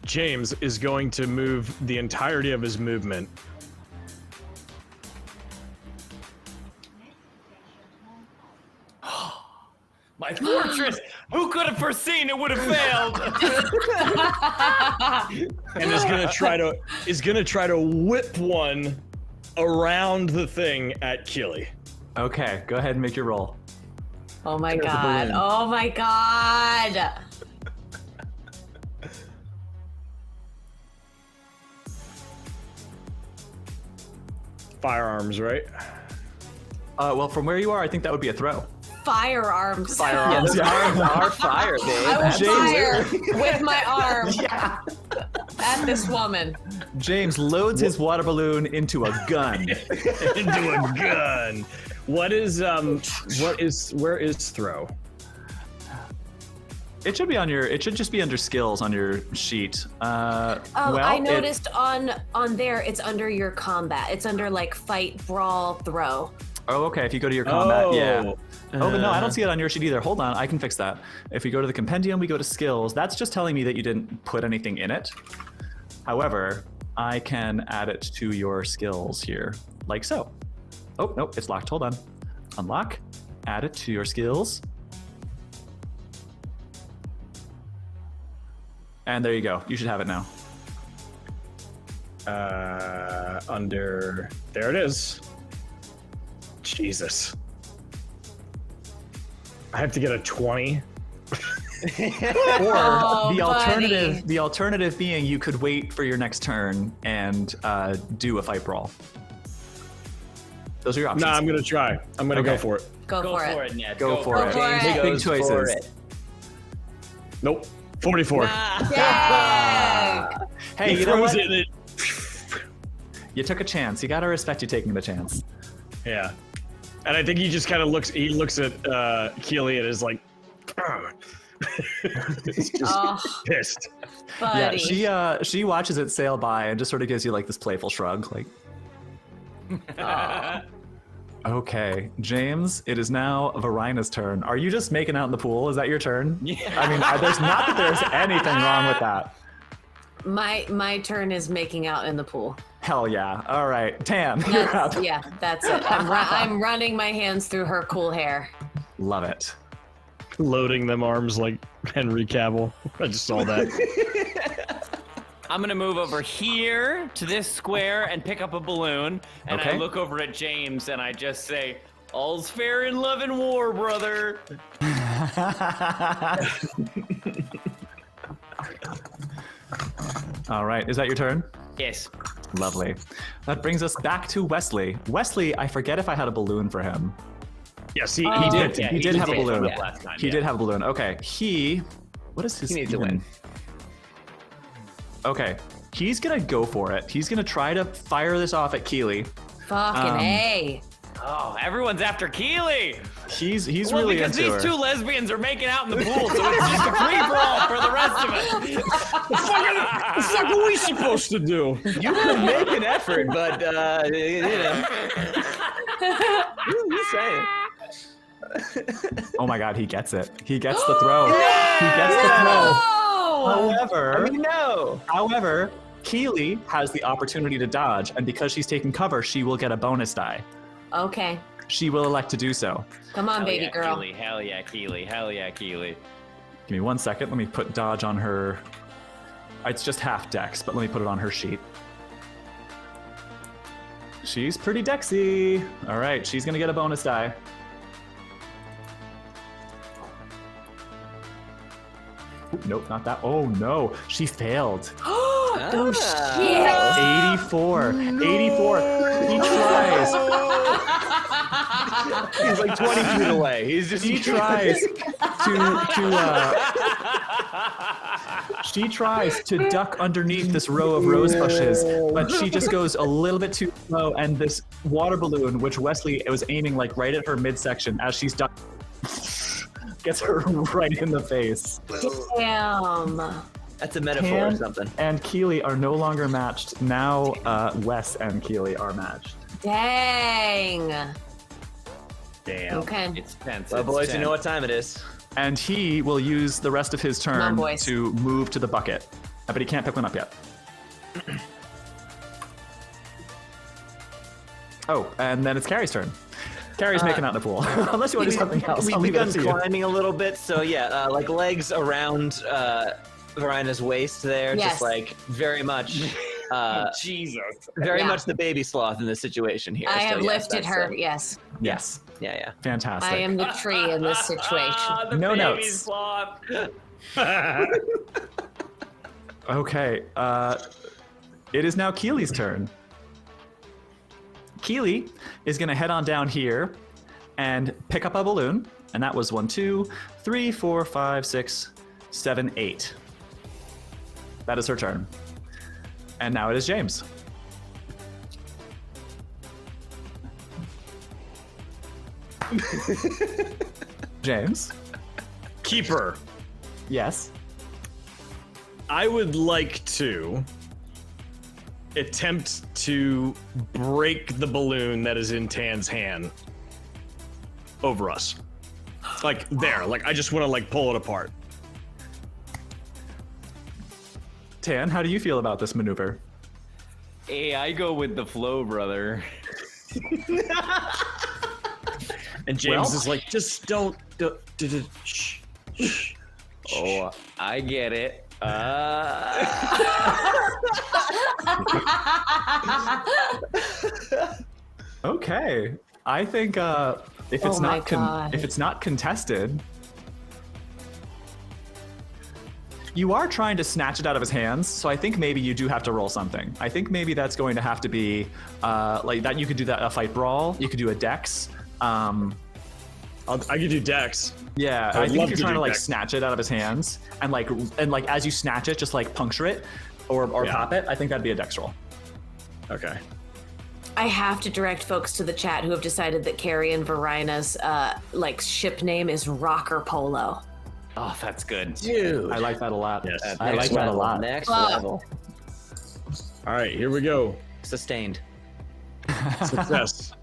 James is going to move the entirety of his movement My fortress! Who could have foreseen it would have failed? And is gonna try to whip one around the thing at Keely. Okay, go ahead and make your roll. Oh my There's a god. balloon. Oh my god. Firearms, right? Well, from where you are, I think that would be a throw. Firearms. Firearms, Yeah, yeah. those arms are fire, babe. I will James- fire with my arm Yeah. at this woman. James loads his water balloon into a gun. Into a gun. Where is throw? It should be on your. It should just be under skills on your sheet. Oh, well, I noticed on there it's under your combat. It's under like fight, brawl, throw. Oh, okay. If you go to your combat, yeah. Oh, but no, I don't see it on your sheet either. Hold on, I can fix that. If we go to the compendium, we go to skills. That's just telling me that you didn't put anything in it. However, I can add it to your skills here, like so. Oh, nope, it's locked. Hold on. Unlock. Add it to your skills. And there you go. You should have it now. There it is. Jesus. I have to get a 20. Or Oh, the alternative being you could wait for your next turn and do a fight brawl. Those are your options. Nah, I'm gonna try. I'm gonna go Okay. for it. Go for it. Ned. Go for it. for it. Make big Goes for choices. it. Nope. 44. Yay! Hey, He you know throws what? it. And You took a chance. You gotta respect you taking the chance. yeah. And I think he just kind of looks. He looks at Keely and is like, he's just Oh, pissed. buddy. Yeah, she watches it sail by and just sort of gives you like this playful shrug, like. Aw. Okay, James, it is now Verina's turn. Are you just making out in the pool? Is that your turn? Yeah. I mean, there's not that there's anything wrong with that. My turn is making out in the pool. Hell yeah. All right, Tam, you're up. That's it. I'm running my hands through her cool hair. Love it. Loading them arms like Henry Cavill. I just saw that. I'm gonna move over here to this square and pick up a balloon, and I Okay. look over at James and I just say, "All's fair in love and war, brother." All right, is that your turn? Yes. Lovely. That brings us back to Wesley. Wesley, I forget if I had a balloon for him. Yes, he Oh. did. Yeah, he did have a from balloon. the last time, He yeah. did have a balloon. Okay, what is his He needs to even- win. Okay, he's gonna go for it. He's gonna try to fire this off at Keely. Fucking A. Oh, everyone's after Keely. He's Well, really because into these her. two lesbians are making out in the pool, so it's just a free for all for the rest of us. What the fuck are we supposed to do? You could make an effort, but you know. Just saying. Oh my god, he gets it. He gets the throw. He gets the throw. Oh! However, No. however, Keely has the opportunity to dodge, and because she's taking cover, she will get a bonus die. Okay. She will elect to do so. Come on, Hell baby yeah, girl. Keely. Hell yeah, Keely. Hell yeah, Keely. Give me 1 second. Let me put dodge on her. It's just half dex, but let me put it on her sheet. She's pretty dexy. All right, she's gonna get a bonus die. Oop, nope, not that. Oh no, she failed. Oh, Ah. 84. 84. He tries. He's like 20 feet away. He's just. She tries she tries to duck underneath this row of rose bushes, but she just goes a little bit too slow, and this water balloon, which Wesley was aiming like right at her midsection as she's ducking, gets her right in the face. damn. That's a metaphor or Tam something. and Keely are no longer matched. Now Wes and Keely are matched. Dang. Damn. Okay. It's tense. Well, it's boys, tense. you know what time it is. And he will use the rest of his on, turn boys. to move to the bucket. But he can't pick one up yet. Oh, and then it's Carrie's turn. Carrie's making out in the pool. Unless you want to do something else. We've I'll leave it begun up to you. climbing a little bit, so yeah, like legs around Verina's waist there, Yes. just like very much, Jesus. very Yeah. much the baby sloth in this situation here. I So, have yes, lifted that's, her. Yes, Yes. Yeah. Fantastic. I am the tree in this situation. The No baby notes. sloth. Okay. It is now Keely's turn. Keely is going to head on down here and pick up a balloon. And that was 1, 2, 3, 4, 5, 6, 7, 8. That is her turn. And now it is James. James? Keeper, Yes. I would like to attempt to break the balloon that is in Tan's hand over us. Like there, like I just want to like pull it apart. Tan, how do you feel about this maneuver? Hey, I go with the flow, brother. And James Well- is like, just don't. Shh. Shh. Oh, I get it. Okay. I think if it's Oh my not God. if it's not contested, you are trying to snatch it out of his hands. So I think maybe you do have to roll something. I think maybe that's going to have to be like that. You could do that a fight brawl. You could do a dex. I could do Dex. Yeah, I I would think love if you're to trying do to like dex. snatch it out of his hands and like as you snatch it, just like puncture it or Yeah. pop it. I think that'd be a dex roll. Okay. I have to direct folks to the chat who have decided that Carrie and Varina's like ship name is Rocker Polo. Oh, that's good. Dude. I like that a lot. Yes. I like that a lot. Next Wow. level. All right, here we go. Sustained. Success.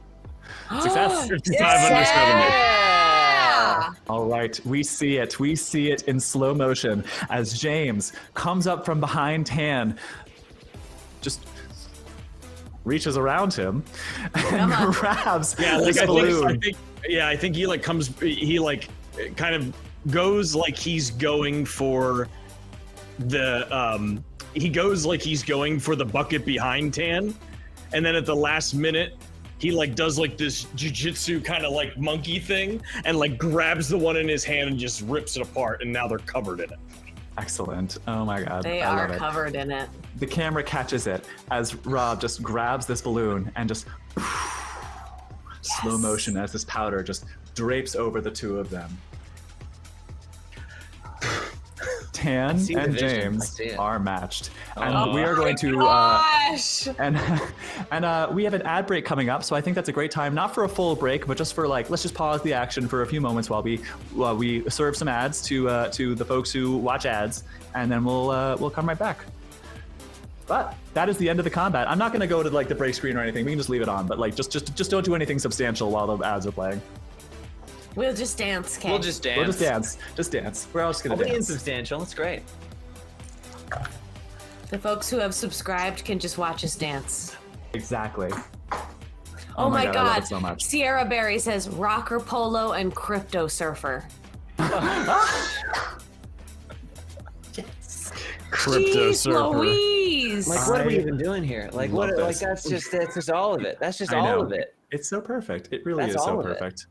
Success. 55 under 70. Yeah! All right, we see it. We see it in slow motion as James comes up from behind Tan, just reaches around him and on. grabs Yeah, like this balloon. I think he like comes. He like kind of goes like he's going for the. He goes like he's going for the bucket behind Tan, and then at the last minute, he like does like this jujitsu kind of like monkey thing, and like grabs the one in his hand and just rips it apart, and now they're covered in it. Excellent. Oh my God. They I are love it. covered in it. The camera catches it as Rob just grabs this balloon and just slow motion as this powder just drapes over the two of them. Tan see the and vision. I James see it. are matched, and Oh we are going to Gosh! and we have an ad break coming up, so I think that's a great time, not for a full break, but just for like, let's just pause the action for a few moments while we serve some ads to the folks who watch ads, and then we'll come right back. But that is the end of the combat. I'm not going to go to like the break screen or anything. We can just leave it on, but like just don't do anything substantial while the ads are playing. We'll just dance, okay? We'll just dance. We'll just dance. Just dance. We're all just I'll gonna be dance. insubstantial. It's great. The folks who have subscribed can just watch us dance. Exactly. Oh, my I love God. it so much. Sierra Berry says rocker polo and crypto surfer. Crypto Jeez surfer. Louise! Like, what are we I even doing here? Like, love what? Like, this. that's just all of it. That's just I all know. of it. It's so perfect. It really That's is so all of it. perfect.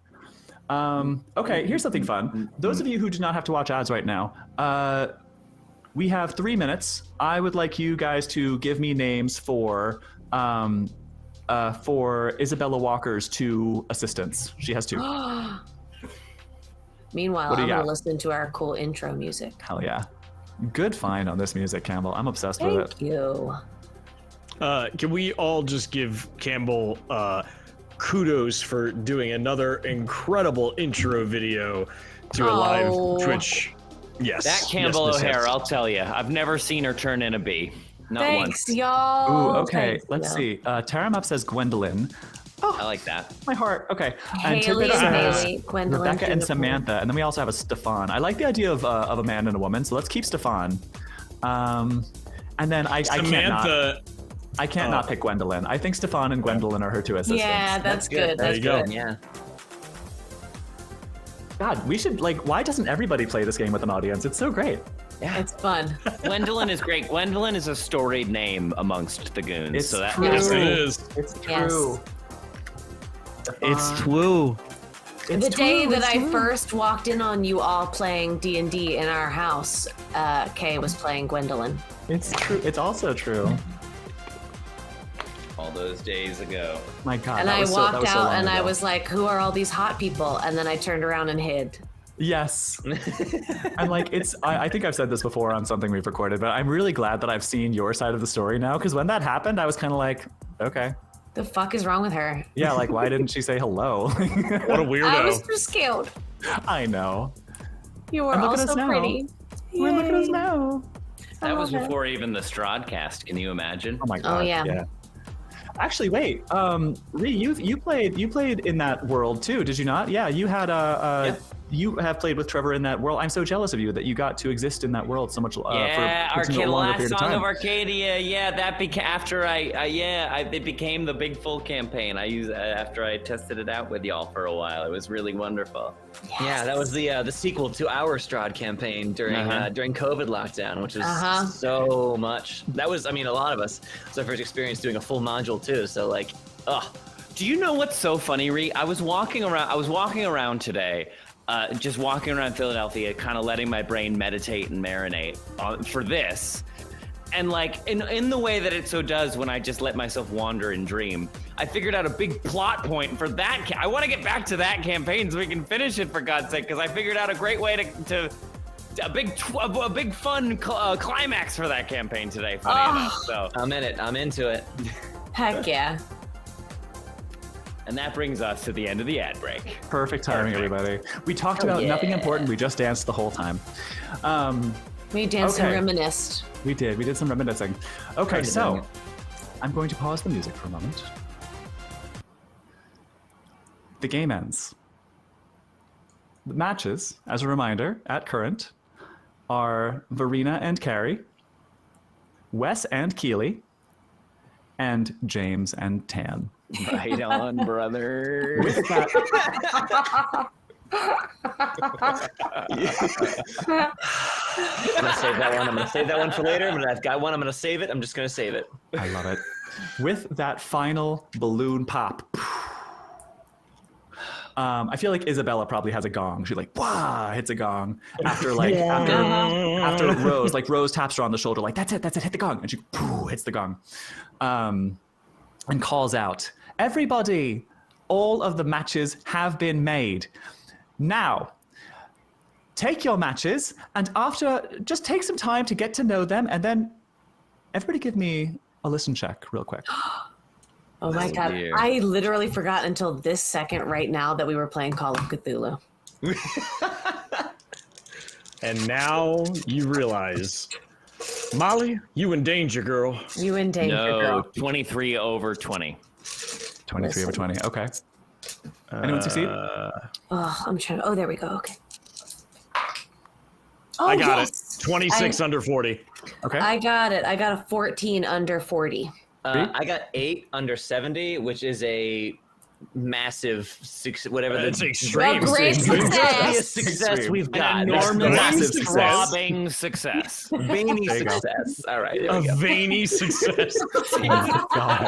Okay, here's something fun. Those of you who do not have to watch ads right now, we have 3 minutes. I would like you guys to give me names for Isabella Walker's 2 assistants. She has 2. Meanwhile, What do I'm you going to got? listen to our cool intro music. Hell yeah. Good find on this music, Campbell. I'm obsessed with it. Thank you. Can we all just give Campbell kudos for doing another incredible intro video to a Oh. live Twitch? Yes. That Campbell yes, yes, O'Hare, yes. I'll tell you. I've never seen her turn in a bee. Not Thanks, once. y'all. Ooh, okay. Thanks, Let's y'all. see. Taramup says Gwendolyn. I like that. My heart. Okay. Haley Tidbit and says Haley, Gwendolyn, Rebecca and beautiful. Samantha, and then we also have a Stefan. I like the idea of a man and a woman, so let's keep Stefan. And then I Samantha. can't not pick Gwendolyn. I think Stefan and Gwendolyn are her 2 assistants. Yeah, that's good. There That's you go. good. Yeah. God, we should why doesn't everybody play this game with an audience? It's so great. Yeah. It's fun. Gwendolyn is great. Gwendolyn is a storied name amongst the Goons. It's so that true. Yes, it is. It's Yes. true. It's true. The day that I first walked in on you all playing D&D in our house, Kay was playing Gwendolyn. It's true. It's also true. all those days ago. My God. And that I was so- that walked was so out long and I ago. was like, who are all these hot people? And then I turned around and hid. Yes. I'm like, I think I've said this before on something we've recorded, but I'm really glad that I've seen your side of the story now, because when that happened, I was kind of like, okay. The fuck is wrong with her? Yeah, like, why didn't she say hello? What a weirdo. I was too scared. I know. You were And look at also us now. pretty. Well, look at us Yay. now. That was love it. before even the Strahdcast. Can you imagine? Oh my God. yeah. Actually, wait. Rhi, you played in that world too, did you not? Yeah, you had you have played with Trevor in that world. I'm so jealous of you that you got to exist in that world so much Yeah, for such a Arcane, longer last period of song time. of Arcadia. Yeah, that became after it became the big full campaign. I used after I tested it out with y'all for a while. It was really wonderful. Yeah, that was the sequel to our Strahd campaign during COVID lockdown, which was so much. That was, I mean, a lot of us. It's our first experience doing a full module too. So like, Do you know what's so funny, Rhi? I was walking around today, just walking around Philadelphia, kind of letting my brain meditate and marinate for this. And like in the way that it so does when I just let myself wander and dream, I figured out a big plot point for that. I want to get back to that campaign so we can finish it, for God's sake, because I figured out a great way to a big fun climax for that campaign today. Funny enough, so I'm in it. I'm into it. Heck yeah. and that brings us to the end of the ad break. Perfect timing, everybody. We talked about nothing important. We just danced the whole time. We danced and Okay. reminisced. We did some reminiscing. Okay, so I'm going to pause the music for a moment. The game ends. The matches, as a reminder, at current, are Verina and Carrie, Wes and Keely, and James and Tan. Right on, brother. With that, I'm gonna save that one. I'm gonna save that one for later. But I've got one. I'm gonna save it. I'm just gonna save it. I love it. With that final balloon pop, I feel like Isabella probably has a gong. She like, wah, hits a gong after after Rose taps her on the shoulder like, that's it, hit the gong, and she hits the gong, and calls out, everybody, all of the matches have been made. Now, take your matches, and after, just take some time to get to know them, and then everybody give me a listen check real quick. Oh my God. dear. I literally forgot until this second right now that we were playing Call of Cthulhu. And now you realize, Molly, you in danger, girl. You in danger, No, girl. 23 over 20. 23 over 20, okay. Anyone succeed? Oh, I'm trying to. Oh, there we go. Okay. Oh, I got yes. it. 26 under 40. Okay. I got it. I got a 14 under 40. I got 8 under 70, which is a massive whatever. That's the extreme. A great biggest success. success we've An got. enormous, Massive success. throbbing success. Veiny There you go. success. All right. There A we go. veiny success. Oh, God.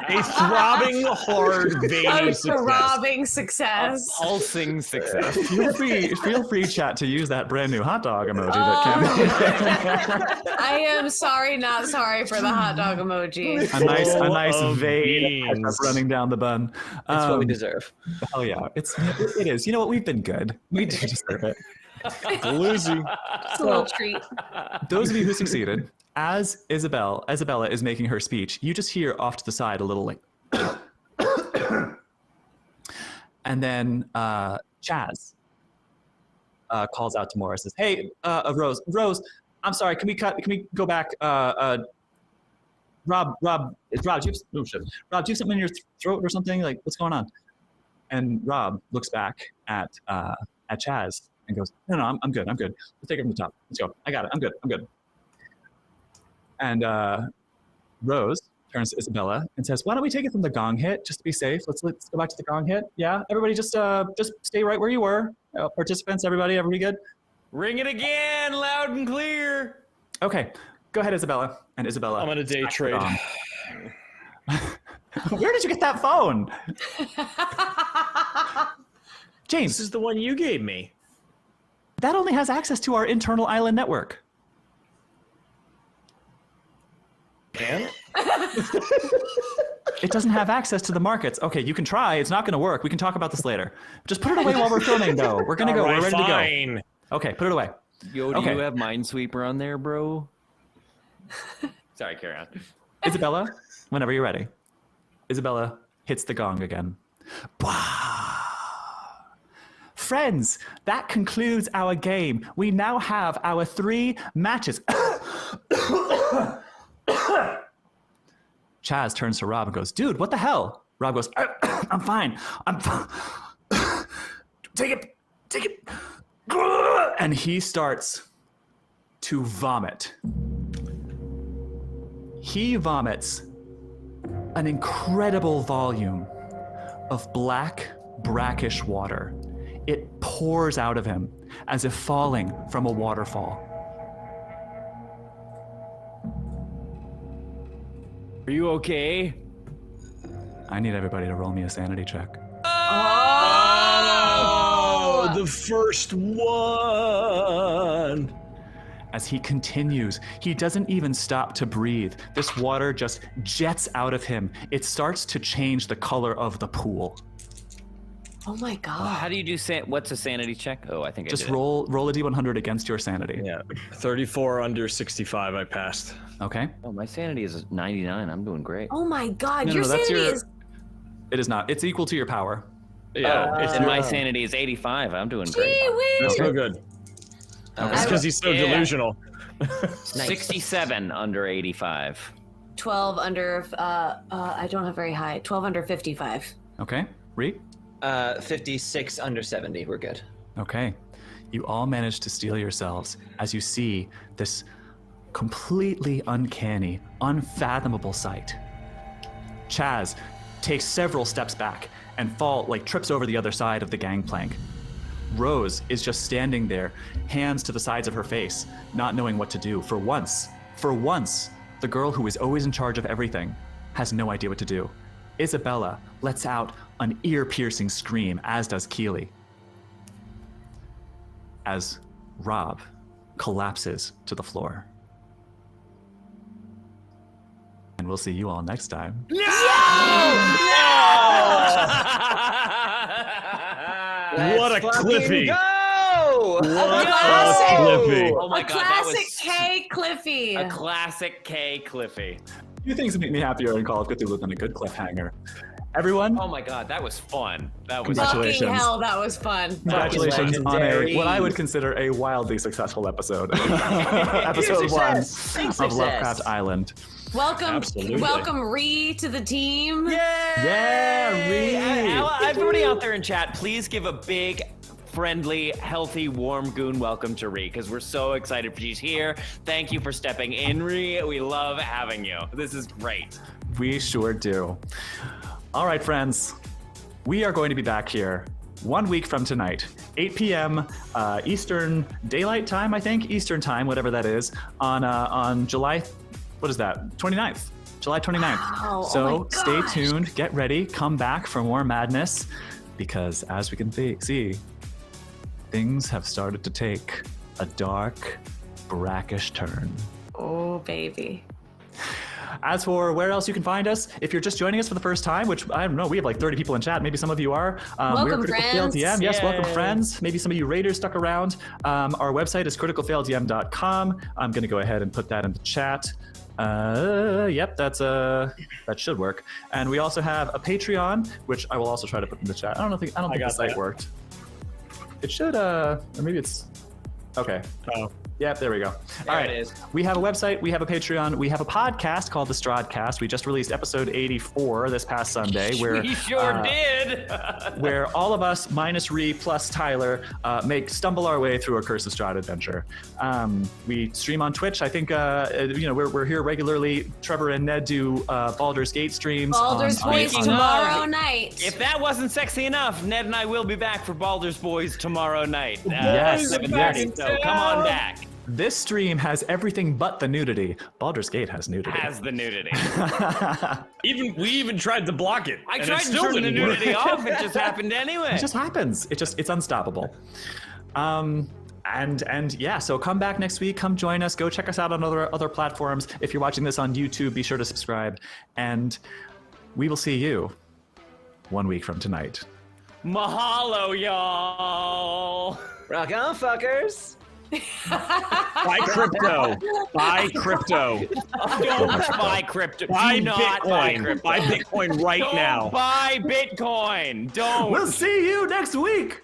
A throbbing, hard, veiny A success. throbbing success. Pulsing success. Feel free, chat, to use that brand new hot dog emoji that Campbell. I am sorry, not sorry for the hot dog emoji. a nice Full of vein beans. that's running down the bun. That's what we deserve. Hell yeah, it is. You know what? We've been good. We do deserve it. Bluesy. It's a little treat. Those of you who succeeded, as Isabella is making her speech, you just hear off to the side a little like, and then Chaz calls out to Morris, says, "Hey, Rose, I'm sorry. Can we go back? Rob, do you have something in your throat or something? Like, what's going on?" And Rob looks back at Chaz and goes, "No, I'm good. Let's take it from the top. Let's go. I got it. I'm good. And Rose turns to Isabella and says, "Why don't we take it from the gong hit, just to be safe? Let's go back to the gong hit. Yeah, everybody, just stay right where you were. Participants, everybody good? Ring it again, loud and clear. Okay, go ahead, Isabella. And Isabella, I'm gonna day trade. Where did you get that phone, James? This is the one you gave me. That only has access to our internal island network. And It doesn't have access to the markets. Okay, you can try. It's not going to work. We can talk about this later. Just put it away while we're filming, though. We're going to go. All right, We're ready fine. to go. Okay, put it away. Yo, do Okay. you have Minesweeper on there, bro? Sorry, carry on. Isabella, whenever you're ready. Isabella hits the gong again. Bah! Friends, that concludes our game. We now have our 3 matches. Chaz turns to Rob and goes, "Dude, what the hell?" Rob goes, "I'm fine. I'm fine. Take it. And he starts to vomit. He vomits an incredible volume of black, brackish water. It pours out of him as if falling from a waterfall. Are you okay? I need everybody to roll me a sanity check. Oh, the first one. As he continues, he doesn't even stop to breathe. This water just jets out of him. It starts to change the color of the pool. Oh my god. How do you do what's a sanity check? Oh, I think Just I did roll a D100 against your sanity. Yeah, 34 under 65. I passed. Okay? Oh, my sanity is 99. I'm doing great. Oh my god. No, Your that's sanity your- is. It is not. It's equal to your power. Yeah, it's And my sanity is 85. I'm doing great. Gee whiz. That's no good. That's because he's so Yeah. delusional. 67 under 85. 12 under. I don't have very high. 12 under 55. Okay? Reed? 56 under 70. We're good. Okay. You all manage to steel yourselves as you see this completely uncanny, unfathomable sight. Chaz takes several steps back and trips over the other side of the gangplank. Rose is just standing there, hands to the sides of her face, not knowing what to do. For once, the girl who is always in charge of everything has no idea what to do. Isabella lets out an ear-piercing scream, as does Keely, as Rob collapses to the floor. And we'll see you all next time. What a Cliffy! Go! What a classic. Cliffy! Oh my A god, that classic was K Cliffy. a classic K Cliffy. Few things make me happier in Call of Cthulhu than a good cliffhanger. Everyone, Oh my god, that was fun. That was Congratulations. Fucking hell, that was fun. congratulations on legendary. what I would consider a wildly successful episode. Episode 1 Big of success. Lovecraft Island. Welcome, Absolutely. welcome Ree to the team. Yeah, Reed. Everybody out there in chat, please give a big, friendly, healthy, warm goon welcome to Ree, because we're so excited she's here. Thank you for stepping in, Ree. We love having you. This is great. We sure do. All right, friends. We are going to be back here 1 week from tonight, 8 p.m. Eastern Daylight Time, I think, Eastern Time, whatever that is, on July, what is that, 29th, July 29th. Wow, oh So my stay gosh. tuned, get ready, come back for more madness, because as we can see, things have started to take a dark, brackish turn. Oh, baby. As for where else you can find us, if you're just joining us for the first time, which I don't know, we have like 30 people in chat. Maybe some of you are. Welcome, we're Critical Fail friends. DM. Yes, welcome, Yay. friends. Maybe some of you raiders stuck around. Our website is criticalfaildm.com. I'm going to go ahead and put that in the chat. Yep, that should work. And we also have a Patreon, which I will also try to put in the chat. I don't think got the site that. worked. It should, or maybe it's. Okay. Oh. Yep, there we go. All right. it is. We have a website, we have a Patreon, we have a podcast called the Strahdcast. We just released episode 84 this past Sunday, where We sure did. where all of us minus Ree plus Tyler stumble our way through a Curse of Strahd adventure. We stream on Twitch. I think we're here regularly. Trevor and Ned do Baldur's Gate streams. Baldur's Boys on- tomorrow night. If that wasn't sexy enough, Ned and I will be back for Baldur's Boys tomorrow night. Yes, 7:30. So come on back. This stream has everything but the nudity. Baldur's Gate has nudity. Has the nudity. We even tried to block it. I and tried it to still turn the didn't work. nudity off. It just happened anyway. It just happens. It's unstoppable. And yeah, so come back next week. Come join us. Go check us out on other platforms. If you're watching this on YouTube, be sure to subscribe. And we will see you 1 week from tonight. Mahalo, y'all. Rock on, fuckers. Buy crypto. Buy crypto. Don't buy crypto. Buy Do not buy Bitcoin. crypto. Buy Bitcoin right Don't now. buy Bitcoin. Don't. We'll see you next week.